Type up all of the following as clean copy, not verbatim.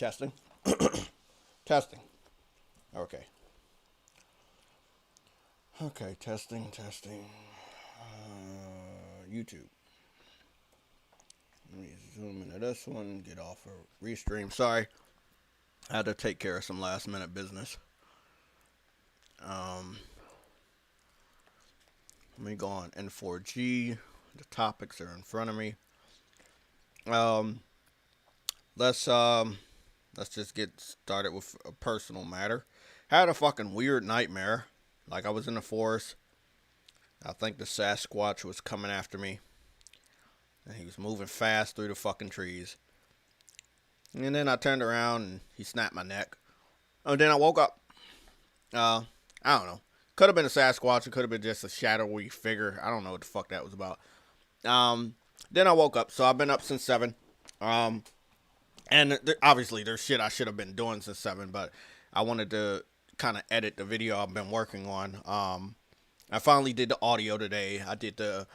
Testing. Testing. Okay. Okay, testing. YouTube. Let me zoom into this one, get off of restream. Sorry. I had to take care of some last minute business. Let me go on N4G. The topics are in front of me. Let's just get started with a personal matter. Had a fucking weird nightmare. Like I was in the forest. I think the Sasquatch was coming after me. And he was moving fast through the fucking trees. And then I turned around and he snapped my neck. And then I woke up. I don't know. Could have been a Sasquatch. It could have been just a shadowy figure. I don't know what the fuck that was about. Then I woke up. So I've been up since 7. And obviously there's shit I should have been doing since 7. But I wanted to kind of edit the video I've been working on. I finally did the audio today. I did the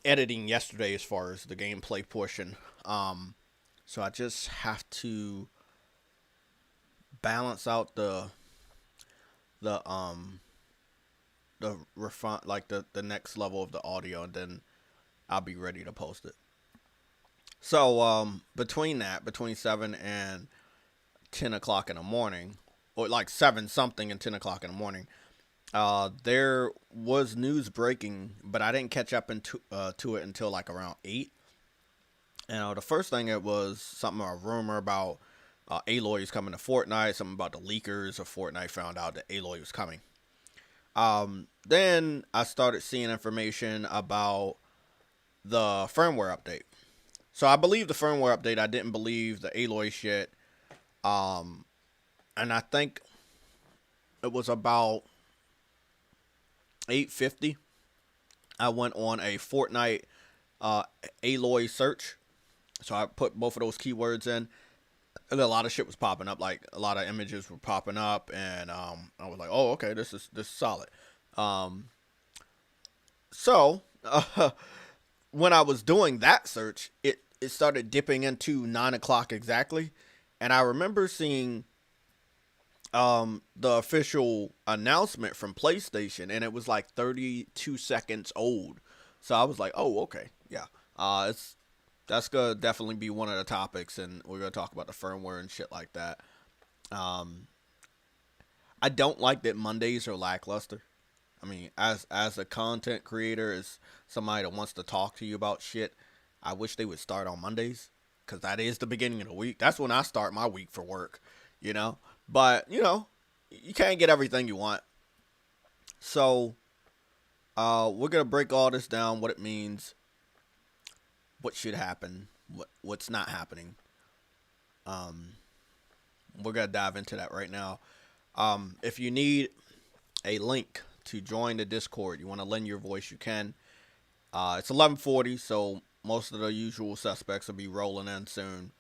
editing yesterday as far as the gameplay portion. So I just have to balance out the refine, like the next level of the audio, and then I'll be ready to post it. So between 7 and 10 o'clock in the morning, or like 7 something and 10 o'clock in the morning, there was news breaking, but I didn't catch up to it until like around 8. And the first thing, it was something, a rumor about Aloy is coming to Fortnite, something about the leakers of Fortnite found out that Aloy was coming. Then I started seeing information about the firmware update. So I believe the firmware update. I didn't believe the Aloy shit. And I think it was about 8:50. I went on a Fortnite Aloy search. So I put both of those keywords in, and a lot of shit was popping up. Like a lot of images were popping up, and I was like, "Oh, okay, this is solid." So when I was doing that search, it started dipping into 9 o'clock exactly, and I remember seeing the official announcement from PlayStation, and it was like 32 seconds old. So I was like, "Oh, okay, yeah." That's gonna definitely be one of the topics, and we're gonna talk about the firmware and shit like that. I don't like that Mondays are lackluster. I mean, as a content creator, as somebody that wants to talk to you about shit, I wish they would start on Mondays, because that is the beginning of the week. That's when I start my week for work, you know. But you can't get everything you want. So we're gonna break all this down, what it means, what should happen, what's not happening. We're gonna dive into that right now. If you need a link to join the Discord, you want to lend your voice, you can. It's 11:40, so most of the usual suspects will be rolling in soon.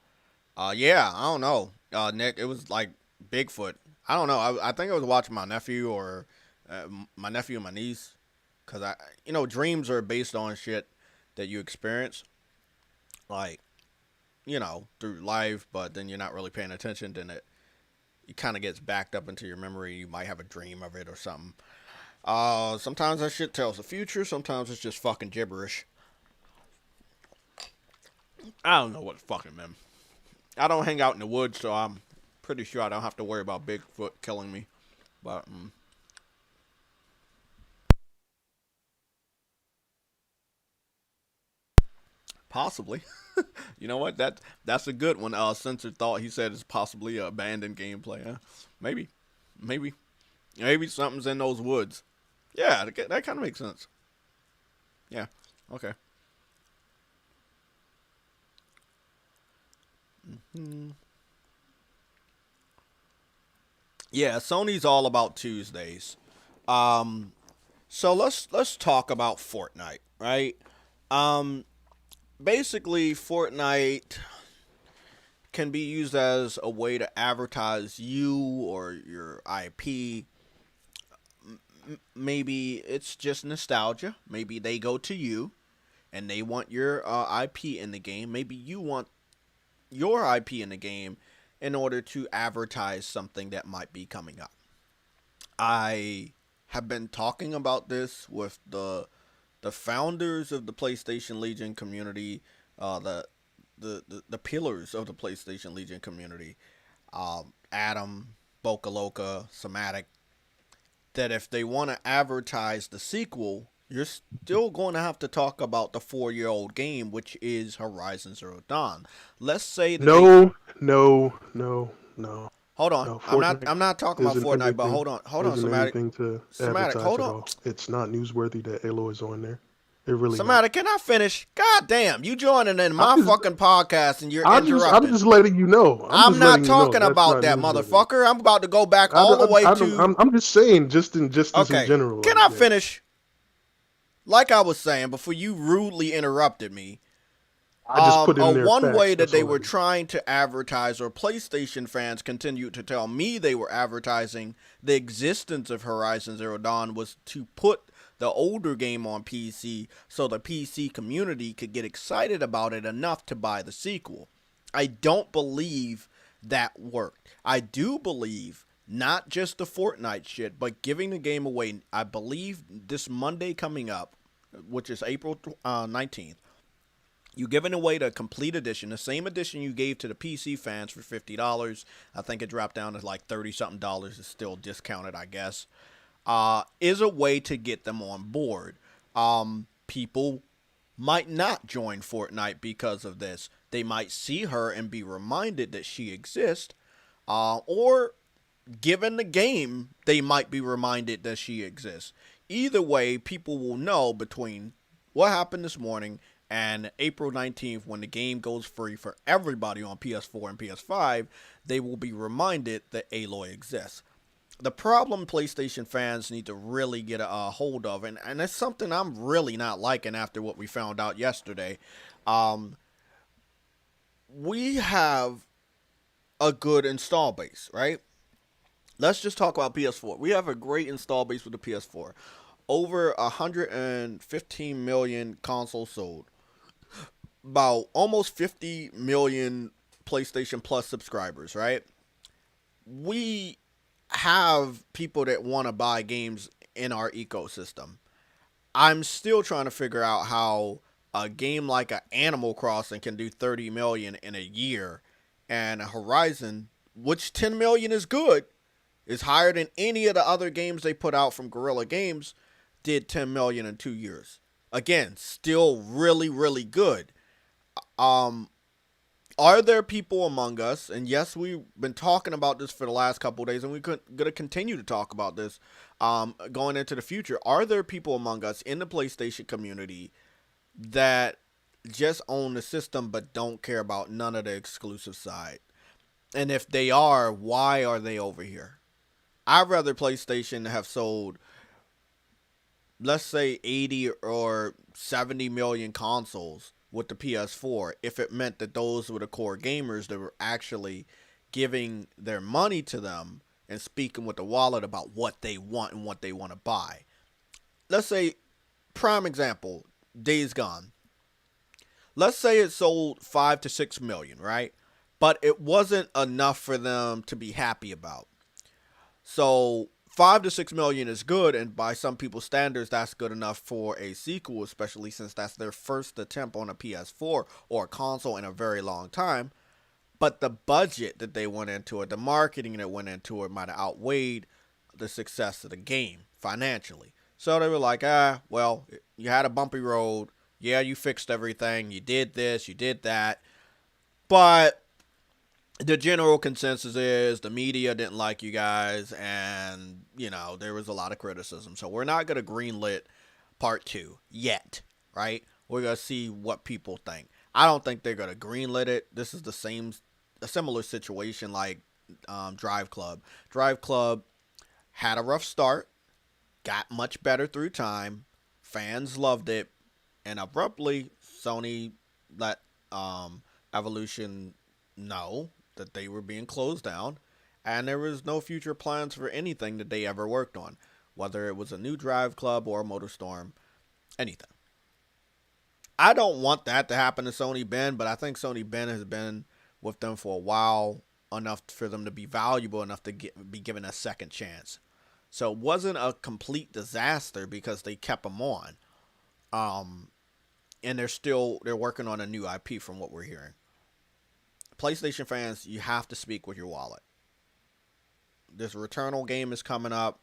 Yeah, I don't know, Nick. It was like Bigfoot. I don't know. I think I was watching my nephew or my nephew and my niece, because dreams are based on shit that you experience, like, through life, but then you're not really paying attention, then it kind of gets backed up into your memory. You might have a dream of it or something. Sometimes that shit tells the future, sometimes it's just fucking gibberish. I don't know what fucking, man. I don't hang out in the woods, so I'm pretty sure I don't have to worry about Bigfoot killing me. But possibly. You know what? That's a good one. Sensor thought, he said it's possibly abandoned gameplay. Huh? Maybe something's in those woods. Yeah, that kind of makes sense. Yeah. Okay. Yeah, Sony's all about Tuesdays. So let's talk about Fortnite, right? Um, Basically, Fortnite can be used as a way to advertise you or your IP. Maybe it's just nostalgia. Maybe they go to you and they want your IP in the game. Maybe you want your IP in the game, in order to advertise something that might be coming up. I have been talking about this with the founders of the PlayStation Legion community, the pillars of the PlayStation Legion community, Adam, Boca Loca, Somatic, that if they want to advertise the sequel, you're still going to have to talk about the 4-year-old game, which is Horizon Zero Dawn. Let's say that No. hold on. No, I'm not. Fortnite I'm not talking about isn't Fortnite, but anything. hold on, Isn't Somatic. anything to Somatic, advertise hold at on. all. It's not newsworthy that Aloy's on there. It really not. Somatic, can I finish? God damn, you joining in I'm my just, fucking podcast and you're I'm interrupting. just letting you know. I'm I'm just not letting you know talking that's about not that, newsworthy. motherfucker. I'm about to go back all the way to. I'm just saying, just in Okay, general, can like I that. finish? Like I was saying before you rudely interrupted me. I just put A in their one facts. way that That's they all I were did. trying to advertise, or PlayStation fans continued to tell me they were advertising the existence of Horizon Zero Dawn, was to put the older game on PC so the PC community could get excited about it enough to buy the sequel. I don't believe that worked. I do believe not just the Fortnite shit, but giving the game away. I believe this Monday coming up, which is April 19th, you giving away the complete edition, the same edition you gave to the PC fans for $50. I think it dropped down to like 30 something dollars. It's still discounted, I guess. Is a way to get them on board. People might not join Fortnite because of this. They might see her and be reminded that she exists, or given the game, they might be reminded that she exists. Either way, people will know between what happened this morning and April 19th, when the game goes free for everybody on PS4 and PS5, they will be reminded that Aloy exists. The problem PlayStation fans need to really get a hold of, and it's something I'm really not liking after what we found out yesterday. Um, we have a good install base, right? Let's just talk about PS4. We have a great install base with the PS4. Over 115 million consoles sold. About almost 50 million PlayStation Plus subscribers, right? We have people that want to buy games in our ecosystem. I'm still trying to figure out how a game like a Animal Crossing can do 30 million in a year, and a Horizon, which 10 million is good, is higher than any of the other games they put out from Guerrilla Games, did 10 million in 2 years. Again, still really, really good. Um, are there people among us, and yes, we've been talking about this for the last couple of days, and we're going to continue to talk about this going into the future. Are there people among us in the PlayStation community that just own the system but don't care about none of the exclusive side? And if they are, why are they over here? I'd rather PlayStation have sold, let's say, 80 or 70 million consoles with the PS4 if it meant that those were the core gamers that were actually giving their money to them and speaking with the wallet about what they want and what they want to buy. Let's say, prime example, Days Gone. Let's say it sold 5 to 6 million, right? But it wasn't enough for them to be happy about. So 5 to 6 million is good, and by some people's standards, that's good enough for a sequel, especially since that's their first attempt on a PS4 or a console in a very long time. But the budget that they went into it, the marketing that went into it, might have outweighed the success of the game financially. So they were like, well, you had a bumpy road. Yeah, you fixed everything. You did this, you did that. But the general consensus is the media didn't like you guys, and, there was a lot of criticism. So we're not going to greenlit part 2 yet, right? We're going to see what people think. I don't think they're going to greenlit it. This is a similar situation like Drive Club. Drive Club had a rough start, got much better through time. Fans loved it, and abruptly, Sony let Evolution know that they were being closed down, and there was no future plans for anything that they ever worked on, whether it was a new Drive Club or a MotorStorm, anything. I don't want that to happen to Sony Ben, but I think Sony Ben has been with them for a while. enough for them to be valuable enough to be given a second chance. So it wasn't a complete disaster because they kept them on. Um, and they're working on a new IP from what we're hearing. PlayStation fans, you have to speak with your wallet. This Returnal game is coming up.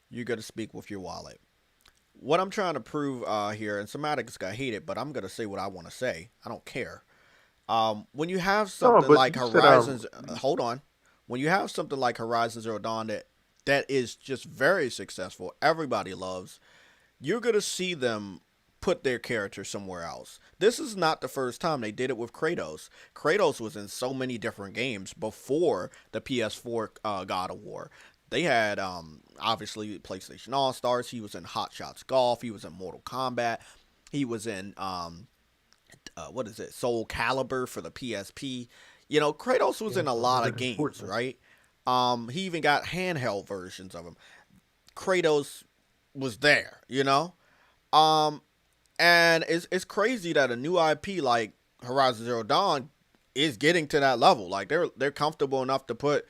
You got to speak with your wallet. What I'm trying to prove here, and Somatic's gonna hate it, but I'm gonna say what I want to say. I don't care. When you have No, something but like you said I. Horizons, hold on. When you have something like Horizon Zero Dawn that is just very successful, everybody loves, you're gonna see them put their character somewhere else. This is not the first time they did it with Kratos. Kratos was in so many different games before the PS4 God of War. They had obviously PlayStation All Stars. He was in Hot Shots Golf. He was in Mortal Kombat. He was in what is it, Soul Calibur for the PSP. You know, Kratos was Yeah, in a I heard lot that of in games, Fortnite. right? He even got handheld versions of him. Kratos was there, you know. Um, and it's crazy that a new IP like Horizon Zero Dawn is getting to that level. Like they're comfortable enough to put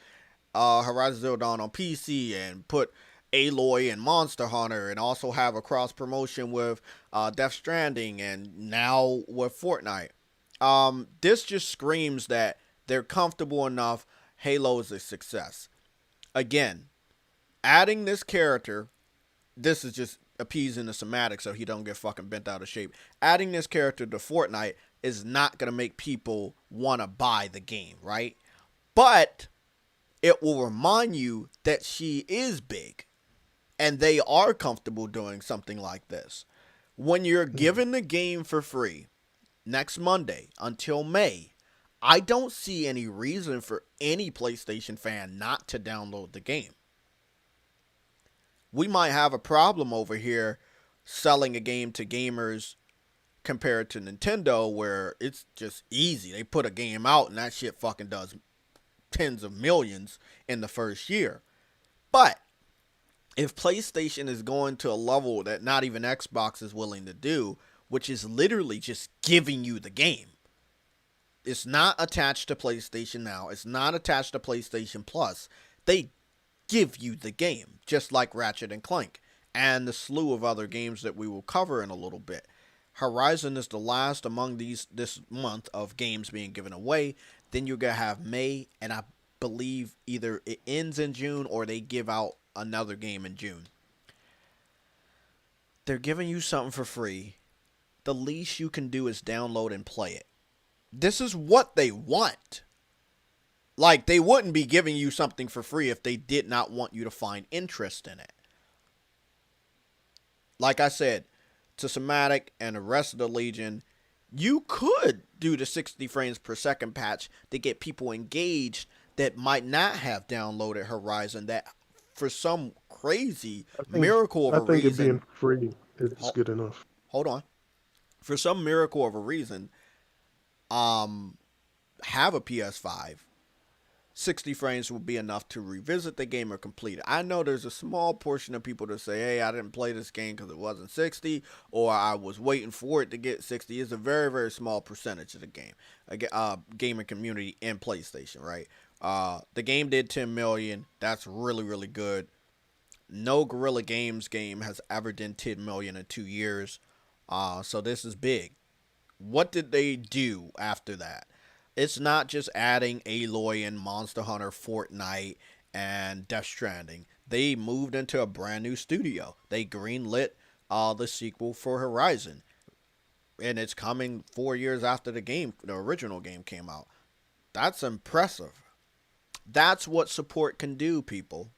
Horizon Zero Dawn on PC and put Aloy and Monster Hunter and also have a cross promotion with Death Stranding and now with Fortnite. This just screams that they're comfortable enough. Halo is a success. Again, adding this character, this is just appeasing the somatic so he don't get fucking bent out of shape. Adding this character to Fortnite is not gonna make people wanna buy the game, right? But it will remind you that she is big and they are comfortable doing something like this. When you're Mhm. given the game for free next Monday until May, I don't see any reason for any PlayStation fan not to download the game. We might have a problem over here selling a game to gamers compared to Nintendo where it's just easy. They put a game out and that shit fucking does tens of millions in the first year. But if PlayStation is going to a level that not even Xbox is willing to do, which is literally just giving you the game. It's not attached to PlayStation Now. It's not attached to PlayStation Plus. They give you the game, just like Ratchet and Clank and the slew of other games that we will cover in a little bit. Horizon is the last among these this month of games being given away. Then you're gonna have May, and I believe either it ends in June or they give out another game in June. They're giving you something for free. The least you can do is download and play it. This is what they want. Like, they wouldn't be giving you something for free if they did not want you to find interest in it. Like I said, to Somatic and the rest of the Legion, you could do the 60 frames per second patch to get people engaged that might not have downloaded Horizon, that for some crazy I think miracle of I a think it being reason, free is hold, good enough. hold on, for some miracle of a reason, um, have a PS5. 60 frames will be enough to revisit the game or complete it. I know there's a small portion of people that say, hey, I didn't play this game because it wasn't 60, or I was waiting for it to get 60. It's a very, very small percentage of the game, gaming community and PlayStation, right? The game did 10 million. That's really, really good. No Guerrilla Games game has ever done 10 million in 2 years. So this is big. What did they do after that? It's not just adding Aloy and Monster Hunter, Fortnite, and Death Stranding. They moved into a brand new studio. They greenlit the sequel for Horizon, and it's coming 4 years after the original game came out. That's impressive. That's what support can do, people.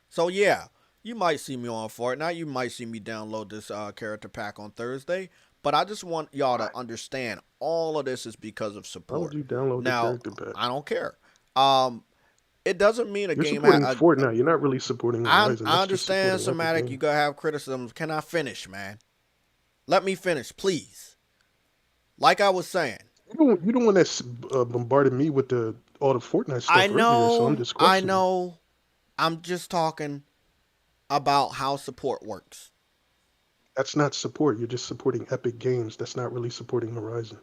So yeah, you might see me on Fortnite. You might see me download this character pack on Thursday. But I just want y'all to understand all of this is because of Why would support. you download the Now, character pack? I don't care. Um, it doesn't mean a You're game. supporting Fortnite. You're not really supporting Horizon. I That's just understand, supporting Epic Somatic. You Games. gotta have criticisms. Can I finish, man? Let me finish, please. Like I was saying, You the one that bombarded me with the all the Fortnite I stuff earlier, so I'm know, just I questioning. know. I'm just talking about how support works. That's not support. You're just supporting Epic Games. That's not really supporting Horizon.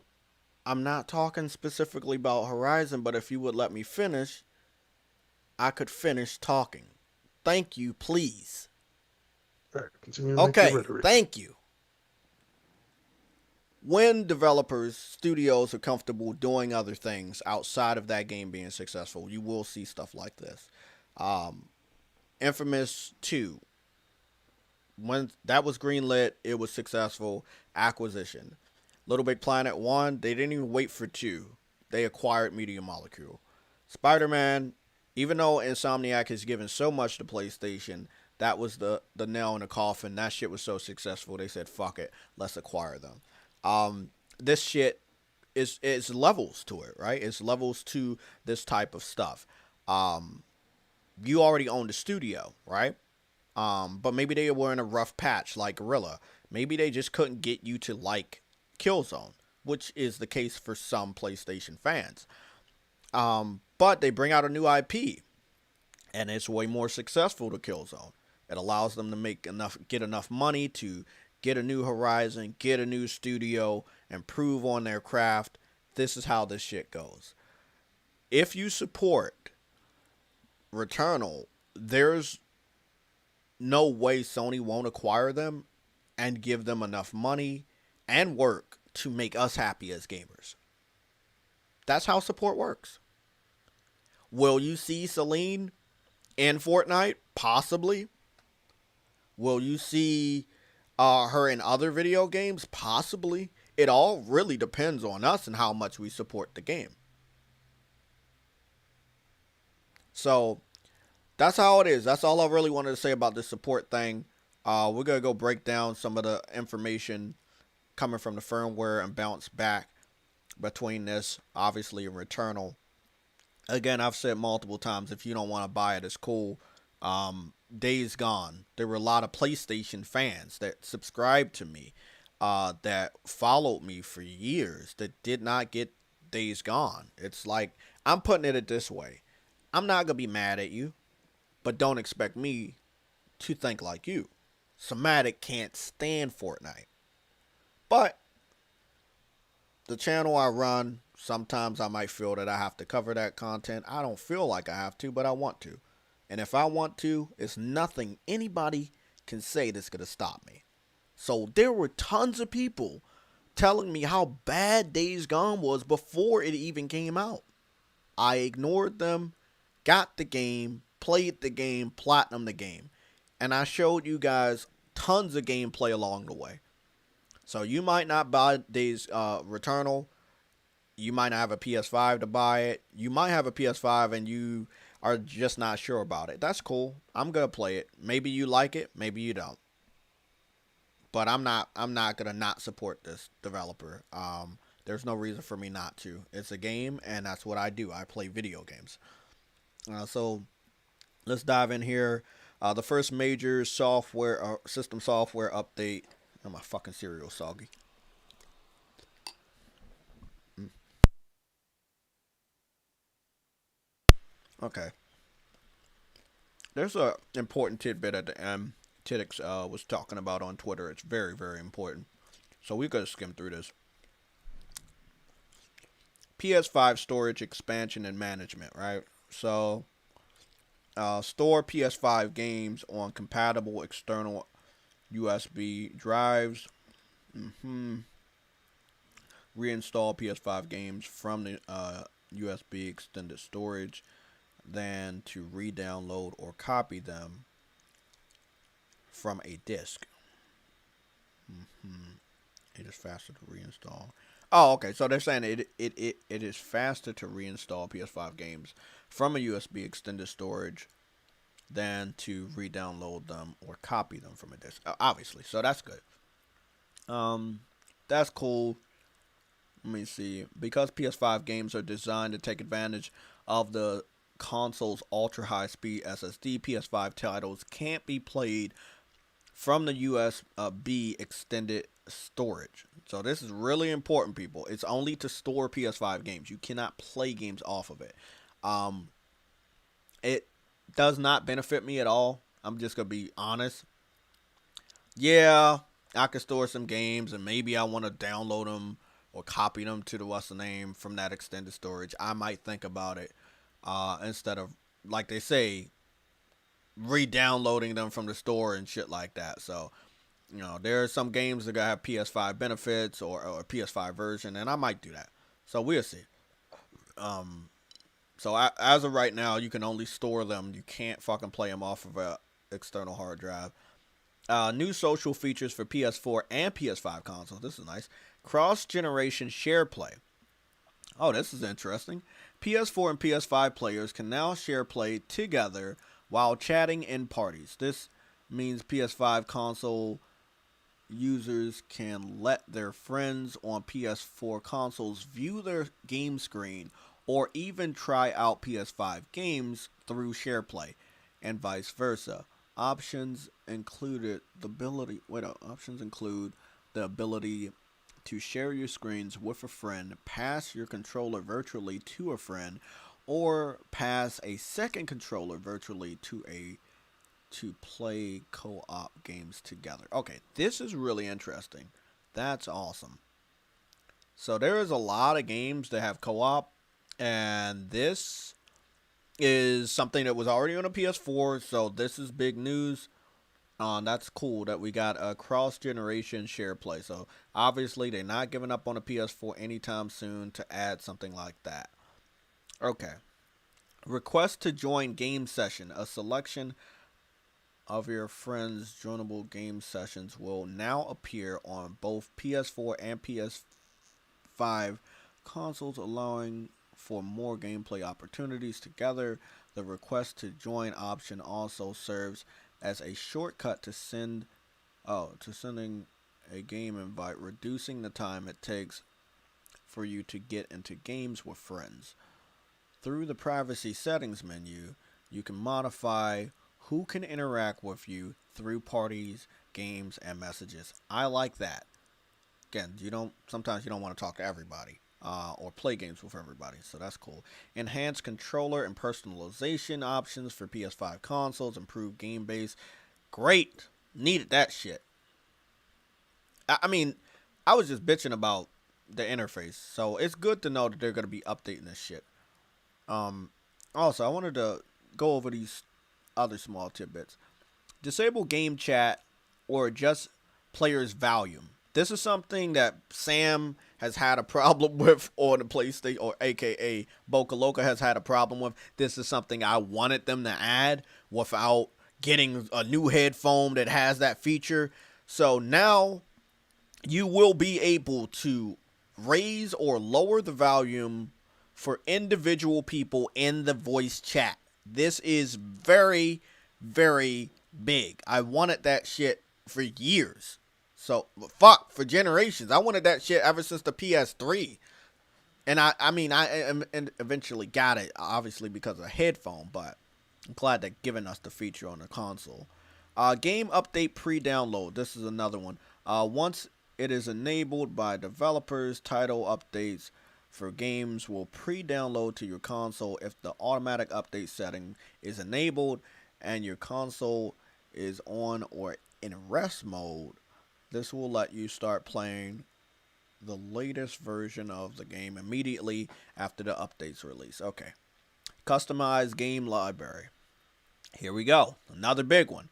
I'm not talking specifically about Horizon, but if you would let me finish, I could finish talking. Thank you, please. All right, continue to make your Okay, rhetoric. thank you. When developers, studios are comfortable doing other things outside of that game being successful, you will see stuff like this. Um, Infamous 2, when that was greenlit, it was successful. Acquisition. Little Big Planet 1, they didn't even wait for 2. They acquired Media Molecule. Spider Man, even though Insomniac has given so much to PlayStation, that was the nail in the coffin. That shit was so successful, they said, fuck it, let's acquire them. This shit is levels to it, right? It's levels to this type of stuff. Um, you already own the studio, right? But maybe they were in a rough patch like Gorilla. Maybe they just couldn't get you to like Killzone, which is the case for some PlayStation fans. But they bring out a new IP, and it's way more successful to Killzone. It allows them to get enough money to get a new Horizon, get a new studio, improve on their craft. This is how this shit goes. If you support Returnal, there's no way Sony won't acquire them and give them enough money and work to make us happy as gamers. That's how support works. Will you see Celine in Fortnite? Possibly. Will you see her in other video games? Possibly. It all really depends on us and how much we support the game. So that's how it is. That's all I really wanted to say about this support thing. We're going to go break down some of the information coming from the firmware and bounce back between this, obviously, and Returnal. Again, I've said multiple times, if you don't want to buy it, it's cool. Days Gone, there were a lot of PlayStation fans that subscribed to me, that followed me for years, that did not get Days Gone. It's like, I'm putting it this way. I'm not going to be mad at you, but don't expect me to think like you. Somatic can't stand Fortnite. But the channel I run, sometimes I might feel that I have to cover that content. I don't feel like I have to, but I want to. And if I want to, it's nothing anybody can say that's going to stop me. So there were tons of people telling me how bad Days Gone was before it even came out. I ignored them, got the game, played the game, platinum the game. And I showed you guys tons of gameplay along the way. So you might not buy Days Returnal. You might not have a PS5 to buy it. You might have a PS5 and you are just not sure about it. That's cool. I'm gonna play it. Maybe you like it, maybe you don't. But I'm not gonna not support this developer. There's no reason for me not to. It's a game, and that's what I do. I play video games. So let's dive in here. The first major software system software update. Oh, my fucking cereal soggy. Okay. There's a important tidbit at the end. Tidix was talking about on Twitter. It's very, very important. So we're gonna skim through this. PS5 storage expansion and management, right? So store PS5 games on compatible external USB drives. Reinstall PS5 games from the USB extended storage, than to re-download or copy them from a disk. It is faster to reinstall. Oh, okay. So they're saying it is faster to reinstall PS5 games from a USB extended storage than to re-download them or copy them from a disk. Obviously, so that's good. That's cool. Let me see. Because PS5 games are designed to take advantage of the console's ultra high speed SSD, PS5 titles can't be played from the USB extended storage. So this is really important, people. It's only to store PS5 games. You cannot play games off of it. It does not benefit me at all. I'm just gonna be honest. Yeah, I could store some games and maybe I want to download them or copy them to the what's the name from that extended storage, I might think about it instead of, like they say, re-downloading them from the store and shit like that. So, there are some games that have PS5 benefits or a PS5 version, and I might do that. So we'll see. As of right now, you can only store them. You can't fucking play them off of a external hard drive. New social features for PS4 and PS5 consoles. This is nice. Cross-generation share play. Oh, this is interesting. PS4 and PS5 players can now share play together while chatting in parties. This means PS5 console users can let their friends on PS4 consoles view their game screen or even try out PS5 games through SharePlay, and vice versa. Options include the ability to share your screens with a friend, pass your controller virtually to a friend, or pass a second controller virtually to play co-op games together. Okay, this is really interesting. That's awesome. So there is a lot of games that have co-op, and this is something that was already on a PS4, so this is big news. That's cool that we got a cross-generation share play. So obviously they're not giving up on a PS4 anytime soon to add something like that. Okay. Request to join game session. A selection of your friends' joinable game sessions will now appear on both PS4 and PS5 consoles, allowing for more gameplay opportunities together. The request to join option also serves as a shortcut to sending a game invite, reducing the time it takes for you to get into games with friends. Through the privacy settings menu, you can modify who can interact with you through parties, games, and messages. I like that. Again, sometimes you don't want to talk to everybody or play games with everybody, so that's cool. Enhanced controller and personalization options for PS5 consoles, improved game base. Great. Needed that shit. I mean, I was just bitching about the interface, so it's good to know that they're going to be updating this shit. Also, I wanted to go over these other small tidbits. Disable game chat or adjust players' volume. This is something that Sam has had a problem with on the PlayStation, or aka Boca Loca has had a problem with. This is something I wanted them to add without getting a new headphone that has that feature. So now you will be able to raise or lower the volume for individual people in the voice chat. This is very, very big. I wanted that shit for years. So, for generations. I wanted that shit ever since the PS3. And I eventually got it, obviously because of a headphone, but I'm glad they're giving us the feature on the console. Game update pre-download. This is another one. Once it is enabled by developers, title updates for games will pre-download to your console if the automatic update setting is enabled and your console is on or in rest mode. This will let you start playing the latest version of the game immediately after the update's release. Okay. Customized game library. Here we go. Another big one.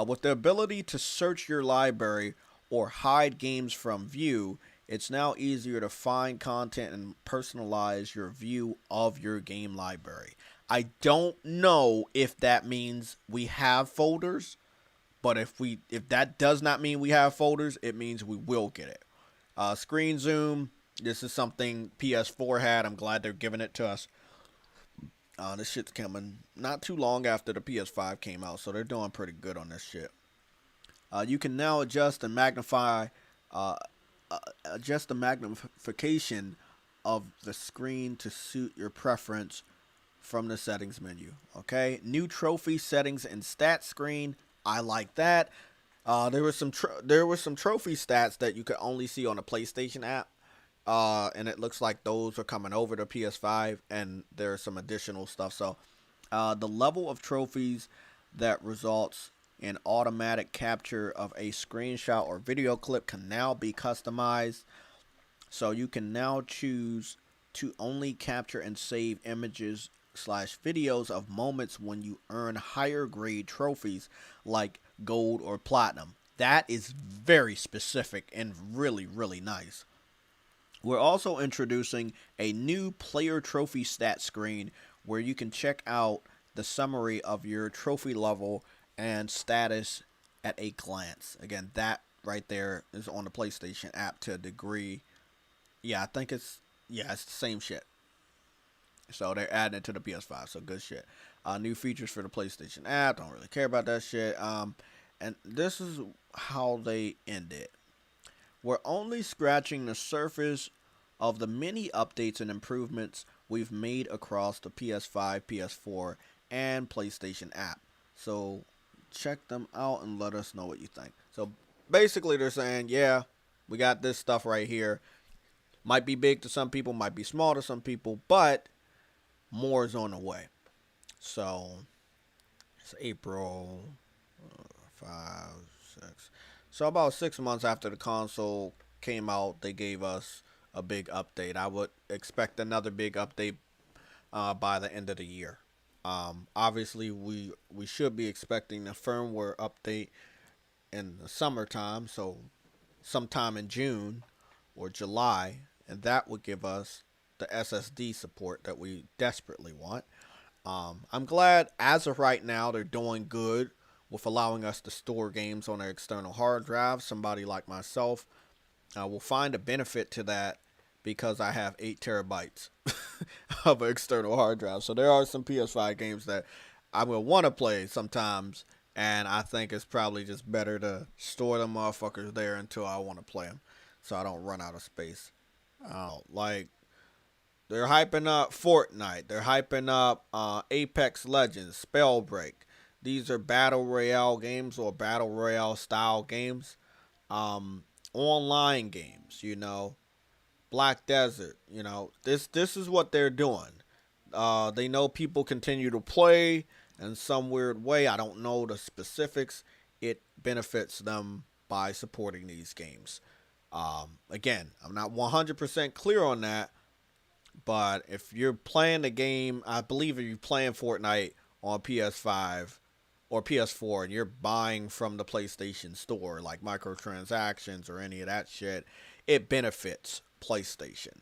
With the ability to search your library or hide games from view, it's now easier to find content and personalize your view of your game library. I don't know if that means we have folders, but if that does not mean we have folders, it means we will get it. Screen zoom. This is something PS4 had. I'm glad they're giving it to us. This shit's coming not too long after the PS5 came out, so they're doing pretty good on this shit. You can now adjust the magnification of the screen to suit your preference from the settings menu. Okay, new trophy settings and stats screen. I like that. There were some trophy stats that you could only see on the PlayStation app, and it looks like those are coming over to PS5, and there's some additional stuff. So, the level of trophies that results in automatic capture of a screenshot or video clip can now be customized. So you can now choose to only capture and save images slash videos of moments when you earn higher grade trophies like gold or platinum. That is very specific and really, really nice. We're also introducing a new player trophy stat screen where you can check out the summary of your trophy level and status at a glance. Again, that right there is on the PlayStation app to a degree. Yeah, I think it's the same shit. So they're adding it to the PS5, so good shit. New features for the PlayStation app. Don't really care about that shit. And this is how they end it. We're only scratching the surface of the many updates and improvements we've made across the PS5, PS4, and PlayStation app. So check them out and let us know what you think. So basically, they're saying, yeah, we got this stuff right here. Might be big to some people, might be small to some people, but more is on the way. So it's April 5, 6. So about 6 months after the console came out, they gave us a big update. I would expect another big update by the end of the year. Obviously, we should be expecting a firmware update in the summertime, so sometime in June or July, and that would give us the SSD support that we desperately want. I'm glad as of right now they're doing good with allowing us to store games on an external hard drive. Somebody like myself will find a benefit to that because I have 8 terabytes of an external hard drive. So there are some PS5 games that I will want to play sometimes, and I think it's probably just better to store them motherfuckers there until I want to play them, so I don't run out of space. Like they're hyping up Fortnite. They're hyping up Apex Legends, Spellbreak. These are battle royale games or battle royale style games. Online games, Black Desert. This is what they're doing. They know people continue to play in some weird way. I don't know the specifics. It benefits them by supporting these games. Again, I'm not 100% clear on that, but if you're playing the game, I believe if you're playing Fortnite on PS5 or PS4 and you're buying from the PlayStation Store, like microtransactions or any of that shit, it benefits PlayStation.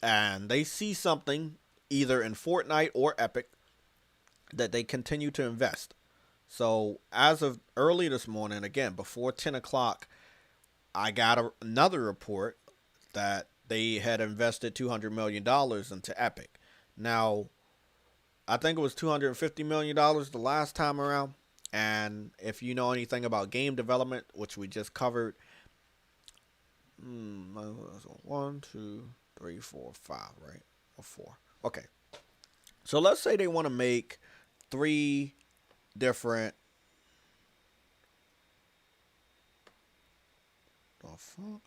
And they see something either in Fortnite or Epic that they continue to invest. So as of early this morning, again, before 10 o'clock, I got another report that they had invested $200 million into Epic. Now, I think it was $250 million the last time around. And if you know anything about game development, which we just covered, 1, 2, 3, 4, 5, right? Or 4. Okay. So let's say they want to make 3 different. The fuck?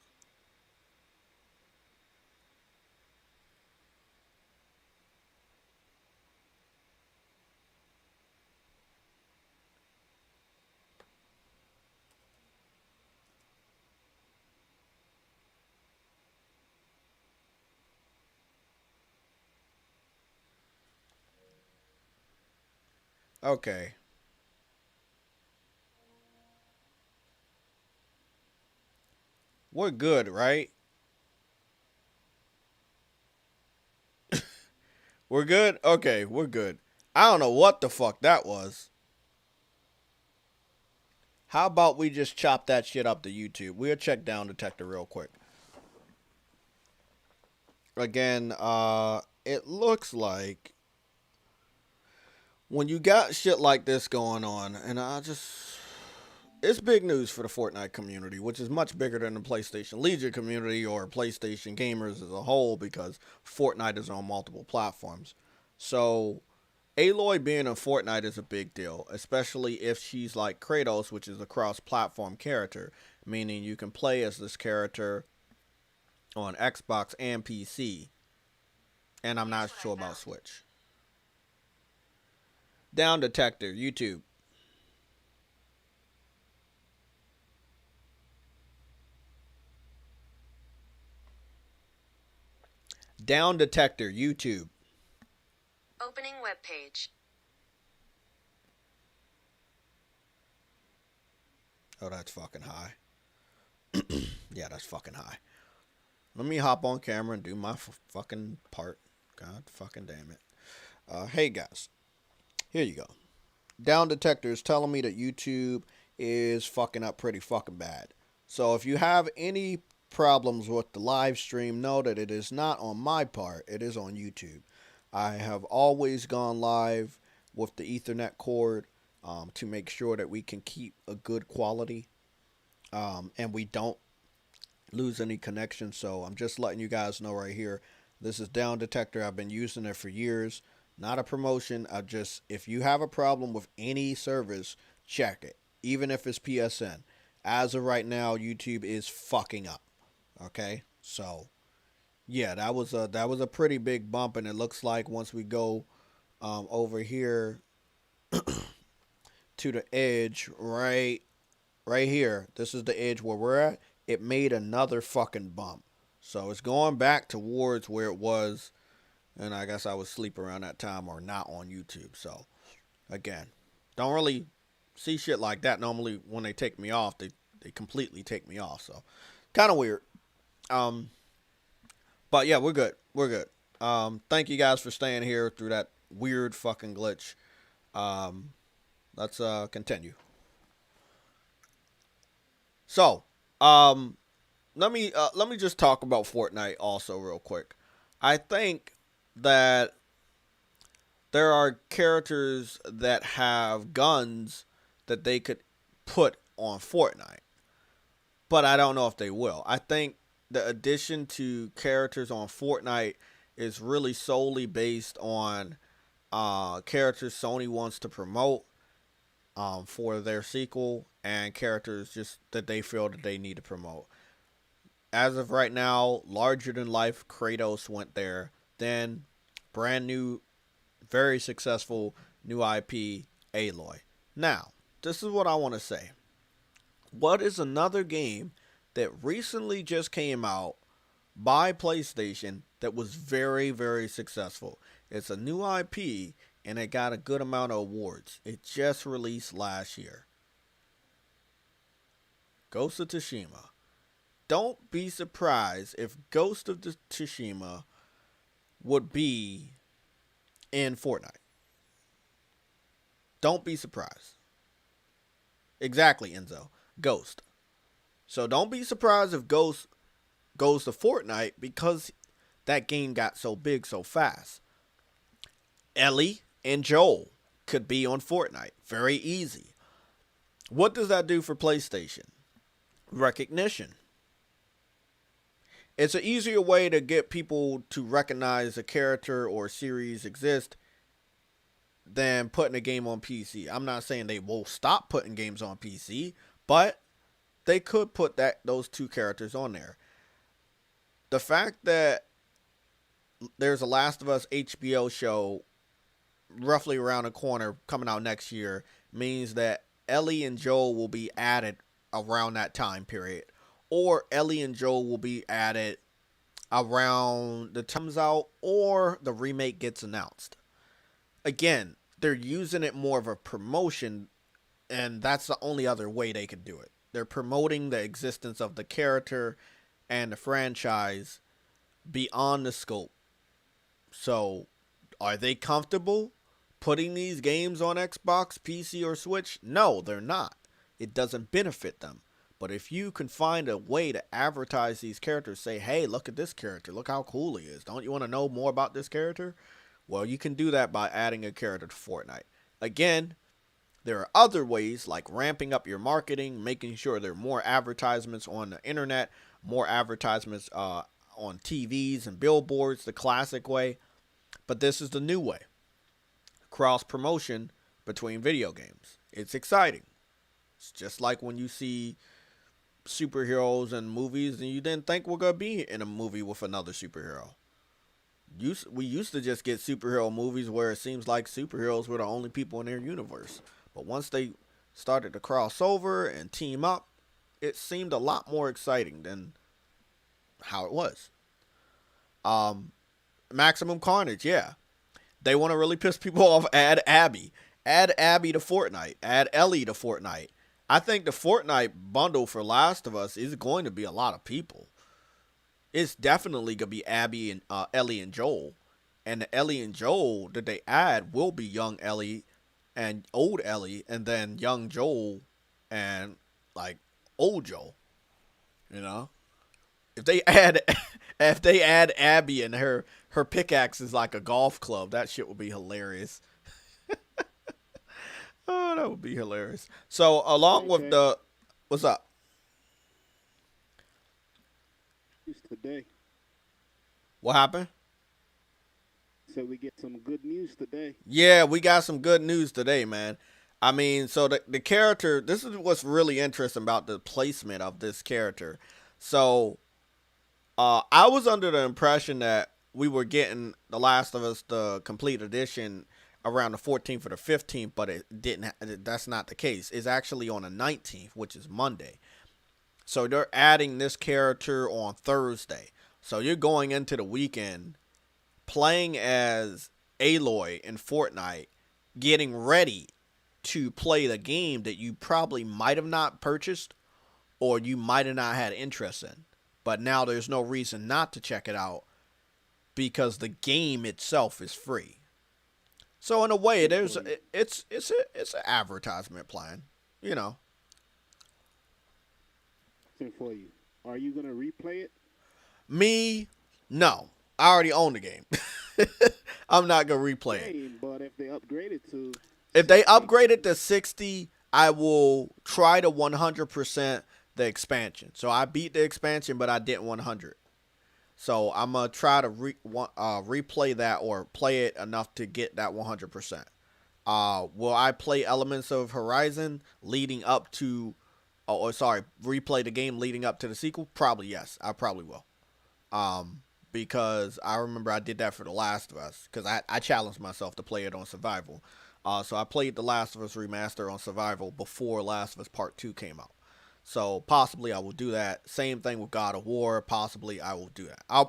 Okay. We're good, right? We're good? Okay, we're good. I don't know what the fuck that was. How about we just chop that shit up to YouTube? We'll check Down Detector real quick. Again, it looks like when you got shit like this going on, and it's big news for the Fortnite community, which is much bigger than the PlayStation Legion community or PlayStation gamers as a whole because Fortnite is on multiple platforms. So, Aloy being in Fortnite is a big deal, especially if she's like Kratos, which is a cross-platform character, meaning you can play as this character on Xbox and PC, and I'm not sure about Switch. Down Detector, YouTube. Down detector, YouTube. Opening web page. Oh, that's fucking high. Yeah, that's fucking high. Let me hop on camera and do my fucking part. God fucking damn it. Hey guys, here you go. Down detector is telling me that YouTube is fucking up pretty fucking bad. So if you have any problems with the live stream, know that it is not on my part, it is on YouTube. I have always gone live with the Ethernet cord to make sure that we can keep a good quality and we don't lose any connection. So I'm just letting you guys know right here. This is Down Detector. I've been using it for years. Not a promotion. If you have a problem with any service, check it. Even if it's PSN. As of right now, YouTube is fucking up. Okay? So, yeah, that was a pretty big bump, and it looks like once we go over here to the edge right here. This is the edge where we're at. It made another fucking bump. So it's going back towards where it was. And I guess I was asleep around that time or not on YouTube. So, again, don't really see shit like that. Normally, when they take me off, they completely take me off. So, kind of weird. But yeah, we're good. We're good. Thank you guys for staying here through that weird fucking glitch. Let's continue. So, let me just talk about Fortnite also real quick. I think that there are characters that have guns that they could put on Fortnite, but I don't know if they will. I think the addition to characters on Fortnite is really solely based on characters Sony wants to promote for their sequel and characters just that they feel that they need to promote. As of right now, larger than life Kratos went there. Then brand new, very successful new IP, Aloy. Now, this is what I want to say. What is another game that recently just came out by PlayStation that was very, very successful? It's a new IP and it got a good amount of awards. It just released last year. Ghost of Tsushima. Don't be surprised if Ghost of Tsushima would be in Fortnite. Don't be surprised. Exactly, Enzo. Ghost. So don't be surprised if Ghost goes to Fortnite because that game got so big so fast. Ellie and Joel could be on Fortnite. Very easy. What does that do for PlayStation? Recognition. It's an easier way to get people to recognize a character or series exist than putting a game on PC. I'm not saying they will stop putting games on PC, but they could put those two characters on there. The fact that there's a Last of Us HBO show roughly around the corner coming out next year means that Ellie and Joel will be added around that time period. Or Ellie and Joel will be added around the time comes out or the remake gets announced. Again, they're using it more of a promotion, and that's the only other way they could do it. They're promoting the existence of the character and the franchise beyond the scope. So, are they comfortable putting these games on Xbox, PC, or Switch? No, they're not. It doesn't benefit them. But if you can find a way to advertise these characters, say, hey, look at this character. Look how cool he is. Don't you want to know more about this character? Well, you can do that by adding a character to Fortnite. Again, there are other ways like ramping up your marketing, making sure there are more advertisements on the internet, more advertisements on TVs and billboards, the classic way. But this is the new way. Cross promotion between video games. It's exciting. It's just like when you see superheroes in movies and you didn't think we're going to be in a movie with another superhero. We used to just get superhero movies where it seems like superheroes were the only people in their universe. But once they started to cross over and team up, it seemed a lot more exciting than how it was. Maximum Carnage, yeah. They want to really piss people off. Add Abby. Add Abby to Fortnite. Add Ellie to Fortnite. I think the Fortnite bundle for Last of Us is going to be a lot of people. It's definitely going to be Abby and Ellie and Joel. And the Ellie and Joel that they add will be young Ellie and old Ellie, and then young Joel and like old Joel. You know, if they add if they add Abby and her pickaxe is like a golf club, that shit would be hilarious. Oh, that would be hilarious. So along with Okay. the what's up? Today. What happened? So we get some good news today. Yeah, we got some good news today, man. I mean, so the character, this is what's really interesting about the placement of this character. So, I was under the impression that we were getting The Last of Us, the complete edition, around the 14th or the 15th, but it didn't. That's not the case. It's actually on the 19th, which is Monday. So they're adding this character on Thursday. So you're going into the weekend playing as Aloy in Fortnite, getting ready to play the game that you probably might have not purchased or you might have not had interest in. But now there's no reason not to check it out because the game itself is free. So in a way, it's an advertisement plan, you know. Question for you. Are you gonna replay it? Me, no. I already own the game. I'm not gonna replay it. Same, but if they upgrade it to If they 60, upgrade it to 60, I will try to 100% the expansion. So I beat the expansion, but I didn't 100. So I'm gonna try to replay that or play it enough to get that 100%. Will I play elements of Horizon leading up to? Oh, sorry, replay the game leading up to the sequel? Probably yes. I probably will. Because I remember I did that for The Last of Us because I challenged myself to play it on survival. So I played The Last of Us Remaster on survival before Last of Us Part 2 came out. So possibly I will do that. Same thing with God of War. Possibly I will do that. I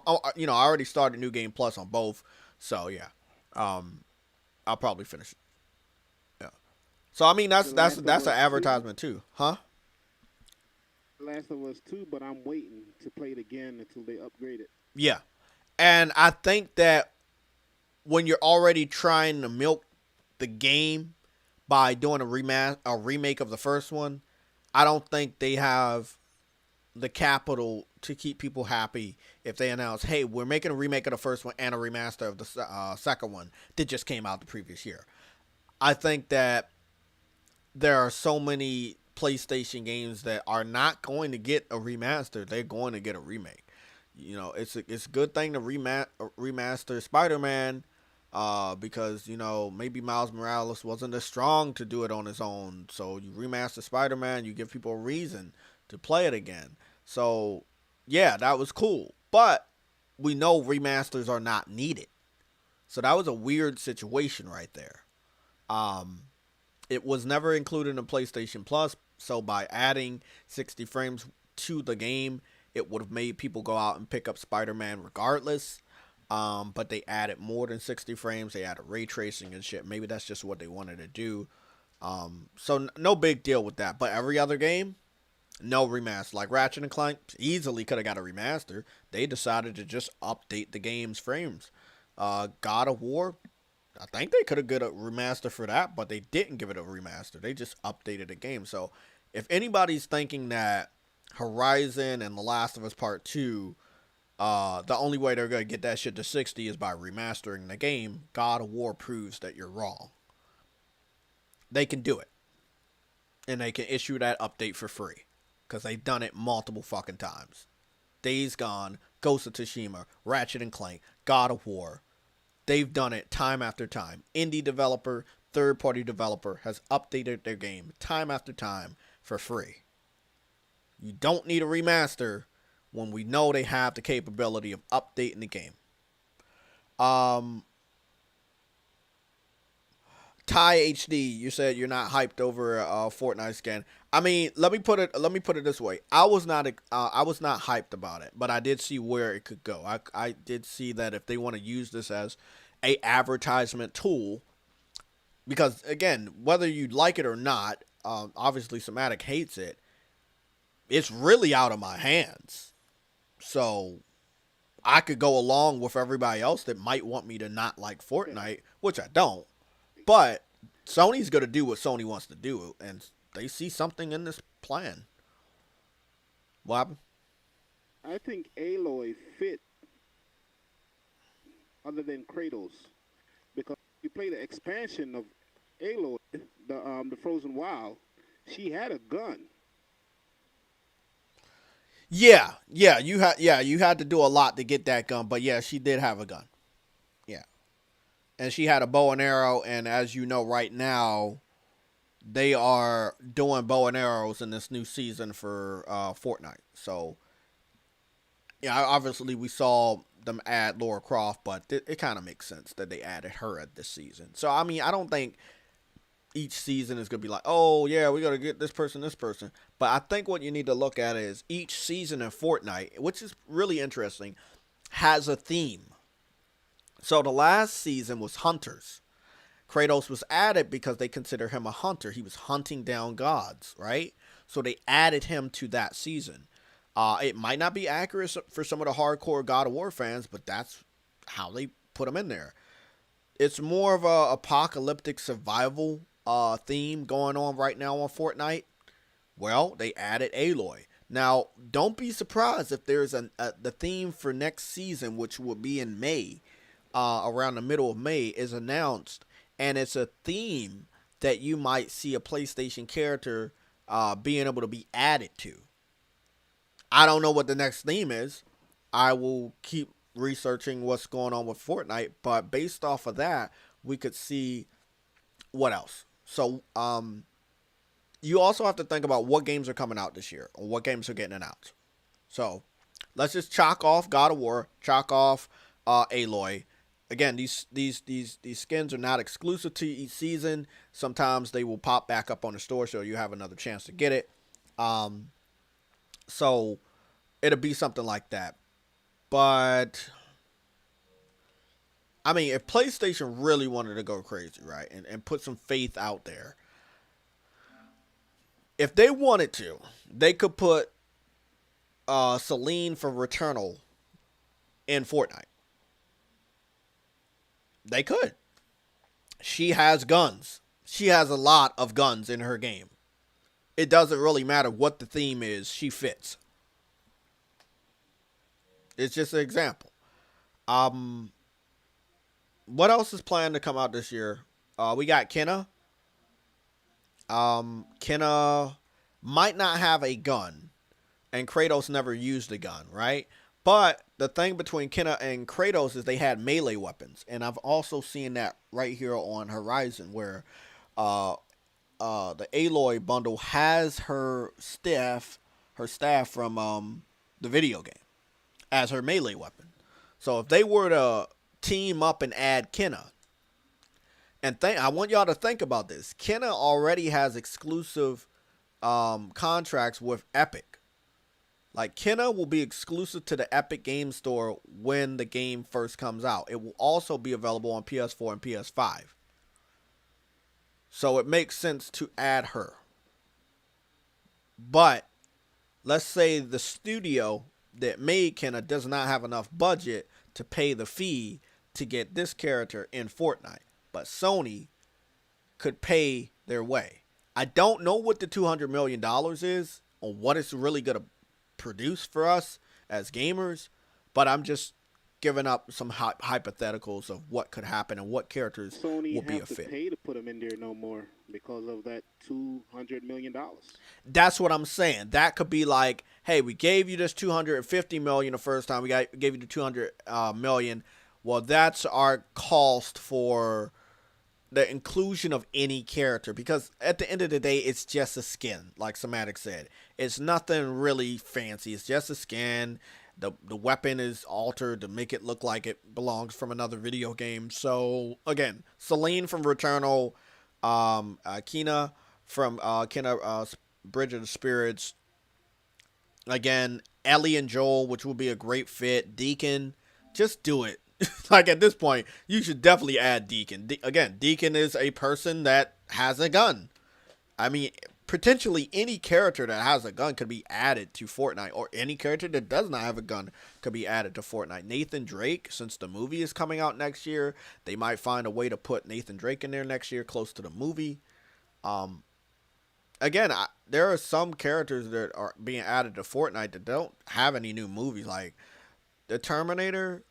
already started New Game Plus on both. So yeah, I'll probably finish it. Yeah. So I mean The Last of that's an Us 2, advertisement too, huh? Last of Us 2, but I'm waiting to play it again until they upgrade it. Yeah. And I think that when you're already trying to milk the game by doing a remake of the first one, I don't think they have the capital to keep people happy if they announce, hey, we're making a remake of the first one and a remaster of the second one that just came out the previous year. I think that there are so many PlayStation games that are not going to get a remaster. They're going to get a remake. You know, it's a good thing to remaster Spider-Man because, you know, maybe Miles Morales wasn't as strong to do it on his own. So you remaster Spider-Man, you give people a reason to play it again. So, yeah, that was cool. But we know remasters are not needed. So that was a weird situation right there. It was never included in PlayStation Plus, so by adding 60 frames to the game, it would have made people go out and pick up Spider-Man regardless. But they added more than 60 frames. They added ray tracing and shit. Maybe that's just what they wanted to do. So no big deal with that. But every other game, no remaster. Like Ratchet and Clank easily could have got a remaster. They decided to just update the game's frames. God of War, I think they could have got a remaster for that, but they didn't give it a remaster. They just updated the game. So if anybody's thinking that Horizon and The Last of Us Part 2, the only way they're going to get that shit to 60 is by remastering the game, God of War proves that you're wrong. They can do it. And they can issue that update for free. Because they've done it multiple fucking times. Days Gone, Ghost of Tsushima, Ratchet and Clank, God of War. They've done it time after time. Indie developer, third-party developer has updated their game time after time for free. You don't need a remaster when we know they have the capability of updating the game. Ty HD, you said you're not hyped over Fortnite skin. I mean, let me put it this way. I was not hyped about it, but I did see where it could go. I did see that if they want to use this as a advertisement tool, because again, whether you like it or not, obviously Somatic hates it. It's really out of my hands. So I could go along with everybody else that might want me to not like Fortnite, which I don't. But Sony's going to do what Sony wants to do, and they see something in this plan. What happened? I think Aloy fit other than Kratos because you play the expansion of Aloy, the Frozen Wild. She had a gun. You had to do a lot to get that gun, but yeah, she did have a gun. Yeah. And she had a bow and arrow, and as you know right now, they are doing bow and arrows in this new season for Fortnite. So, yeah, obviously we saw them add Laura Croft, but it kind of makes sense that they added her at this season. So, I mean, I don't think each season is going to be like, oh, yeah, we got to get this person, this person. But I think what you need to look at is each season in Fortnite, which is really interesting, has a theme. So the last season was Hunters. Kratos was added because they consider him a hunter. He was hunting down gods, right? So they added him to that season. It might not be accurate for some of the hardcore God of War fans, but that's how they put him in there. It's more of a apocalyptic survival theme going on right now on Fortnite. Well, they added Aloy. Now, don't be surprised if there's the theme for next season, which will be in May, around the middle of May, is announced. And it's a theme that you might see a PlayStation character being able to be added to. I don't know what the next theme is. I will keep researching what's going on with Fortnite, but based off of that, we could see what else. So, you also have to think about what games are coming out this year or what games are getting announced. So, let's just chalk off God of War, chalk off Aloy. Again, these skins are not exclusive to each season. Sometimes they will pop back up on the store, so you have another chance to get it. So it'll be something like that. But I mean, if PlayStation really wanted to go crazy, right, and put some faith out there, if they wanted to, they could put Celine from Returnal in Fortnite. They could. She has guns. She has a lot of guns in her game. It doesn't really matter what the theme is. She fits. It's just an example. What else is planned to come out this year? We got Kenna. Kenna might not have a gun, and Kratos never used a gun, right? But the thing between Kenna and Kratos is they had melee weapons, and I've also seen that right here on Horizon, where the Aloy bundle has her staff from the video game as her melee weapon. So if they were to team up and add Kenna, and I want y'all to think about this. Kenna already has exclusive contracts with Epic. Like, Kenna will be exclusive to the Epic Game Store when the game first comes out. It will also be available on PS4 and PS5. So it makes sense to add her. But let's say the studio that made Kenna does not have enough budget to pay the fee to get this character in Fortnite. But Sony could pay their way. I don't know what the $200 million is or what it's really going to produce for us as gamers, but I'm just giving up some hypotheticals of what could happen and what characters Sony will be a have to fit. pay to put them in there no more because of that $200 million. That's what I'm saying. That could be like, hey, we gave you this $250 million the first time. We gave you the $200 million. Well, that's our cost for the inclusion of any character, because at the end of the day, it's just a skin, like Somatic said. It's nothing really fancy. It's just a skin. The weapon is altered to make it look like it belongs from another video game. So again, Celine from Returnal, Kena from Bridge of the Spirits. Again, Ellie and Joel, which will be a great fit. Deacon, just do it. Like at this point, you should definitely add Deacon. Again, Deacon is a person that has a gun. I mean, potentially any character that has a gun could be added to Fortnite, or any character that does not have a gun could be added to Fortnite. Nathan Drake, since the movie is coming out next year, they might find a way to put Nathan Drake in there next year, close to the movie. Again, there are some characters that are being added to Fortnite that don't have any new movies. Like the Terminator,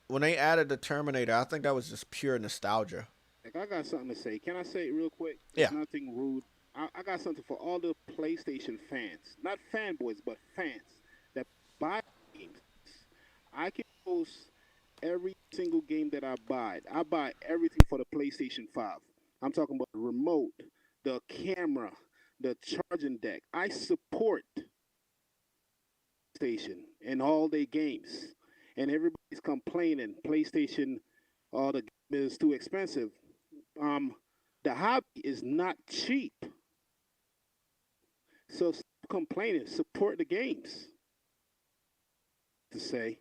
when they added the Terminator, I think that was just pure nostalgia. Like, I got something to say. Can I say it real quick? Yeah. It's nothing rude. I got something for all the PlayStation fans. Not fanboys, but fans that buy games. I can post every single game that I buy. I buy everything for the PlayStation 5. I'm talking about the remote, the camera, the charging deck. I support PlayStation and all their games. And everybody's complaining PlayStation, all the game is too expensive. The hobby is not cheap. So stop complaining. Support the games. To say.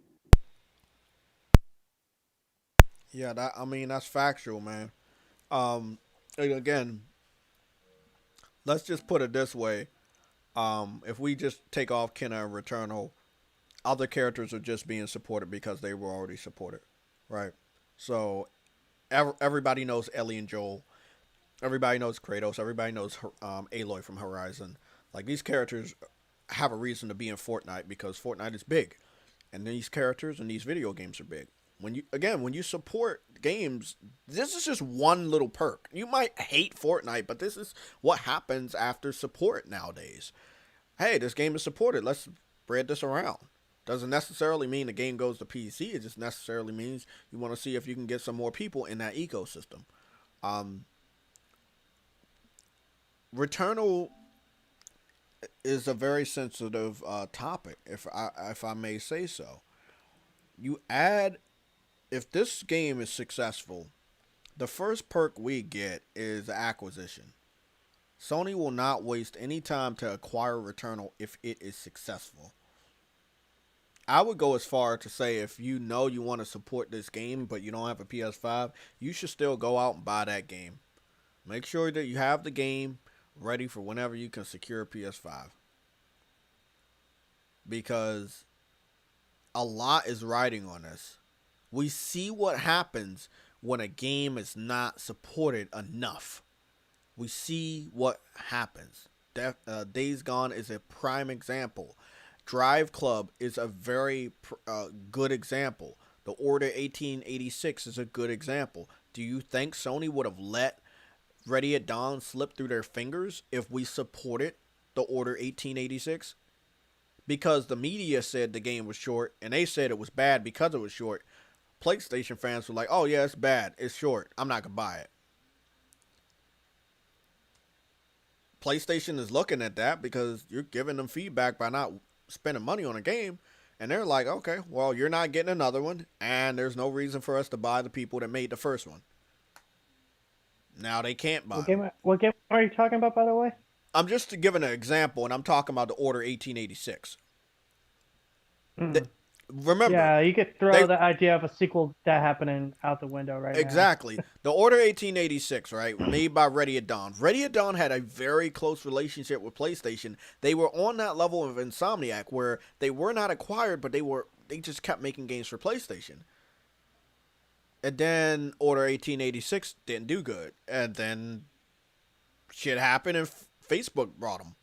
Yeah, that's factual, man. Again, let's just put it this way. If we just take off Kenna and Returnal, other characters are just being supported because they were already supported, right? So everybody knows Ellie and Joel. Everybody knows Kratos. Everybody knows Aloy from Horizon. Like, these characters have a reason to be in Fortnite because Fortnite is big, and these characters and these video games are big. When you support games, this is just one little perk. You might hate Fortnite, but this is what happens after support nowadays. Hey, this game is supported. Let's spread this around. Doesn't necessarily mean the game goes to PC. It just necessarily means you want to see if you can get some more people in that ecosystem. Returnal is a very sensitive topic, if I may say so. If this game is successful, the first perk we get is acquisition. Sony will not waste any time to acquire Returnal if it is successful. I would go as far to say, if you know you want to support this game but you don't have a PS5, you should still go out and buy that game. Make sure that you have the game ready for whenever you can secure a PS5. Because a lot is riding on this. We see what happens when a game is not supported enough. We see what happens. Days Gone is a prime example. Drive Club is a very good example. The Order 1886 is a good example. Do you think Sony would have let Ready at Dawn slip through their fingers if we supported the Order 1886? Because the media said the game was short, and they said it was bad because it was short. PlayStation fans were like, oh yeah, it's bad, it's short, I'm not going to buy it. PlayStation is looking at that because you're giving them feedback by not spending money on a game, and they're like, okay, well, you're not getting another one, and there's no reason for us to buy the people that made the first one. Now they can't buy what game are you talking about, by the way? I'm just giving an example, and I'm talking about the Order 1886. Remember, yeah, you could throw the idea of a sequel that happening out the window right exactly. now. The Order 1886, right, made by Ready at Dawn. Ready at Dawn had a very close relationship with PlayStation. They were on that level of Insomniac where they were not acquired, but they just kept making games for PlayStation. And then Order 1886 didn't do good. And then shit happened and Facebook brought them.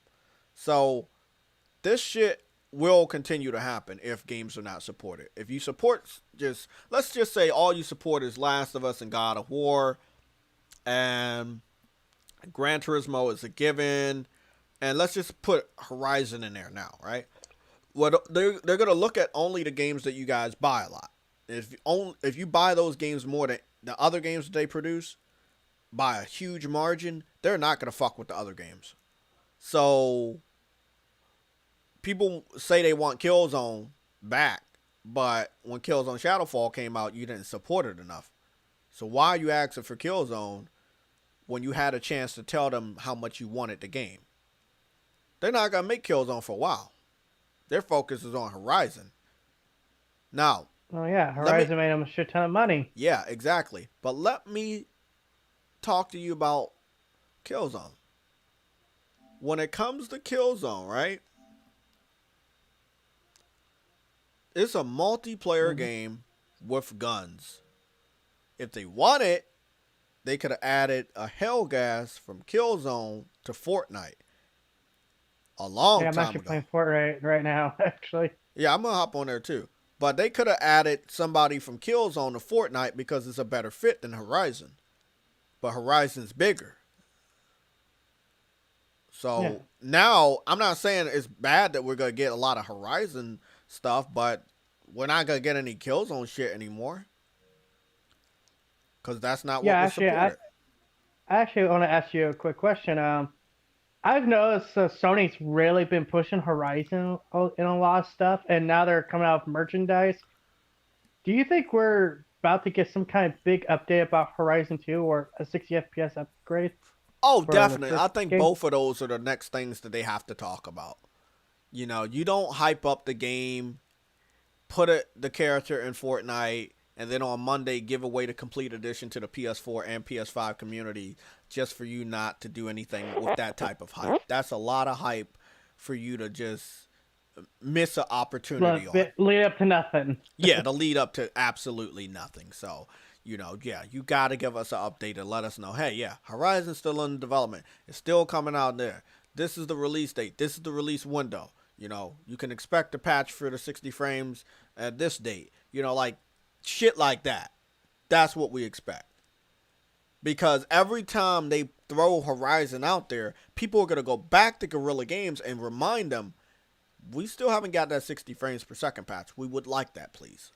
So this shit will continue to happen if games are not supported. If you support, let's just say all you support is Last of Us and God of War, and Gran Turismo is a given, and let's just put Horizon in there now, right? Well, they're gonna look at only the games that you guys buy a lot. If you buy those games more than the other games that they produce by a huge margin, they're not gonna fuck with the other games. So people say they want Killzone back, but when Killzone Shadowfall came out, you didn't support it enough. So why are you asking for Killzone when you had a chance to tell them how much you wanted the game? They're not gonna make Killzone for a while. Their focus is on Horizon. Now, Oh yeah, let me. Horizon made them a shit ton of money. Yeah, exactly. But let me talk to you about Killzone. When it comes to Killzone, right? It's a multiplayer game with guns. If they wanted, they could have added a Hellgas from Killzone to Fortnite a long Yeah, I'm time actually ago. playing Fortnite right now, actually. Yeah, I'm gonna hop on there too. But they could have added somebody from Killzone to Fortnite because it's a better fit than Horizon. But Horizon's bigger. So now, I'm not saying it's bad that we're going to get a lot of Horizon stuff, but we're not going to get any Killzone shit anymore. Because that's not what was supported. I actually want to ask you a quick question. I've noticed Sony's really been pushing Horizon in a lot of stuff, and now they're coming out with merchandise. Do you think we're about to get some kind of big update about Horizon 2 or a 60 FPS upgrade? Oh, for definitely. the I think game? both of those are the next things that they have to talk about. You know, you don't hype up the game, put the character in Fortnite, and then on Monday give away the complete edition to the PS4 and PS5 community just for you not to do anything with that type of hype. That's a lot of hype for you to just miss an opportunity on. Lead up to nothing. Yeah, to lead up to absolutely nothing. So, you know, yeah, you got to give us an update and let us know, hey, yeah, Horizon's still in development. It's still coming out there. This is the release date. This is the release window. You know, you can expect a patch for the 60 frames at this date. You know, like, shit like that. That's what we expect. Because every time they throw Horizon out there, people are going to go back to Guerrilla Games and remind them, we still haven't got that 60 frames per second patch. We would like that, please.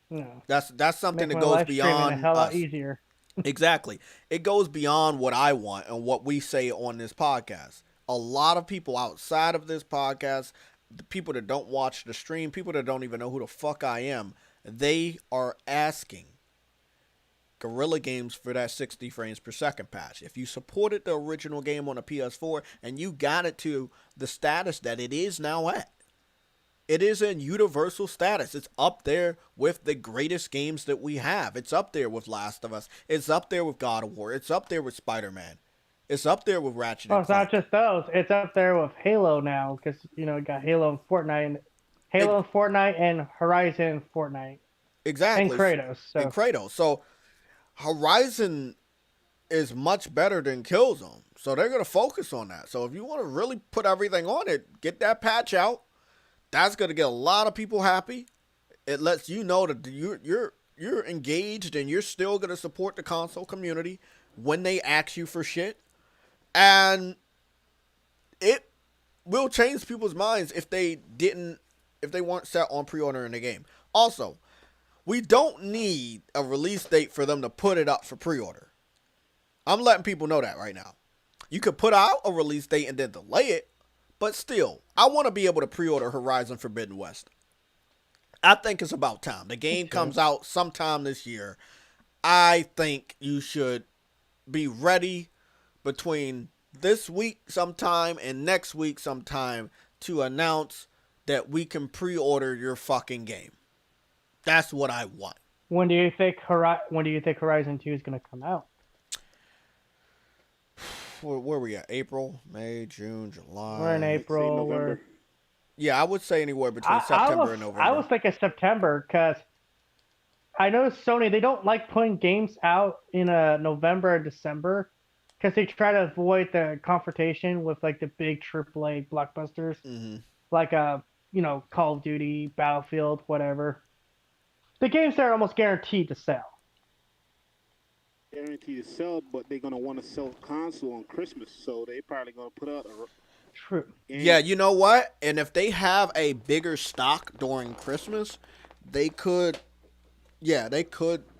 No. That's something Make that my goes live streaming beyond a hell lot us. easier. Exactly. It goes beyond what I want and what we say on this podcast. A lot of people outside of this podcast, the people that don't watch the stream, people that don't even know who the fuck I am, they are asking Guerrilla Games for that 60 frames per second patch. If you supported the original game on a PS4 and you got it to the status that it is now at, it is in universal status. It's up there with the greatest games that we have. It's up there with Last of Us. It's up there with God of War. It's up there with Spider-Man. It's up there with Ratchet Oh, and it's not Clank. just those. It's up there with Halo now because you got Halo and Fortnite, Fortnite, and Horizon Fortnite, Exactly. and Kratos. So And Kratos. So Horizon is much better than Killzone. So they're going to focus on that. So if you want to really put everything on it, get that patch out. That's going to get a lot of people happy. It lets you know that you're engaged and you're still going to support the console community when they ask you for shit. And it will change people's minds if they weren't set on pre-ordering the game. Also, we don't need a release date for them to put it up for pre-order. I'm letting people know that right now. You could put out a release date and then delay it, but still, I want to be able to pre-order Horizon Forbidden West. I think it's about time. The game comes out sometime this year. I think you should be ready between this week sometime and next week sometime to announce that we can pre-order your fucking game. That's what I want. when do you think Horizon 2 is going to come out? Where we at? April, May, June, July. We're in April. November. Yeah, I would say anywhere between September and November. I was thinking September because I know Sony, they don't like putting games out in November and December because they try to avoid the confrontation with like the big AAA blockbusters, like Call of Duty, Battlefield, whatever. The games that are almost guaranteed to sell. Guaranteed to sell, but they're gonna want to sell console on Christmas, so they probably gonna put out a True. game. Yeah, you know what? And if they have a bigger stock during Christmas, they could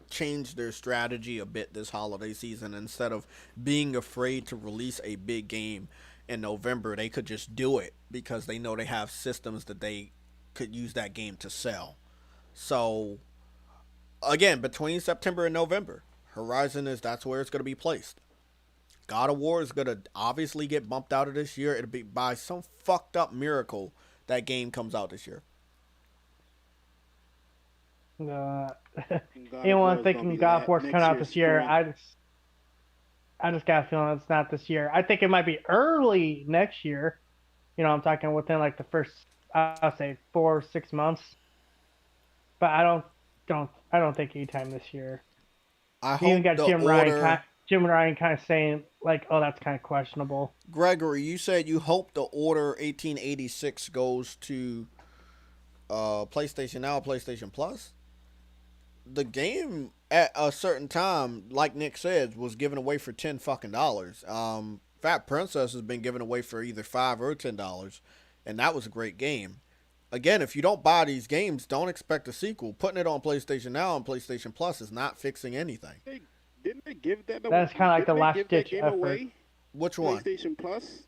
change their strategy a bit this holiday season. Instead of being afraid to release a big game in November, they could just do it because they know they have systems that they could use that game to sell. So, again, between September and November, Horizon that's where it's going to be placed. God of War is gonna obviously get bumped out of this year. It'll be by some fucked up miracle that game comes out this year. Uh, God of War anyone is gonna thinking be God of War's coming next out year's this year, spring. I just got a feeling it's not this year. I think it might be early next year. I'm talking within like the first, I'll say 4 or 6 months. But I don't think anytime this year. I You even hope got the order. Jim Ryan kind of saying like, oh, that's kind of questionable. Gregory, you said you hope the Order 1886 goes to PlayStation Now, PlayStation Plus. The game at a certain time, like Nick said, was given away for $10 fucking. Fat Princess has been given away for either $5 or $10, and that was a great game. Again, if you don't buy these games, don't expect a sequel. Putting it on PlayStation Now and PlayStation Plus is not fixing anything. Didn't they give that? That's kind of like the didn't they last give that ditch game effort. away? Which one? PlayStation Plus.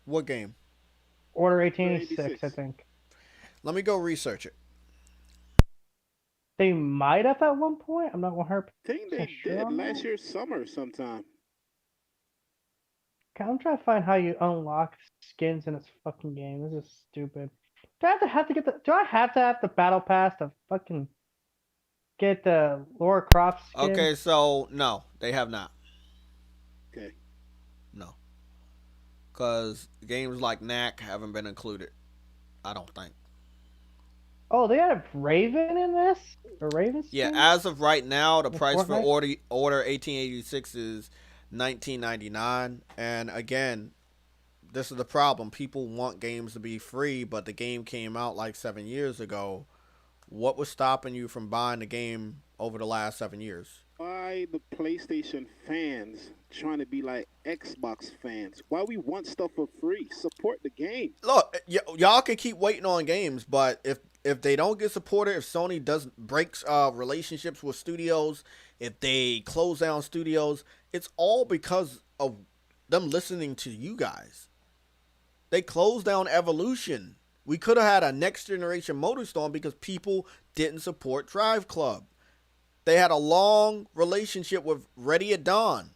What game? Order 1886, I think. Let me go research it. They might have at one point. I'm not 100% I think they sure did on last that. year summer sometime. Okay, I'm trying to find how you unlock skins in this fucking game. This is stupid. Do I have to get the? Do I have to have the battle pass to fucking get the Laura Croft skin? Okay, so no, they have not. Okay. No. Because games like Knack haven't been included. I don't think. Oh, they have Raven in this? A Raven skin? Yeah, as of right now, the price for Fortnite? Order 1886 is $19.99. And again, this is the problem. People want games to be free, but the game came out like 7 years ago. What was stopping you from buying the game over the last 7 years? Why the PlayStation fans trying to be like Xbox fans? Why we want stuff for free? Support the game. Look, y'all can keep waiting on games, but if they don't get supported, if Sony doesn't breaks relationships with studios, if they close down studios, it's all because of them listening to you guys. They closed down Evolution. We could have had a next generation Motorstorm because people didn't support Drive Club. They had a long relationship with Ready at Dawn.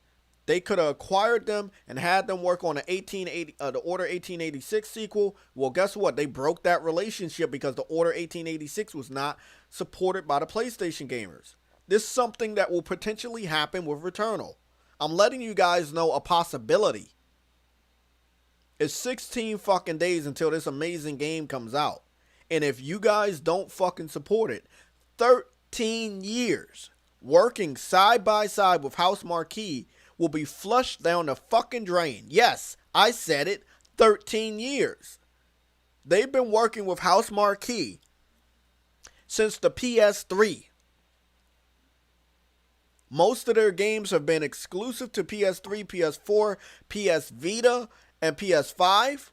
They could have acquired them and had them work on the Order 1886 sequel. Well, guess what? They broke that relationship because the Order 1886 was not supported by the PlayStation gamers. This is something that will potentially happen with Returnal. I'm letting you guys know a possibility. It's 16 fucking days until this amazing game comes out. And if you guys don't fucking support it, 13 years working side by side with House Marquee will be flushed down the fucking drain. Yes, I said it. 13 years. They've been working with House Marquee since the PS3. Most of their games have been exclusive to PS3, PS4, PS Vita, and PS5,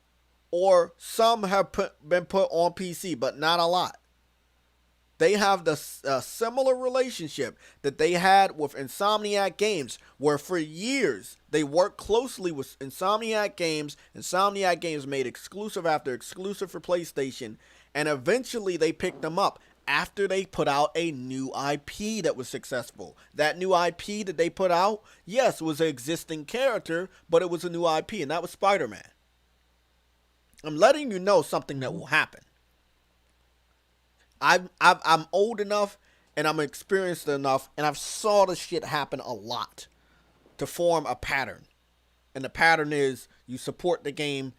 or some have been put on PC, but not a lot. They have the similar relationship that they had with Insomniac Games, where for years they worked closely with Insomniac Games. Insomniac Games made exclusive after exclusive for PlayStation, and eventually they picked them up after they put out a new IP that was successful. That new IP that they put out, yes, was an existing character, but it was a new IP, and that was Spider-Man. I'm letting you know something that will happen. I'm old enough and I'm experienced enough, and I've saw this shit happen a lot to form a pattern. And the pattern is you support the game,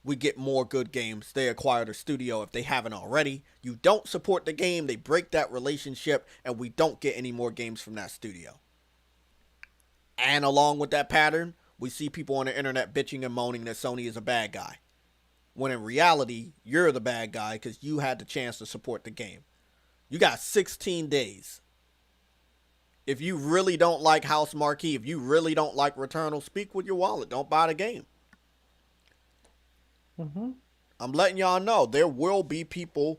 we get more good games. They acquire the studio if they haven't already. You don't support the game, they break that relationship, and we don't get any more games from that studio. And along with that pattern, we see people on the internet bitching and moaning that Sony is a bad guy. When in reality, you're the bad guy because you had the chance to support the game. You got 16 days. If you really don't like House Marquee, if you really don't like Returnal, speak with your wallet. Don't buy the game. I'm letting y'all know there will be people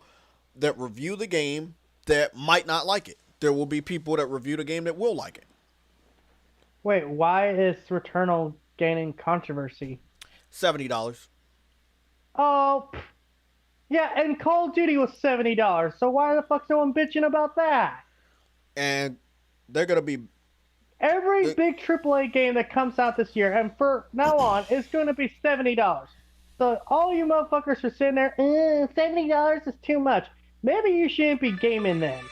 that review the game that might not like it. There will be people that review the game that will like it. Wait, why is Returnal gaining controversy? $70. Oh, yeah, and Call of Duty was $70. So why the fuck's no one bitching about that? And they're going to be Every The- big AAA game that comes out this year, and for now on, is going to be $70. So all you motherfuckers are sitting there, $70 is too much. Maybe you shouldn't be gaming then.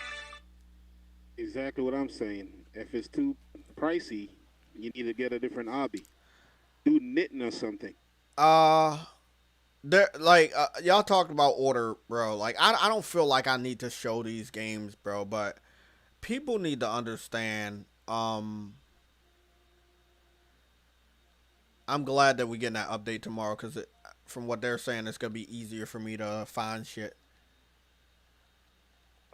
Exactly what I'm saying. If it's too pricey, you need to get a different hobby. Do knitting or something. uh, there like y'all talked about order, bro. Like I don't feel like I need to show these games, bro. But people need to understand. I'm glad that we getting that update tomorrow because from what they're saying, it's gonna be easier for me to find shit.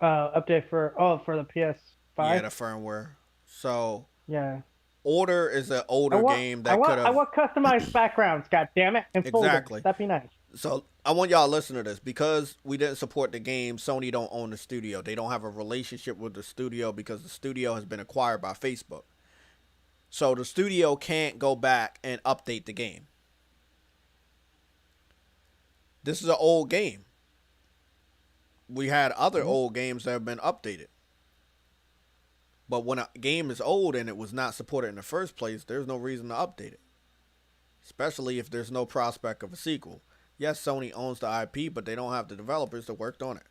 Update for the Yeah, PS5. the firmware. So Yeah. Order is an older game that could I have want customized backgrounds, god damn it, and folders. exactly. That'd be nice. So I want y'all to listen to this because we didn't support the game. Sony don't own the studio. They don't have a relationship with the studio because the studio has been acquired by Facebook. So the studio can't go back and update the game. This is an old game. We had other old games that have been updated. But when a game is old and it was not supported in the first place, there's no reason to update it. Especially if there's no prospect of a sequel. Yes, Sony owns the IP, but they don't have the developers that worked on it.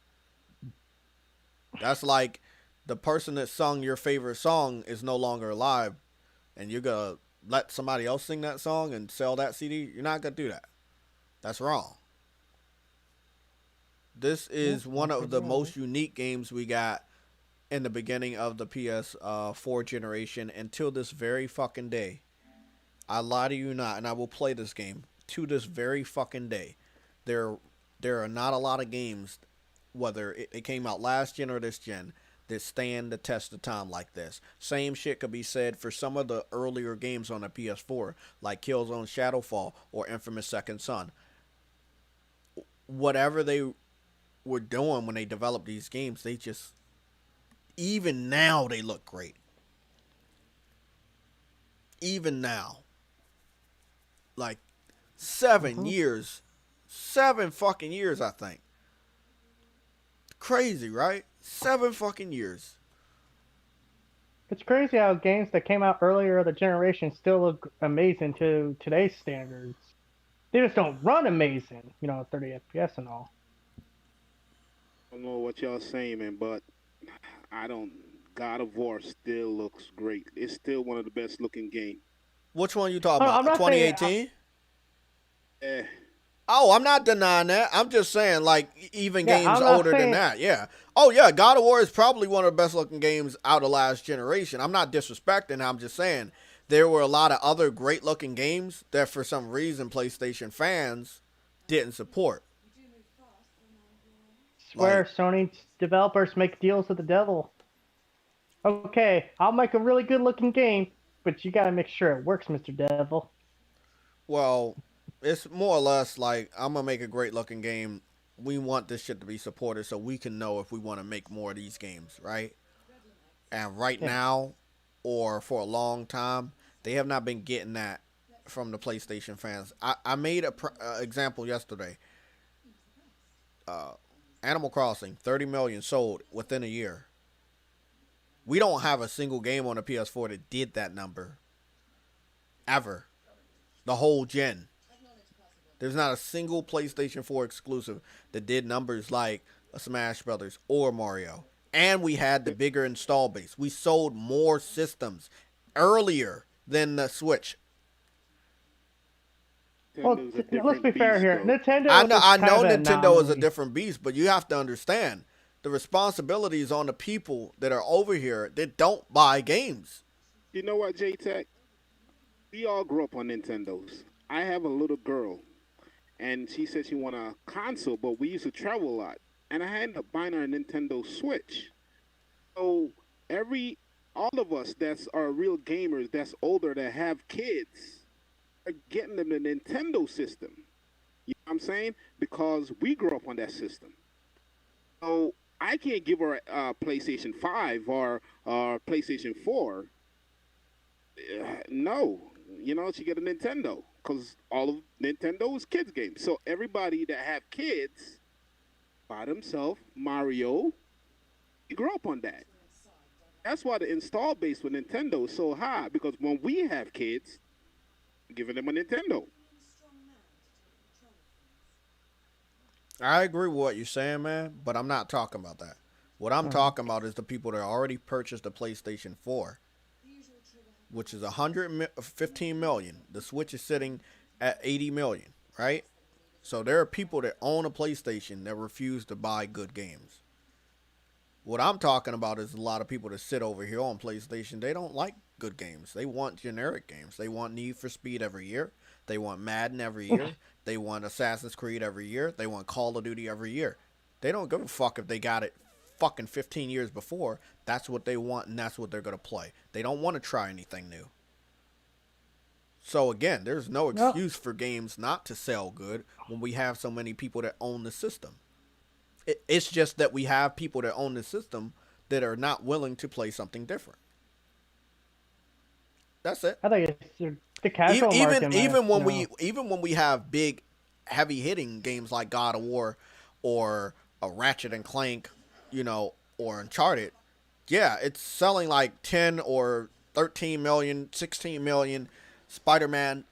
That's like the person that sung your favorite song is no longer alive, and you're going to let somebody else sing that song and sell that CD. You're not going to do that. That's wrong. This is one of the most unique games we got in the beginning of the PS4 generation until this very fucking day. I lie to you not, and I will play this game to this very fucking day. There are not a lot of games, whether it came out last gen or this gen, that stand the test of time like this. Same shit could be said for some of the earlier games on the PS4, like Killzone Shadowfall or Infamous Second Son. Whatever they were doing when they developed these games, they just, even now, they look great. Even now. Like, 7 years. 7 fucking years, I think. Crazy, right? 7 fucking years. It's crazy how games that came out earlier in the generation still look amazing to today's standards. They just don't run amazing, 30 FPS and all. I don't know what y'all saying, man, but I don't. God of War still looks great. It's still one of the best looking games. Which one you talking No, about? I'm not 2018? Eh, Oh, I'm not denying that. I'm just saying, like, even Yeah, games I'm not older than saying- that. Yeah. Oh, yeah. God of War is probably one of the best looking games out of last generation. I'm not disrespecting. I'm just saying there were a lot of other great looking games that for some reason PlayStation fans didn't support. Swear, Sony developers make deals with the devil. Okay, I'll make a really good looking game, but you gotta make sure it works, Mr. Devil. Well, it's more or less like I'm gonna make a great looking game. We want this shit to be supported so we can know if we want to make more of these games, right? And right now, or for a long time, they have not been getting that from the PlayStation fans. I made a example yesterday. Animal Crossing, 30 million sold within a year. We don't have a single game on the PS4 that did that number. Ever. The whole gen. There's not a single PlayStation 4 exclusive that did numbers like a Smash Brothers or Mario. And we had the bigger install base. We sold more systems earlier than the Switch. Well, Nintendo's a let's different be fair beast, here. though. Nintendo. I know Nintendo Nintendo is a different beast, but you have to understand the responsibility is on the people that are over here that don't buy games. You know what, JayTech? We all grew up on Nintendos. I have a little girl, and she said she want a console, but we used to travel a lot, and I ended up buying her a Nintendo Switch. So all of us that's are real gamers, that's older, that have kids, are getting them the Nintendo system. You know what I'm saying? Because we grew up on that system. So I can't give her a PlayStation 5 or PlayStation 4. No. She get a Nintendo because all of Nintendo is kids games. So everybody that have kids by themselves, Mario, you grew up on that. That's why the install base for Nintendo is so high, because when we have kids, giving them a Nintendo. I agree with what you're saying, man, but I'm not talking about that. What I'm talking about is the people that already purchased the PlayStation 4, which is 115 million. The Switch is sitting at 80 million, right? So there are people that own a PlayStation that refuse to buy good games. What I'm talking about is a lot of people that sit over here on PlayStation. They don't like good games. They want generic games. They want Need for Speed every year. They want Madden every year. They want Assassin's Creed every year. They want Call of Duty every year. They don't give a fuck if they got it fucking 15 years before. That's what they want, and that's what they're going to play. They don't want to try anything new. So again, there's no excuse for games not to sell good when we have so many people that own the system. It's just that we have people that own the system that are not willing to play something different. That's it. I think it's the casual market. Even when we have big, heavy hitting games like God of War, or a Ratchet and Clank, or Uncharted, yeah, it's selling like 10 or 13 million, 16 million. Spider-Man,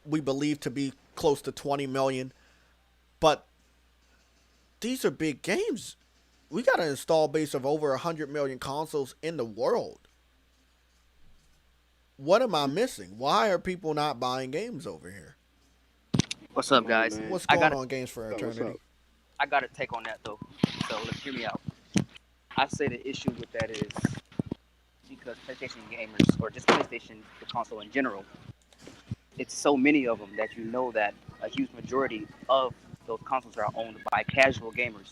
we believe to be close to 20 million, but these are big games. We got an install base of over 100 million consoles in the world. What am I missing? Why are people not buying games over here? What's up, guys? What's going on, Games for Eternity? I got a take on that, though. So let's hear me out. I say the issue with that is because PlayStation gamers, or just PlayStation, the console in general, it's so many of them that you know that a huge majority of those consoles are owned by casual gamers.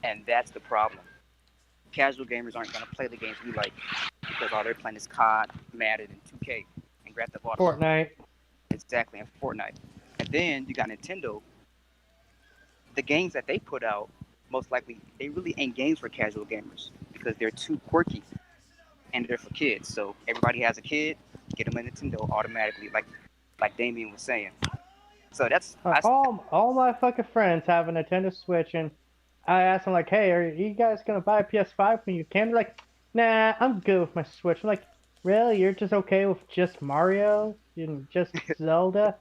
And that's the problem. Casual gamers aren't going to play the games we like because all they're playing is COD, Madden, and 2K, and Grand Theft Auto. Fortnite. Exactly, and Fortnite. And then you got Nintendo. The games that they put out, most likely, they really ain't games for casual gamers because they're too quirky and they're for kids. So everybody has a kid, get them a Nintendo automatically, like Damien was saying. So that's all my fucking friends have a Nintendo Switch, and I asked them like, "Hey, are you guys gonna buy a PS5 when you can?" They're like, "Nah, I'm good with my Switch." I'm like, "Really? You're just okay with just Mario and just Zelda?"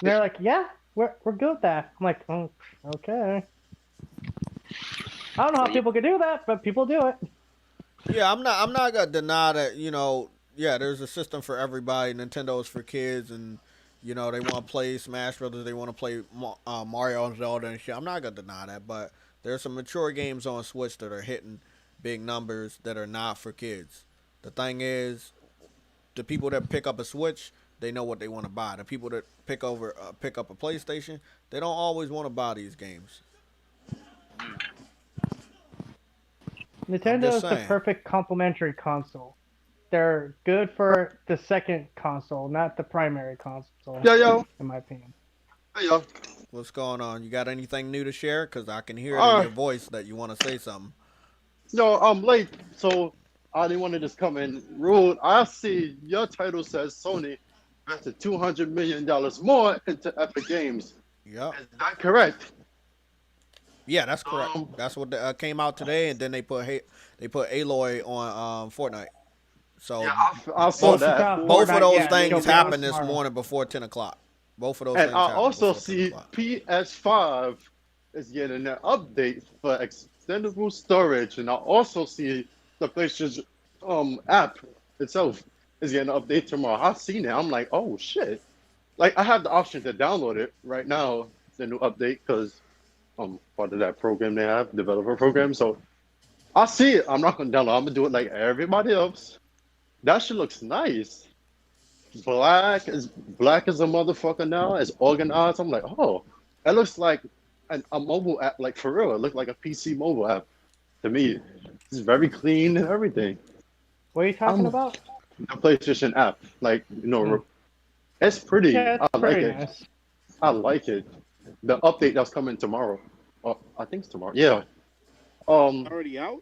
And they're like, "Yeah, we're good with that." I'm like, "Oh, okay." I don't know how people can do that, but people do it. Yeah, I'm not gonna deny that. Yeah, there's a system for everybody. Nintendo is for kids, and they want to play Smash Brothers. They want to play Mario and Zelda and shit. I'm not gonna deny that, but there's some mature games on Switch that are hitting big numbers that are not for kids. The thing is, the people that pick up a Switch, they know what they want to buy. The people that pick up a PlayStation, they don't always want to buy these games. Nintendo is the perfect complementary console. They're good for the second console, not the primary console. Yo. In my opinion. Hey, yo. What's going on? You got anything new to share? Because I can hear it in your voice that you want to say something. Yo, I'm late, so I didn't want to just come in rude. I see your title says Sony invested $200 million more into Epic Games. Yep. Is that correct? Yeah, that's correct. That's what came out today, and then they put Aloy on Fortnite. So yeah, I saw that. Both of those things happened this morning before 10 o'clock. Both of those things happened. And I also see PS5 is getting an update for extendable storage, and I also see the PlayStation app itself is getting an update tomorrow. I've seen it. I'm like, oh shit! Like I have the option to download it right now, the new update, because I'm part of that program they have, developer program. So I see it. I'm not gonna download. I'm gonna do it like everybody else. That shit looks nice. Black as a motherfucker now. It's organized. I'm like, oh, it looks like a mobile app. Like for real, it looked like a PC mobile app to me. It's very clean and everything. What are you talking about? The PlayStation app, like it's pretty. Yeah, it's pretty nice. I like it. The update that's coming tomorrow. I think it's tomorrow. Yeah. Already out?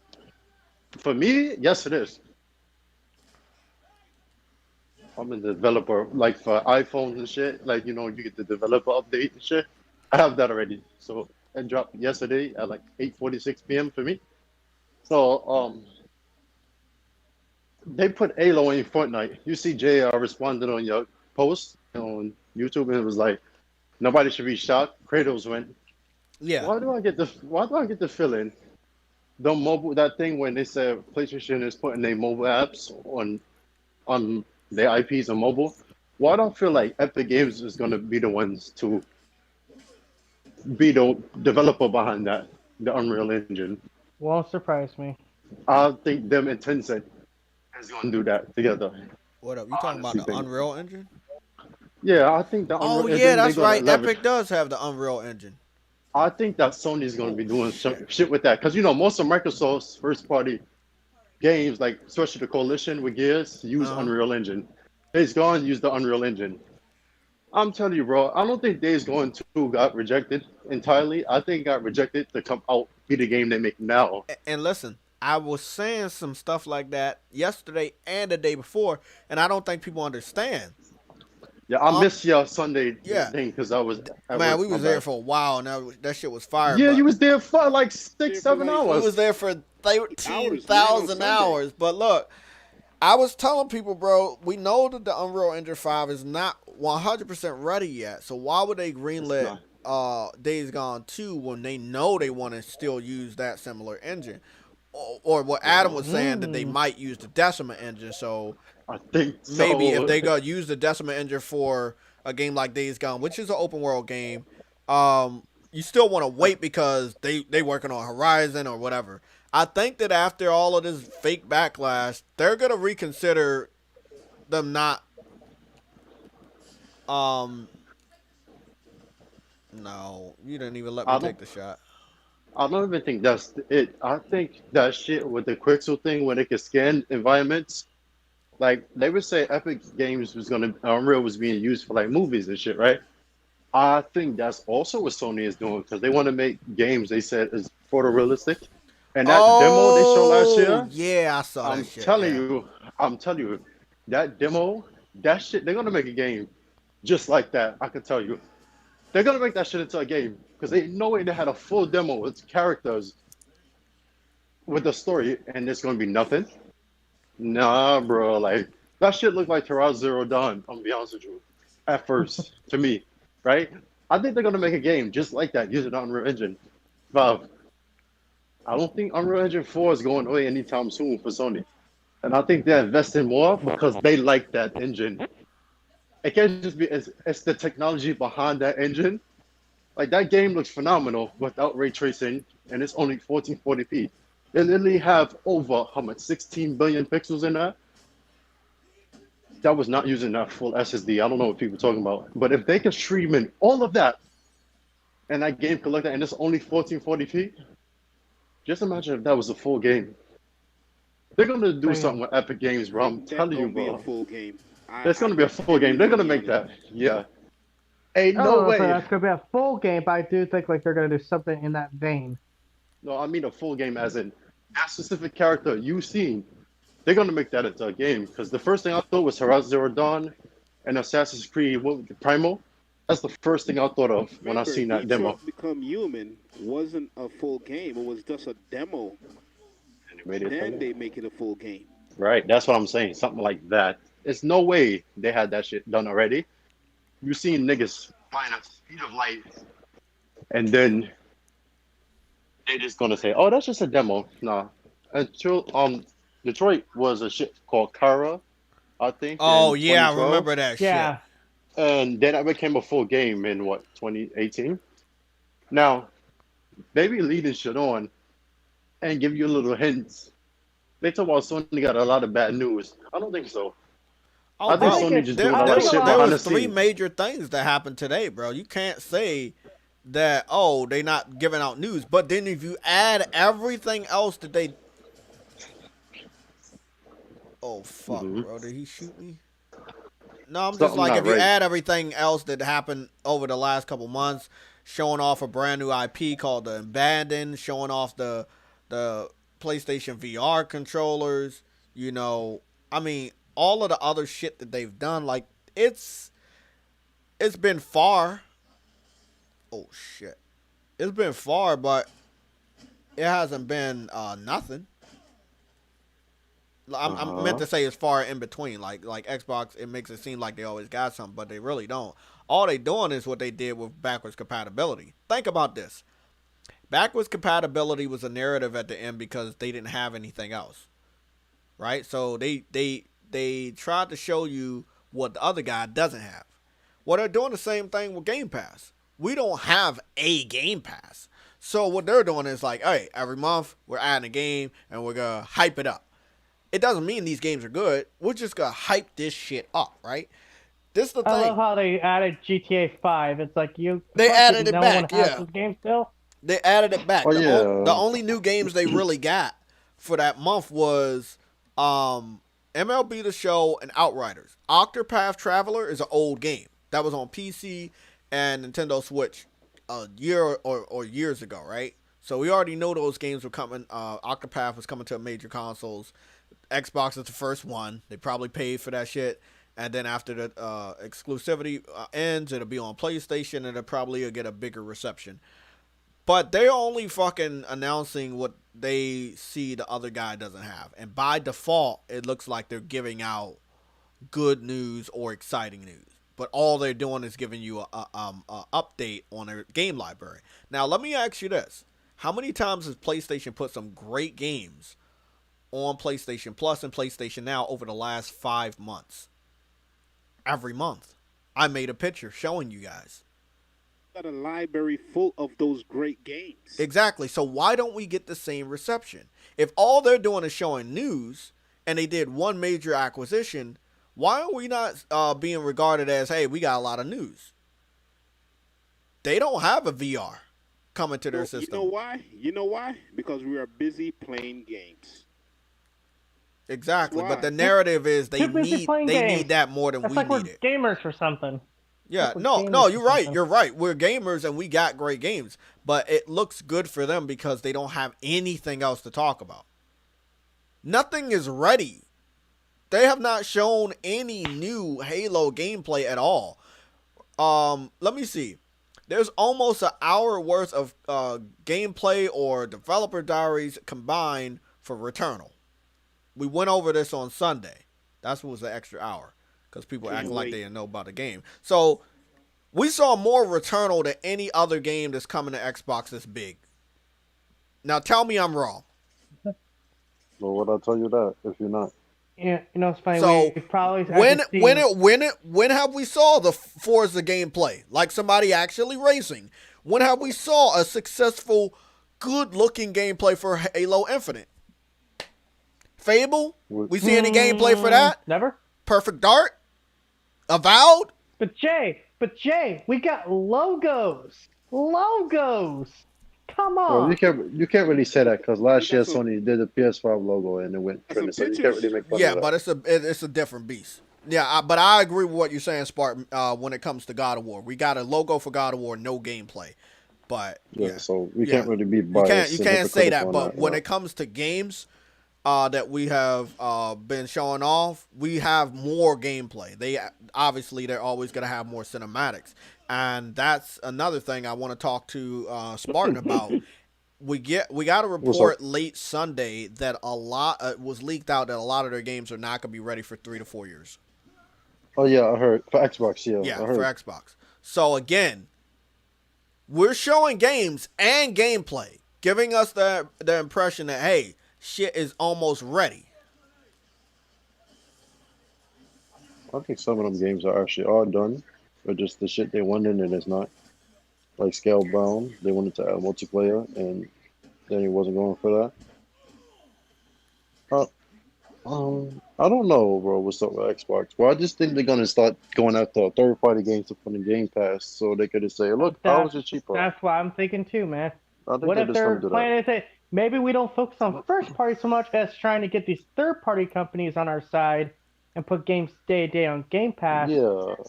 For me, yes, it is. I'm a developer, like for iPhones and shit. Like you get the developer update and shit. I have that already. So it dropped yesterday at like 8:46 p.m. for me. So they put Aloy in Fortnite. You see JR responded on your post on YouTube and it was like, nobody should be shocked. Kratos went. Yeah. Why do I get the feeling the mobile that thing when they said PlayStation is putting their mobile apps on their IPs on mobile? Why do I feel like Epic Games is gonna be the ones to be the developer behind that, the Unreal Engine? Won't surprise me. I think them and Tencent is gonna do that together. What up? You talking about Honestly the think. Unreal Engine? Yeah, I think the Oh Unreal yeah, Engine they're that's gonna right. leverage. Epic does have the Unreal Engine. I think that Sony's gonna be doing some Shit. shit with that because most of Microsoft's first party games, like especially the Coalition with Gears, use Uh-huh. Unreal Engine. Days Gone use the Unreal Engine. I'm telling you, bro. I don't think Days Gone 2 got rejected entirely. I think it got rejected to come out be the game they make now. And listen, I was saying some stuff like that yesterday and the day before, and I don't think people understand. Yeah, I missed your Sunday Yeah. thing because I was at Man, work. we My was there bad. for a while, and that shit was fire. Yeah, but you was there for like There 6, for 7 like- we hours. was there for Hours, 13,000 man, on hours. But look, I was telling people, bro, we know that the Unreal Engine 5 is not 100% ready yet. So why would they greenlit Days Gone 2 when they know they want to still use that similar engine? Or what Adam was saying, that they might use the Decima engine. So I think so. maybe if they go use the Decima engine for a game like Days Gone, which is an open world game, you still want to wait because they working on Horizon or whatever. I think that after all of this fake backlash, they're gonna reconsider them not. No, you didn't even let me I don't- take the shot. I don't even think that's it. I think that shit with the Quixel thing when they can scan environments, like they would say Epic Games was gonna Unreal was being used for like movies and shit, right? I think that's also what Sony is doing because they want to make games they said is photorealistic. And that demo they showed last year, Yeah, I saw I'm that shit. telling yeah. you, I'm telling you, that demo, that shit, they're gonna make a game just like that. I can tell you, they're gonna make that shit into a game because they know they had a full demo with characters with the story, and it's gonna be nothing. Nah, bro, like that shit looked like Terra Zero Dawn. I'm gonna be honest with you, at first to me, right? I think they're gonna make a game just like that using Unreal Engine 5. I don't think Unreal Engine 4 is going away anytime soon for Sony. And I think they're investing more because they like that engine. It can't just be, it's the technology behind that engine. Like that game looks phenomenal without ray tracing, and it's only 1440p. They literally have over how much 16 billion pixels in that. That was not using that full SSD. I don't know what people are talking about. But if they can stream in all of that, and that game could look at, and it's only 1440p, just imagine if that was a full game. They're gonna do something with Epic Games, bro. I'm That telling you, gonna be bro. a full game. It's gonna be a full game. They're gonna make that. Yeah. Ain't I don't no know if way. that's gonna be a full game, but I do think like they're gonna do something in that vein. No, I mean a full game as in that specific character you seen. They're gonna make that into a game because the first thing I thought was Horizon Zero Dawn and Assassin's Creed Primal. That's the first thing I thought of when I seen that demo. Detroit Become Human wasn't a full game. It was just a demo. Then they make it a full game. Right, that's what I'm saying. Something like that. There's no way they had that shit done already. You seen niggas flying at the speed of light, and then they just gonna say, "Oh, that's just a demo." Nah, until Detroit was a shit called Kara, I think. Oh in yeah, I 2012. remember that Yeah. shit. And then it became a full game in what 2018. Now, they be leading shit on and give you little hints. They talk about Sony got a lot of bad news. I don't think so. Oh, I think bro, Sony just there, doing a lot there of was, shit there behind the was three scenes. major things that happened today, bro. You can't say that, oh, they not giving out news. But then if you add everything else that they... Oh, fuck, bro. Did he shoot me? No, I'm just Something like, not if you right. add everything else that happened over the last couple months, showing off a brand new IP called The Abandoned, showing off the PlayStation VR controllers, you know, I mean, all of the other shit that they've done, like, it's been far. Oh, shit. It's been far, but it hasn't been nothing. I'm meant to say it's far in between. Like Xbox, it makes it seem like they always got something, but they really don't. All they doing is what they did with backwards compatibility. Think about this. Backwards compatibility was a narrative at the end because they didn't have anything else, right? So they tried to show you what the other guy doesn't have. Well, they're doing the same thing with Game Pass. We don't have a Game Pass. So what they're doing is like, hey, every month we're adding a game and we're going to hype it up. It doesn't mean these games are good. We're just going to hype this shit up, right? This is the thing. I love how they added GTA 5. It's like they added it no back, one has this game still. They added it back. Oh, The only new games they really got for that month was MLB The Show and Outriders. Octopath Traveler is an old game. That was on PC and Nintendo Switch a year or years ago, right? So we already know those games were coming. Octopath was coming to major consoles. Xbox is the first one. They probably paid for that shit. And then after the exclusivity ends, it'll be on PlayStation and it'll probably get a bigger reception. But they're only fucking announcing what they see the other guy doesn't have. And by default, it looks like they're giving out good news or exciting news. But all they're doing is giving you a update on their game library. Now, let me ask you this. How many times has PlayStation put some great games on PlayStation Plus and PlayStation Now over the last 5 months? Every month. I made a picture showing you guys. Got a library full of those great games. Exactly. So why don't we get the same reception? If all they're doing is showing news and they did one major acquisition, why are we not being regarded as, hey, we got a lot of news? They don't have a VR coming to their system. You know why? You know why? Because we are busy playing games. Exactly. But the narrative is they need that more than That's we like need we're it. gamers for something. Yeah, no, you're right. You're right. We're gamers and we got great games, but it looks good for them because they don't have anything else to talk about. Nothing is ready. They have not shown any new Halo gameplay at all. Let me see. There's almost an hour worth of gameplay or developer diaries combined for Returnal. We went over this on Sunday. That's what was the extra hour. Because people acting like they didn't know about the game. So, we saw more Returnal than any other game that's coming to Xbox that's big. Now, tell me I'm wrong. Well, would I tell you that if you're not? Yeah, it's funny. So, we probably when have we saw the Forza gameplay? Like somebody actually racing. When have we saw a successful, good-looking gameplay for Halo Infinite? Fable? We see any gameplay for that? Never. Perfect Dark? Avowed? But Jay, we got logos. Come on. Well, you can't really say that because last year Sony did the PS5 logo and it went trending, so you can't really make fun of that. But it's a different beast. Yeah, but I agree with what you're saying, Spartan. When it comes to God of War, we got a logo for God of War, no gameplay. But so we can't really be biased. You can't say that. But when it comes to games that we have been showing off, we have more gameplay. They're always gonna have more cinematics. And that's another thing I want to talk to Spartan about. We got a report late Sunday that a lot was leaked out that a lot of their games are not going to be ready for 3 to 4 years. Oh yeah, I heard for Xbox. Yeah, for Xbox. So again, we're showing games and gameplay, giving us the impression that hey, shit is almost ready. I think some of them games are actually all done. But just the shit they wanted and it's not. Like Scalebound, they wanted to add multiplayer and then he wasn't going for that. I don't know, bro, what's up with Xbox. Well, I just think they're gonna start going after third-party games to put in Game Pass so they could just say, look, ours is cheaper. That's what I'm thinking too, man. I think What if their plan is that maybe we don't focus on first party so much as trying to get these third-party companies on our side and put games day on Game Pass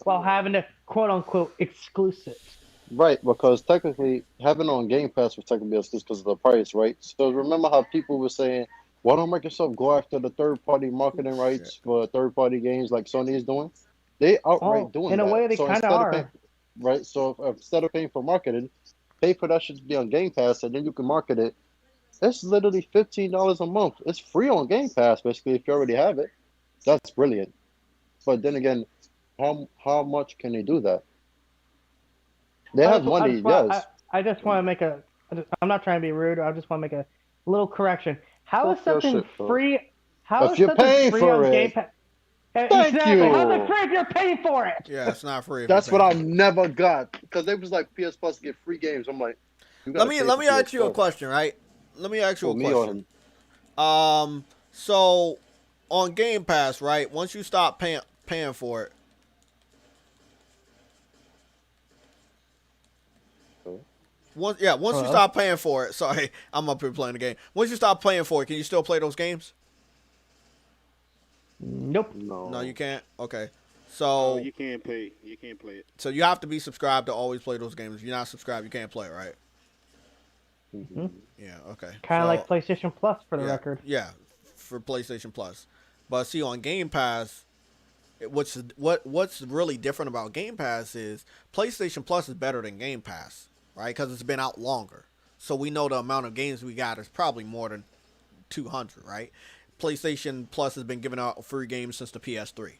while having the quote-unquote exclusives. Right, because technically having on Game Pass was technically exclusive because of the price, right? So remember how people were saying, why don't Microsoft go after the third-party marketing rights for third-party games like Sony is doing? They outright doing that. In a way, they kind of are. Right, so instead of paying for marketing, pay for that shit to be on Game Pass, and then you can market it It's literally $15 a month. It's free on Game Pass, basically, if you already have it. That's brilliant. But then again, how much can they do that? They have money, yes. I just want to make a. I'm not trying to be rude. I just want to make a little correction. How is Fuck your something shit, bro. free? How If is you're something paying free for on Game it, Pass? thank Exactly. How's you. it free if you're paying for it? Yeah, it's not free. That's what I never got because they was like PS Plus get free games. I'm like, you Let gotta me pay let for me ask PS you a Plus. question, right? Let me ask you For a me or question. him. So on Game Pass, right? Once you stop paying for it, once you stop paying for it. Sorry, I'm up here playing the game. Once you stop paying for it, can you still play those games? Nope. No, you can't. Okay, Oh, so you can't play. You can't play it. so you have to be subscribed to always play those games. If you're not subscribed, you can't play it, right? Mm-hmm. Yeah. Okay. Kind of So, like PlayStation Plus, for the yeah, record. Yeah, for PlayStation Plus. But see, on Game Pass, what's really different about Game Pass is PlayStation Plus is better than Game Pass, right? Because it's been out longer, so we know the amount of games we got is probably more than 200, right? PlayStation Plus has been giving out free games since the PS3,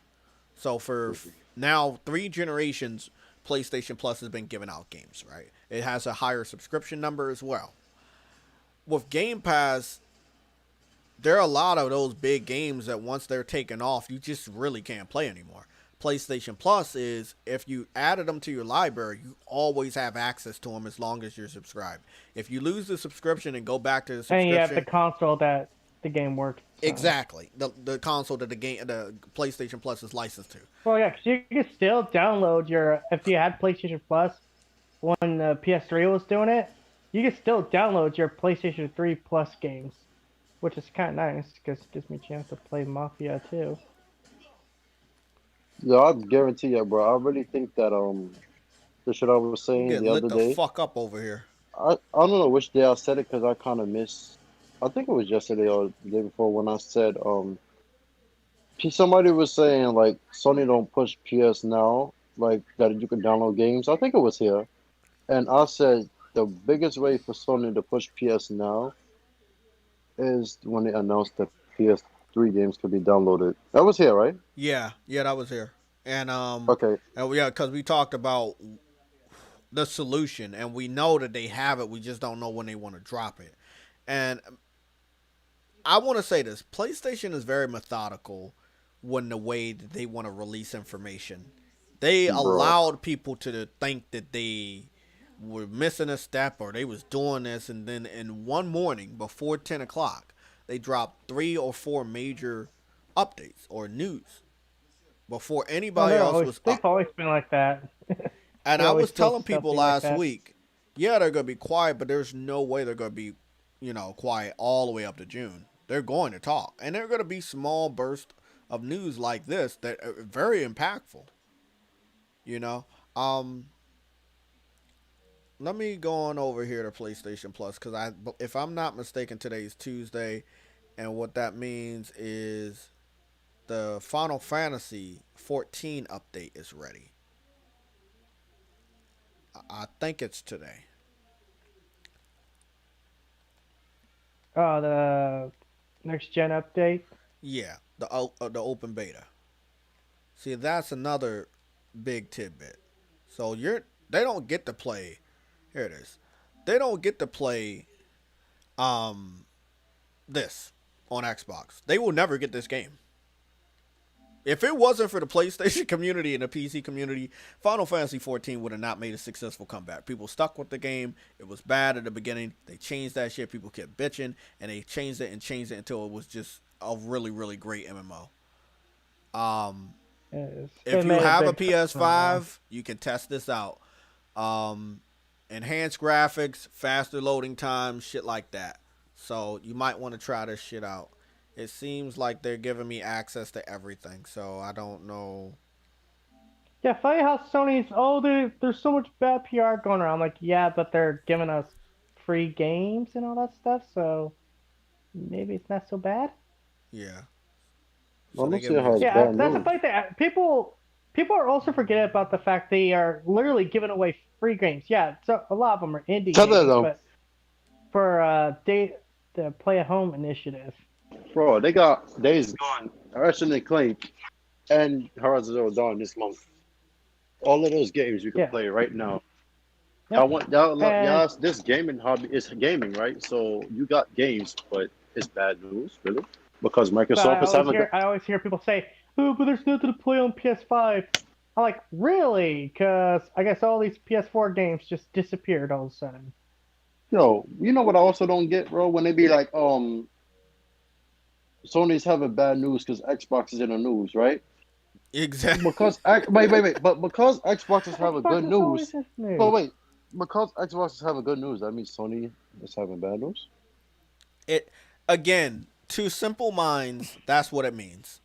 so for now 3 generations, PlayStation Plus has been giving out games, right? It has a higher subscription number as well. With Game Pass, there are a lot of those big games that once they're taken off, you just really can't play anymore. PlayStation Plus is, if you added them to your library, you always have access to them as long as you're subscribed. If you lose the subscription and go back to the subscription, And you have the console that the game works. So. Exactly, the console that the PlayStation Plus is licensed to. Well, yeah, because you can still download if you had PlayStation Plus when the PS3 was doing it, you can still download your PlayStation 3 Plus games, which is kind of nice because it gives me a chance to play Mafia too. Yeah, I guarantee you, bro. I really think that the shit I was saying Get the lit other the day. fuck up over here. I don't know which day I said it because I kind of missed. I think it was yesterday or the day before when I said somebody was saying like Sony don't push PS now, like that you can download games. I think it was here, and I said the biggest way for Sony to push PS now is when they announced that PS3 games could be downloaded. That was here, right? Yeah, that was here, and Okay. yeah, because we talked about the solution, and we know that they have it. We just don't know when they want to drop it. And I want to say this: PlayStation is very methodical when the way that they want to release information. They allowed people to think that they were missing a step or they was doing this, and then in one morning before 10 o'clock, they dropped 3 or 4 major updates or news before anybody else was They've up. always been like that. And I was telling people last week, yeah, they're going to be quiet, but there's no way they're going to be, quiet all the way up to June. They're going to talk. And they're going to be small bursts of news like this that are very impactful. Let me go on over here to PlayStation Plus because if I'm not mistaken, today's Tuesday, and what that means is the Final Fantasy XIV update is ready. I think it's today. Oh, the next gen update. Yeah, the open beta. See, that's another big tidbit. So they don't get to play. Here it is. They don't get to play this on Xbox. They will never get this game. If it wasn't for the PlayStation community and the PC community, Final Fantasy XIV would have not made a successful comeback. People stuck with the game. It was bad at the beginning. They changed that shit. People kept bitching, and they changed it until it was just a really, really great MMO. If you have a PS5, you can test this out. Enhanced graphics, faster loading times, shit like that. So you might want to try this shit out. It seems like they're giving me access to everything, so I don't know. Yeah, funny how Sony's, there's so much bad PR going around. I'm like, yeah, but they're giving us free games and all that stuff, so maybe it's not so bad. Yeah. So that's the funny thing. People are also forgetting about the fact they are literally giving away free games. Yeah, so a lot of them are indie games, but for the Play at Home initiative. Bro, they got Days Gone, Ratchet and Clank, and Horizon Zero Dawn this month. All of those games you can Yeah. play right now. Yeah. Y'all, this gaming hobby is gaming, right? So you got games, but it's bad news, really, because But Microsoft is having. I always hear people say, "Oh, but there's nothing to play on PS5." I'm like, really? Because I guess all these PS4 games just disappeared all of a sudden. Yo, you know what I also don't get, bro? When they be like, Sony's having bad news because Xbox is in the news, right? Exactly. Because wait, but because Xbox is having good Xbox always news, has news. but wait, because Xbox is having good news, that means Sony is having bad news. It again, to simple minds, that's what it means.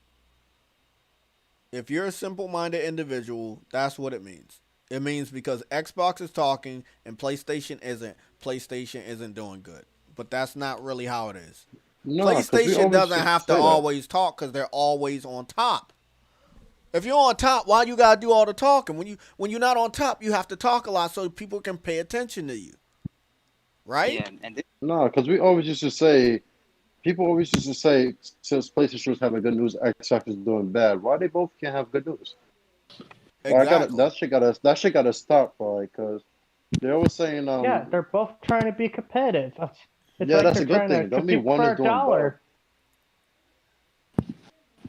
If you're a simple-minded individual, that's what it means. It means because Xbox is talking and PlayStation isn't doing good. But that's not really how it is. No, 'cause we PlayStation always doesn't have to say that. always talk because they're always on top. If you're on top, why you gotta do all the talking? When you're not on top, you have to talk a lot so people can pay attention to you. Right? Yeah, and No, because we always used to say, people always used to say, since PlayStation was having good news, Xbox is doing bad. Why they both can't have good news? Well, Exactly. that shit gotta stop, bro. Because they're always saying, Yeah, they're both trying to be competitive. It's yeah, like that's they're a good trying thing. to Don't mean compete one for is a doing dollar.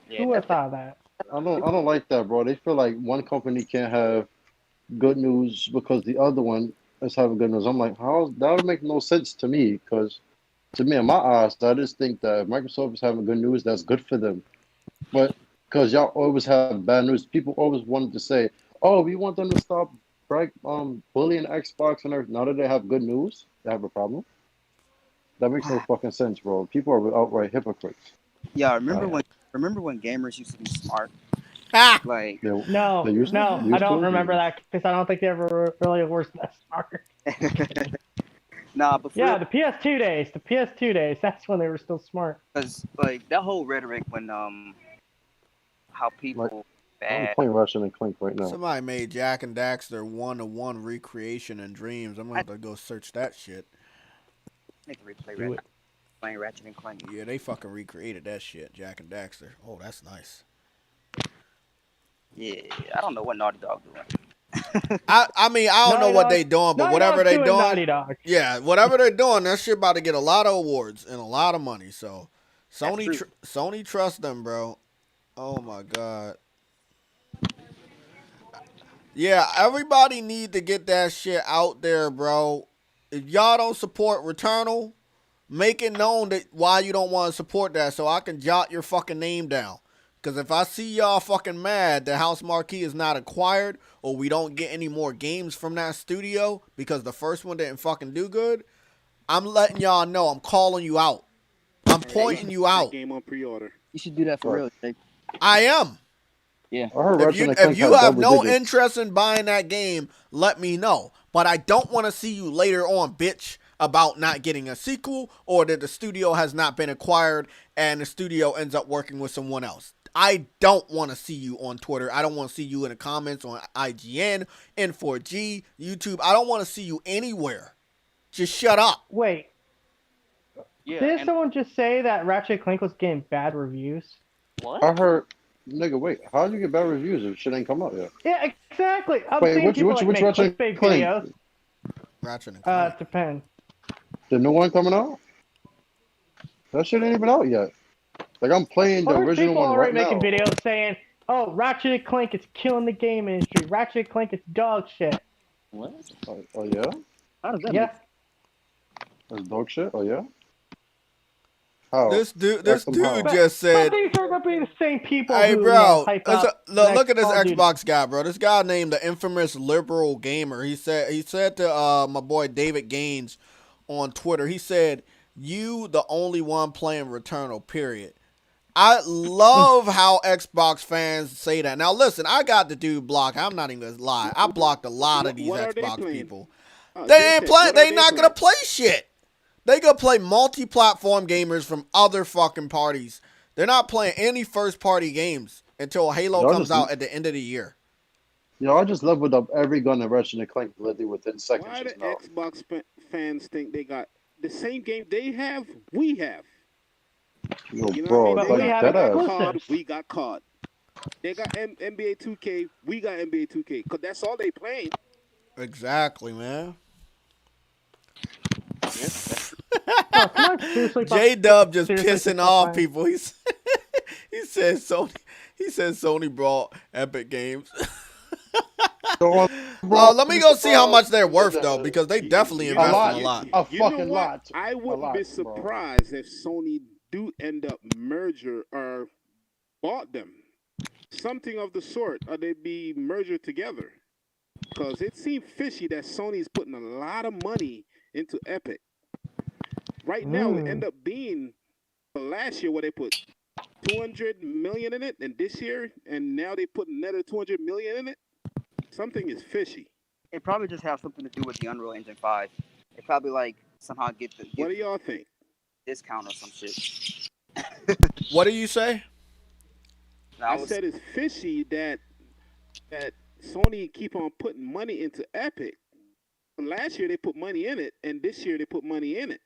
yeah, Who would have that's- thought of that? I don't like that, bro. They feel like one company can't have good news because the other one is having good news. I'm like, how? That would make no sense to me. Because to me, in my eyes, I just think that if Microsoft is having good news, that's good for them. But because y'all always have bad news, people always wanted to say, "Oh, we want them to stop bullying Xbox and everything." Now that they have good news, they have a problem. That makes no fucking sense, bro. People are outright hypocrites. yeah. Remember when gamers used to be smart? Ha! Like, They, No, they used, no, they used I don't to. remember that because I don't think they ever really were that smart. nah, but Yeah, the PS2 days. The PS2 days. That's when they were still smart. because like that whole rhetoric when how people I'm bad. playing Ratchet and Clank right now. Somebody made Jack and Daxter 1-to-1 recreation in Dreams. I'm gonna have to go search that shit. Need to replay Do Ratchet, it. playing Ratchet and Clank. Yeah, they fucking recreated that shit, Jack and Daxter. Oh, that's nice. Yeah, I don't know what Naughty Dog doing. I mean, I don't know Naughty what Dog- they doing, but Naughty whatever Dog's they doing doing, Naughty Dog. yeah, whatever they're doing, that shit about to get a lot of awards and a lot of money. So, Sony, true. Sony trust them, bro. Oh my god. Yeah, everybody need to get that shit out there, bro. If y'all don't support Returnal, make it known that why you don't want to support that so I can jot your fucking name down. Because if I see y'all fucking mad that House Marquee is not acquired or we don't get any more games from that studio because the first one didn't fucking do good, I'm letting y'all know. I'm calling you out. I'm pointing you out. Game on pre-order. You should do that for real. Jake. I am. Yeah. I heard If Ratchet you, and if Clank you has have double no digits. interest in buying that game, let me know. But I don't want to see you later on bitch about not getting a sequel or that the studio has not been acquired and the studio ends up working with someone else. I don't want to see you on Twitter. I don't want to see you in the comments on IGN, N4G, YouTube. I don't want to see you anywhere. Just shut up. Wait, Yeah. didn't and someone just say that Ratchet and Clank was getting bad reviews? what? I heard, nigga, wait, how'd you get bad reviews if shit ain't come out yet? Yeah, exactly. I'm Wait, seeing which people like make Ratchet clickbait Clank? videos. Ratchet and Clank. It depends. The new one coming out? That shit ain't even out yet. Like, I'm playing the There's original people one already right making now. videos saying, "Oh, Ratchet and Clank is killing the game industry. Ratchet and Clank is dog shit." What? Oh yeah? How does that Yeah. That's dog shit? Oh yeah? How? This dude Ask them how. just said, But these are gonna be the same people hey, who bro, hype look, up look at this Call of Duty. Xbox guy, bro. This guy named the infamous liberal gamer. He said to my boy David Gaines on Twitter, he said, "You the only one playing Returnal, period." I love how Xbox fans say that. Now listen, I got the dude blocked. I'm not even gonna lie. I blocked a lot of these What are they Xbox playing? people. They ain't playing. They not gonna play shit. They gonna play multi-platform gamers from other fucking parties. They're not playing any first-party games until Halo Y'all comes just- out at the end of the year. Yo, I just leveled up every gun in Ratchet and Clank literally within seconds Why do just now. Xbox fans think they got the same game they have, we have. Yo, You know bro, what I But mean? we like have They that. got exclusives. COD, we got COD. They got NBA 2K, we got NBA 2K. Because that's all they playing. Exactly, man. No, somebody seriously J Dub just seriously pissing thinks off I'm fine. people. He said Sony. He said Sony brought Epic Games. Bro, bro, Let me go see how much they're worth though, because they definitely You a know- investing lot. a lot. A You know fucking what? lot. I wouldn't lot, be bro. surprised if Sony do end up merger or bought them. Something of the sort, or they be merged together. Because it seemed fishy that Sony's putting a lot of money into Epic. Right now, it end up being last year where they put 200 million in it, and this year, and now they put another 200 million in it. Something is fishy. It probably just has something to do with the Unreal Engine 5. They probably like somehow get What do the y'all think? discount or some shit. What do you say? Now, I said it's fishy that Sony keep on putting money into Epic. Last year they put money in it, and this year they put money in it.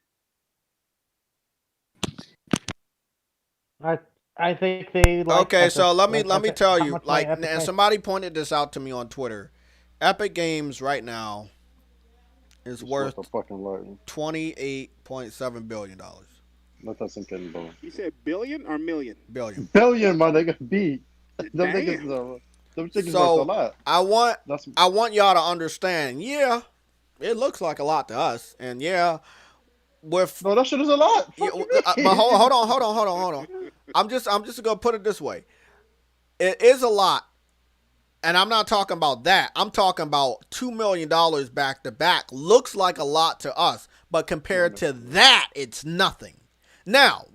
I think they like. Okay, Epic. so let me Epic- tell how you, much money like, Epic and makes. somebody pointed this out to me on Twitter. Epic Games right now is worth a fucking lot. $28.7 billion. No te hacen bro. You said billion or million? Billion. Billion, my nigga. B. Them Damn. niggas, them chickens So, worth a lot. I That's want y'all to understand. Yeah, it looks like a lot to us, and yeah, with no, that shit is a lot. yeah, Fuck you but mean? hold on. I'm just gonna put it this way. It is a lot, and I'm not talking about that. I'm talking about $2 million back to back. Looks like a lot to us, but compared to that, it's nothing. Now,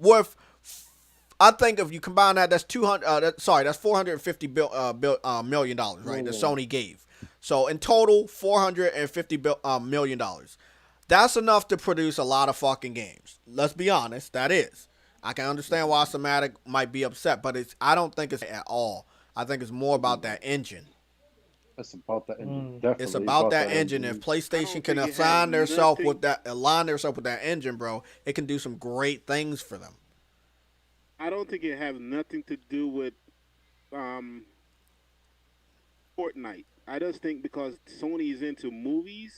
I think if you combine that, that's that's $450 million, right? That Sony gave. So in total, $450 million. That's enough to produce a lot of fucking games. Let's be honest, that is. I can understand why Somatic might be upset, but I don't think it's at all. I think it's more about that engine. It's about that engine. Definitely. It's about that engine. If PlayStation can align themselves with that engine, bro, it can do some great things for them. I don't think it has nothing to do with Fortnite. I just think because Sony is into movies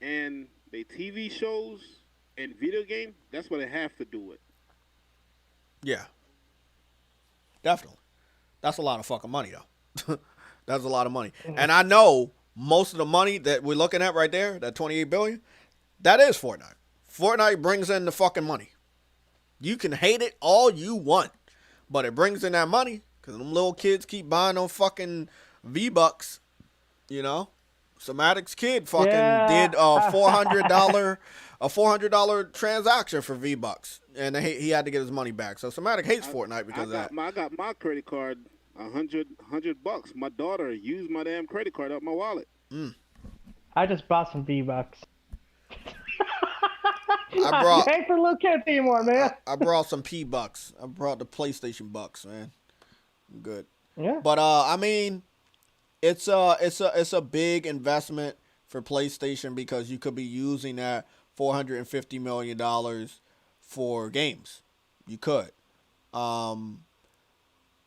and they TV shows and video game, that's what it has to do with. Yeah. Definitely. That's a lot of fucking money, though. That's a lot of money. And I know most of the money that we're looking at right there, that $28 billion, that is Fortnite. Fortnite brings in the fucking money. You can hate it all you want, but it brings in that money because them little kids keep buying them fucking V-Bucks, you know? Somatic's kid fucking did a $400 transaction for V-Bucks, and he had to get his money back. So Somatic hates Fortnite because of that. I got my credit card, $100. My daughter used my damn credit card out my wallet. I just bought some V-Bucks. I ain't for little kids anymore, man. I brought some P-Bucks. I brought the PlayStation Bucks, man. I'm good. Yeah. But I mean, it's a big investment for PlayStation because you could be using that $450 million for games. You could.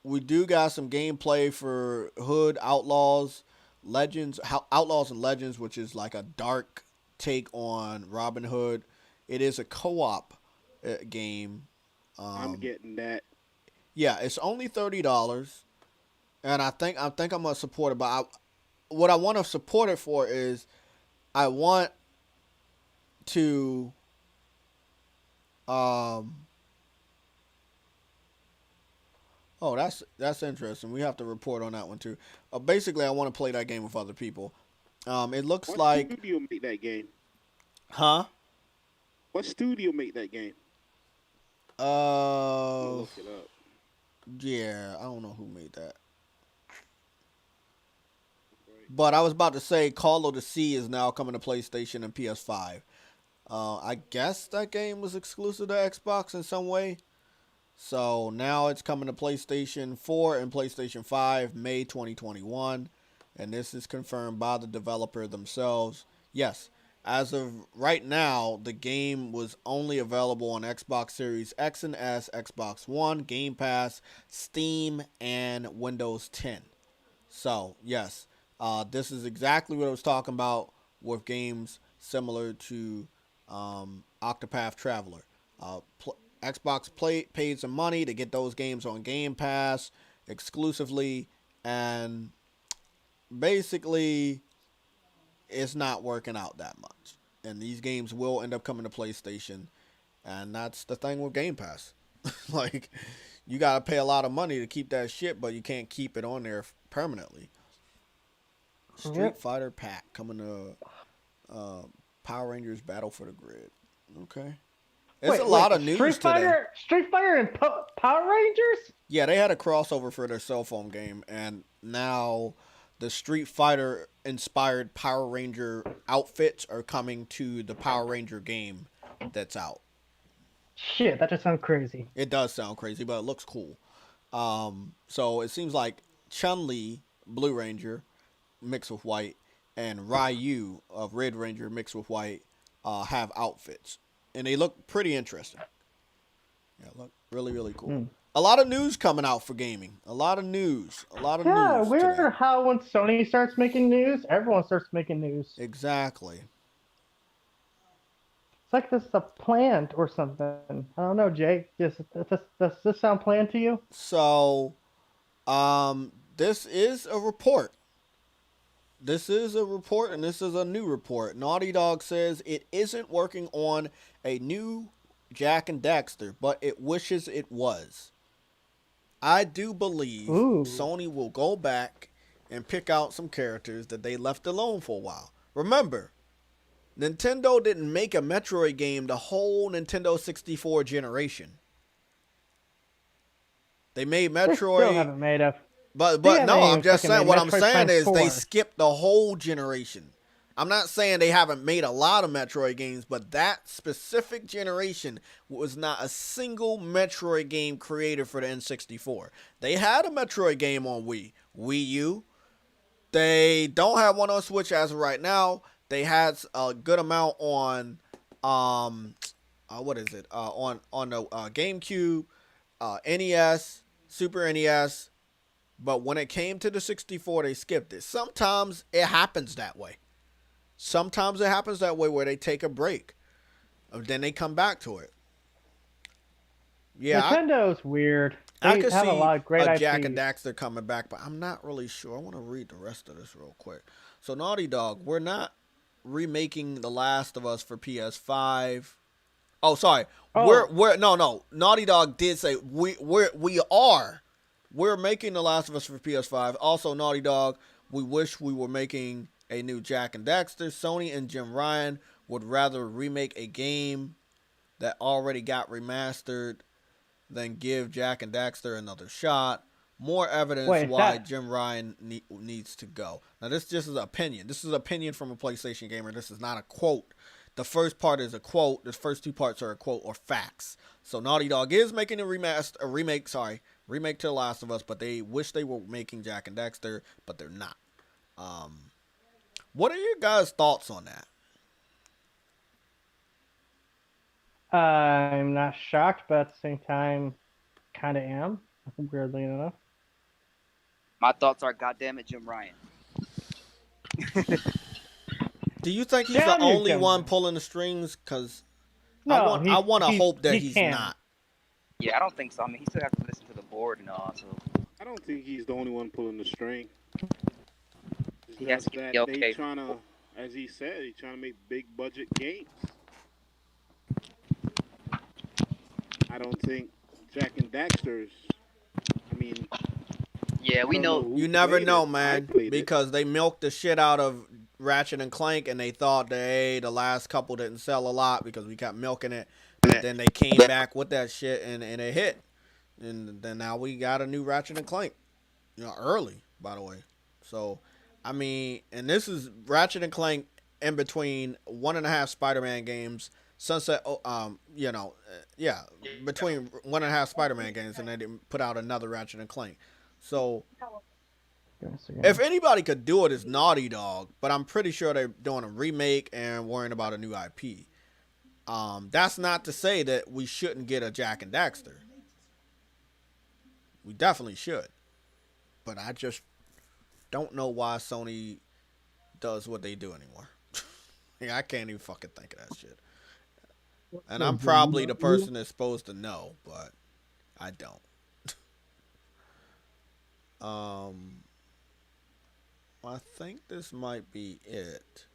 We do got some gameplay for Hood Outlaws and Legends, which is like a dark take on Robin Hood. It is a co-op game. I'm getting that. Yeah, it's only $30, and I think I'm gonna support it. But what I want to support it for is I want to Oh, that's interesting. We have to report on that one too. Basically, I want to play that game with other people. It looks What like, studio made that game? huh? What studio made that game? I'll look it up. Yeah, I don't know who made that. But I was about to say Call of the Sea is now coming to PlayStation and PS5. I guess that game was exclusive to Xbox in some way. So now it's coming to PlayStation 4 and PlayStation 5 May 2021. And this is confirmed by the developer themselves. Yes, As of right now, the game was only available on Xbox Series X and S, Xbox One, Game Pass, Steam, and Windows 10. So, yes, this is exactly what I was talking about with games similar to Octopath Traveler. Xbox paid some money to get those games on Game Pass exclusively, and basically it's not working out that much. And these games will end up coming to PlayStation, and that's the thing with Game Pass. Like, you gotta pay a lot of money to keep that shit, but you can't keep it on there permanently. Street Fighter pack coming to Power Rangers Battle for the Grid. Okay. It's a lot of news today. Street Fighter and Power Rangers? Yeah, they had a crossover for their cell phone game, and now the Street Fighter inspired Power Ranger outfits are coming to the Power Ranger game that's out. Shit, that just sounds crazy. It does sound crazy, but it looks cool. So it seems like Chun-Li, Blue Ranger, mixed with white, and Ryu of Red Ranger mixed with white have outfits. And they look pretty interesting. Yeah, look really, really cool. A lot of news coming out for gaming. A lot of news. Yeah, weird how when Sony starts making news, everyone starts making news. Exactly. It's like this is a plant or something. I don't know, Jay. Does this sound planned to you? So, this is a report. This is a report, and this is a new report. Naughty Dog says it isn't working on a new Jak and Daxter, but it wishes it was. I do believe Sony will go back and pick out some characters that they left alone for a while. Remember, Nintendo didn't make a Metroid game the whole Nintendo 64 generation. They made Metroid. They still haven't made a. But no, I'm just saying, what I'm saying is they skipped the whole generation. I'm not saying they haven't made a lot of Metroid games, but that specific generation was not a single Metroid game created for the N64. They had a Metroid game on Wii U. They don't have one on Switch as of right now. They had a good amount on, on the GameCube, NES, Super NES. But when it came to the 64, they skipped it. Sometimes it happens that way. Sometimes it happens that way where they take a break. Then they come back to it. Yeah, Nintendo's weird. They I could have see a lot of great IPs. Jak and Daxter coming back, but I'm not really sure. I want to read the rest of this real quick. So Naughty Dog, we're not remaking The Last of Us for PS5. Oh, sorry. No. Naughty Dog did say we are. We're making The Last of Us for PS5. Also, Naughty Dog, we wish we were making a new Jak and Daxter. Sony and Jim Ryan would rather remake a game that already got remastered than give Jak and Daxter another shot. More evidence why Jim Ryan needs to go. Now, this just is an opinion. This is an opinion from a PlayStation gamer. This is not a quote. The first part is a quote. The first two parts are a quote or facts. So Naughty Dog is making a remake to The Last of Us, but they wish they were making Jak and Daxter, but they're not. What are your guys' thoughts on that? I'm not shocked, but at the same time, kind of am, weirdly enough. My thoughts are, goddamn it, Jim Ryan. Do you think he's the only one pulling the strings? Because I want to hope that he's not. Yeah, I don't think so. I mean, he still has to listen to the board and all. So I don't think he's the only one pulling the string. He has to get okay. They trying to, as he said, he's trying to make big budget games. I don't think Jak and Daxter's. I mean, yeah, we know. You never know, man, because they milked the shit out of Ratchet and Clank, and they thought that, hey, the last couple didn't sell a lot because we kept milking it. But then they came back with that shit, and it hit. And then now we got a new Ratchet and Clank, early, by the way. So, I mean, and this is Ratchet and Clank in between 1.5 Spider-Man games, Sunset, between 1.5 Spider-Man games, and they didn't put out another Ratchet and Clank. So, If anybody could do it, it's Naughty Dog, but I'm pretty sure they're doing a remake and worrying about a new IP. That's not to say that we shouldn't get a Jak and Daxter. We definitely should. But I just don't know why Sony does what they do anymore. I can't even fucking think of that shit. And I'm probably the person that's supposed to know, but I don't. I think this might be it.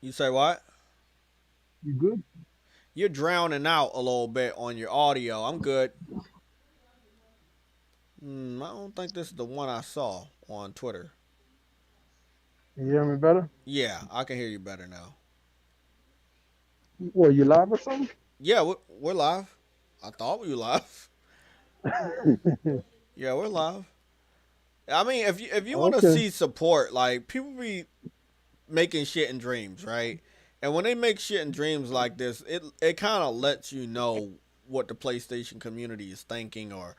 You say what? You good? You're drowning out a little bit on your audio. I'm good. I don't think this is the one I saw on Twitter. You hear me better? Yeah, I can hear you better now. What, you live or something? Yeah, we're live. I thought we were live. Yeah, we're live. I mean, if you want to see support, like, people be making shit in dreams, right? And when they make shit in dreams like this, it kind of lets you know what the PlayStation community is thinking or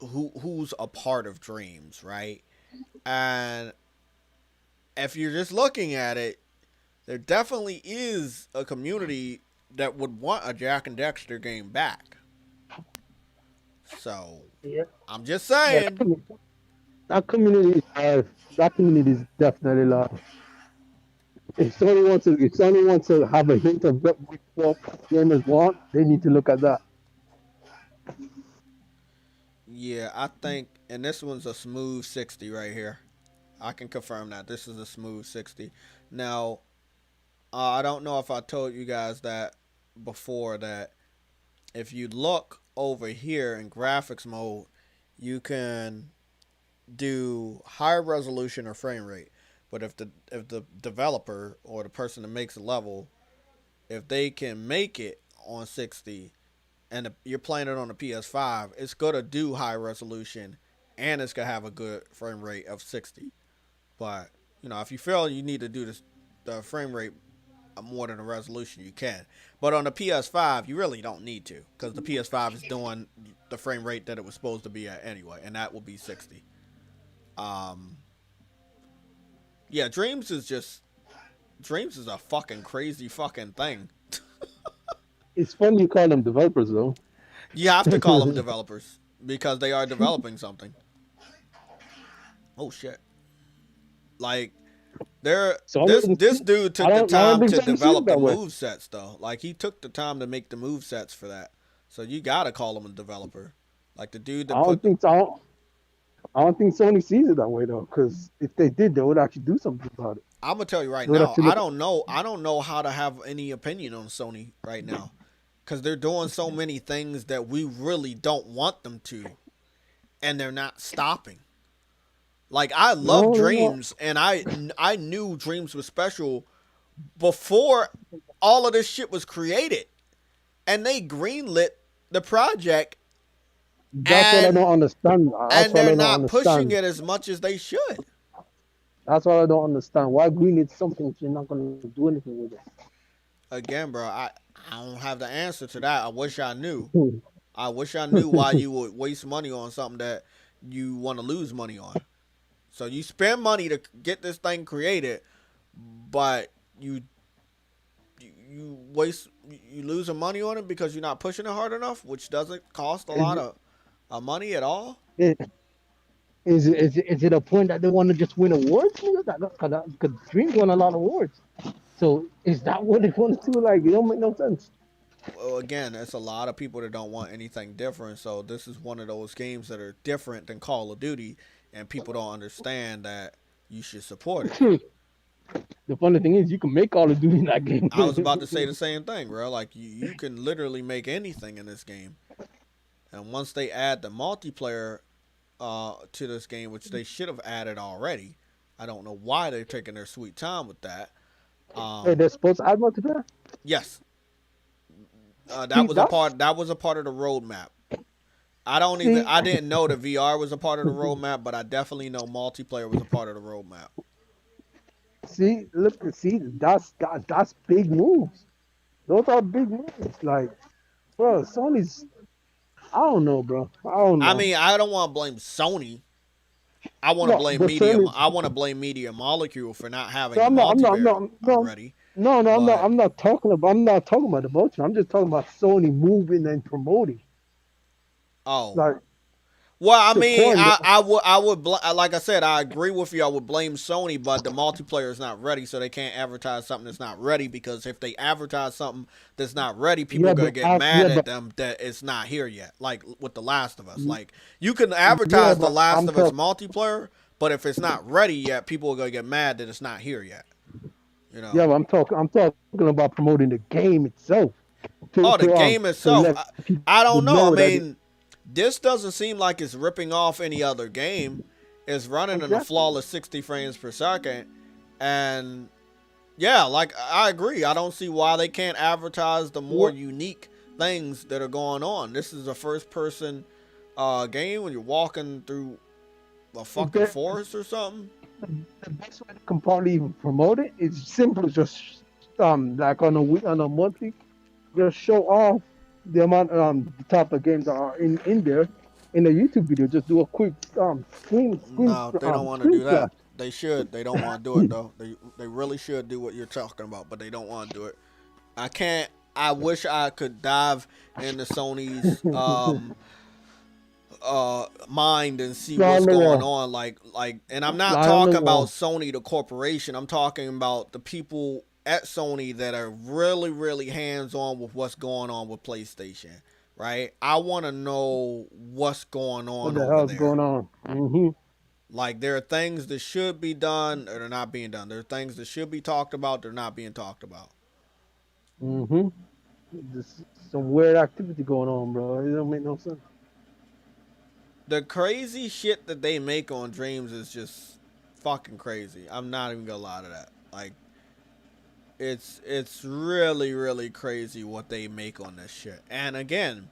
who's a part of dreams, right? And if you're just looking at it, there definitely is a community that would want a Jak and Daxter game back. So, Yeah. I'm just saying. That community is definitely live. If Sony wants to have a hint of what gamers want, they need to look at that. Yeah, I think, and this one's a smooth 60 right here. I can confirm that. This is a smooth 60. Now, I don't know if I told you guys that before, that if you look over here in graphics mode, you can do higher resolution or frame rate. But if the developer or the person that makes a level, if they can make it on 60 and you're playing it on the PS5, it's going to do high resolution and it's going to have a good frame rate of 60. But, if you feel you need to do the frame rate more than the resolution, you can. But on the PS5, you really don't need to, because the PS5 is doing the frame rate that it was supposed to be at anyway, and that will be 60. Yeah, Dreams is a fucking crazy fucking thing. It's funny you call them developers, though. You have to call them developers because they are developing something. Oh shit! Like, this dude took the time to develop the movesets, though. Like, he took the time to make the movesets for that. So you gotta call him a developer. Like the dude that I don't think Sony sees it that way, though. Because if they did, they would actually do something about it. I'm gonna tell you right now, I don't know how to have any opinion on Sony right now, because they're doing so many things that we really don't want them to, and they're not stopping. Like, I love Dreams, and I knew Dreams was special before all of this shit was created, and they greenlit the project. That's what I don't understand. And they're not pushing it as much as they should. That's what I don't understand. Why greenlit something if you're not going to do anything with it? Again, bro, I don't have the answer to that. I wish I knew. I wish I knew why you would waste money on something that you want to lose money on. So you spend money to get this thing created, but you losing money on it because you're not pushing it hard enough, which doesn't cost a lot of money at all. Is it a point that they want to just win awards? Because Dreams won a lot of awards. So is that what they want to do? Like, it don't make no sense. Well, again, there's a lot of people that don't want anything different. So this is one of those games that are different than Call of Duty, and people don't understand that you should support it. The funny thing is, you can make Call of Duty in that game. I was about to say the same thing, bro. Like, you can literally make anything in this game. And once they add the multiplayer to this game, which they should have added already, I don't know why they're taking their sweet time with that. They're supposed to add multiplayer? Yes. That was a part of the roadmap. I didn't know the VR was a part of the roadmap, but I definitely know multiplayer was a part of the roadmap. That's big moves. Those are big moves. Like, bro, Sony's. I don't know, bro. I don't I know. mean, I don't want to blame Sony. I want to No, blame but Media. Sony. I want to blame Media Molecule for not having So the I'm not. I'm not. I'm multiplayer not. No. already. No, no, I'm not. But I'm not talking about. I'm not talking about the motion. I'm just talking about Sony moving and promoting. oh, Like well, I mean, supporting. like I said, I agree with you. I would blame Sony, but the multiplayer is not ready, so they can't advertise something that's not ready. Because if they advertise something that's not ready, people Yeah, are gonna but get mad yeah, at but them that it's not here yet. Like with The Last of Us, like you can yeah, advertise The but Last I'm of Us talking. multiplayer, but if it's not ready yet, people are gonna get mad that it's not here yet. You know. Yeah, but I'm talking. I'm talking about promoting the game itself Oh, the game to itself, let people I don't know. I know that mean, this doesn't seem like it's ripping off any other game. It's running in a exactly. flawless 60 frames per second. And yeah, like I agree. I don't see why they can't advertise the more What unique things that are going on. This is a first person game when you're walking through a fucking the, forest or something. the best way to can probably even promote it is simple. Just like on a week, on a monthly, just show off the amount the type of games that are in there in a YouTube video. Just do a quick No, they don't want to do screenshot. that. They should. They don't want to do it though. They really should do what you're talking about, but they don't want to do it. I can't. I wish I could dive into Sony's mind and see Fly on what's the going wall. on. And I'm not Fly on the talking about wall. Sony the corporation. I'm talking about the people at Sony that are really, really hands on with what's going on with PlayStation. Right? I want to know what's going What on the over hell's going there. on? Mm-hmm. Like there are things that should be done or they're not being done. There are things that should be talked about, they're not being talked about. Mm-hmm. There's some weird activity going on, bro. It don't make no sense. The crazy shit that they make on Dreams is just fucking crazy. I'm not even gonna lie to that. Like it's really, really crazy what they make on this shit. And again,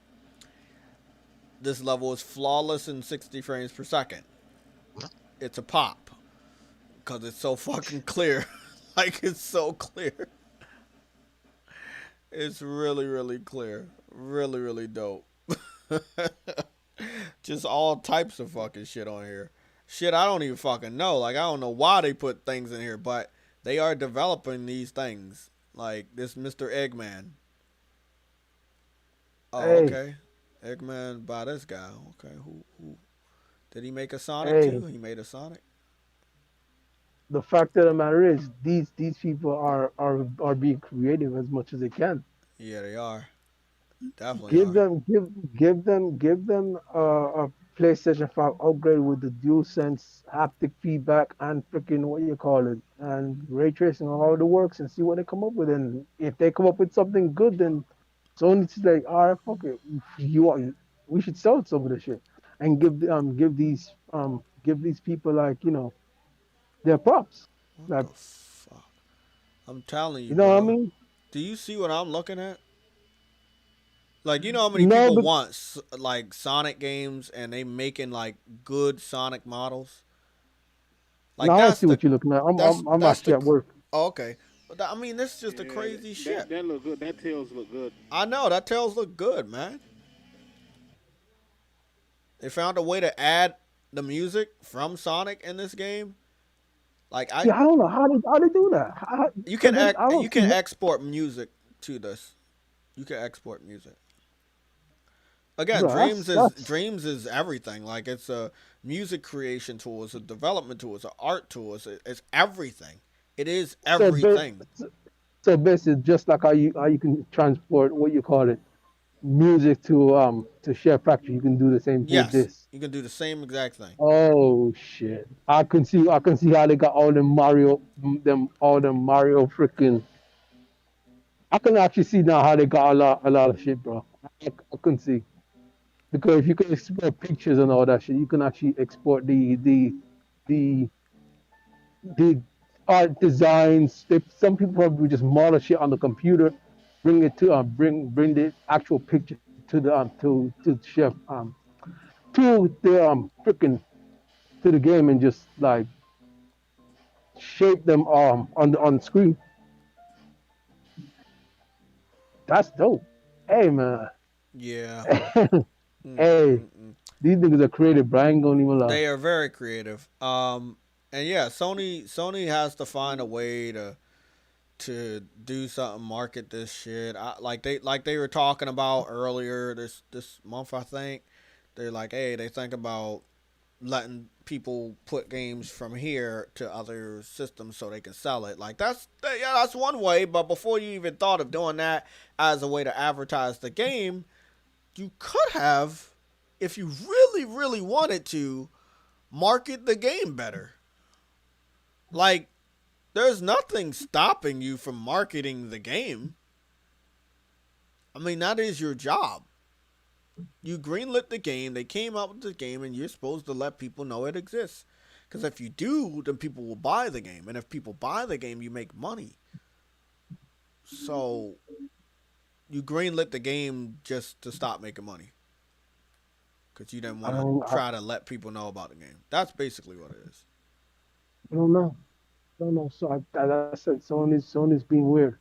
this level is flawless in 60 frames per second. It's a pop. Because it's so fucking clear. Like it's so clear. It's really, really clear. Really, really dope. Just all types of fucking shit on here. Shit, I don't even fucking know. Like, I don't know why they put things in here, but they are developing these things. Like this Mr. Eggman. Oh, Hey, okay. Eggman by this guy. Okay, who did he make a Sonic too? hey. He made a Sonic. The fact of the matter is, these people are being creative as much as they can. Yeah, they are. Definitely Give are. them give them a PlayStation 5 upgrade with the dual sense haptic feedback and freaking what you call it and ray tracing and all the works and see what they come up with. And if they come up with something good, then Sony's like, all right, fuck it, you want we should sell some of the shit and give these people like their props. What Like the fuck? I'm telling you, you know what I bro. mean? Do you see what I'm looking at? Like, you know how many No, people but want like Sonic games and they making like good Sonic models? no, Like I don't see what you're looking at. I'm that's actually the at work. oh, okay. But I mean, this is just the Yeah, crazy shit. that look good. That tails look good. I know that tails look good, man. They found a way to add the music from Sonic in this game. Like See, I don't know how they do that. Because I don't you see can no. export music to this. You can export music. Again, Bro, that's Dreams is everything. Like it's a music creation tool, it's a development tool, it's an art tool, it's everything. It is so ba- everything. so basically just like how you can transport what you call it music to Share Factory, you can do the same thing with Yes, this. you can do the same exact thing. Oh shit! I can see how they got all them Mario freaking. I can actually see now how they got a lot of shit, bro. I can see because if you can export pictures and all that shit, you can actually export the the art designs. Some people probably just model shit on the computer, bring it to bring the actual picture to the to chef to the freaking to the game and just like shape them on screen. That's dope. Hey man. Yeah. Hey, Mm-mm-mm. these niggas are creative, bro. I ain't gonna even lie. They are very creative. And yeah, Sony has to find a way to do something, market this shit. Like they were talking about earlier this month, I think. They're like, hey, they think about letting people put games from here to other systems so they can sell it. Like that's one way, but before you even thought of doing that as a way to advertise the game, you could have, if you really really wanted to, market the game better. Like there's nothing stopping you from marketing the game. I mean, that is your job. You greenlit the game, they came out with the game, and you're supposed to let people know it exists. Because if you do, then people will buy the game. And if people buy the game, you make money. So, you greenlit the game just to stop making money. Because you didn't I want don't to try to let people know about the game. That's basically what it is. I don't know. I don't know. So I said Sony's being weird.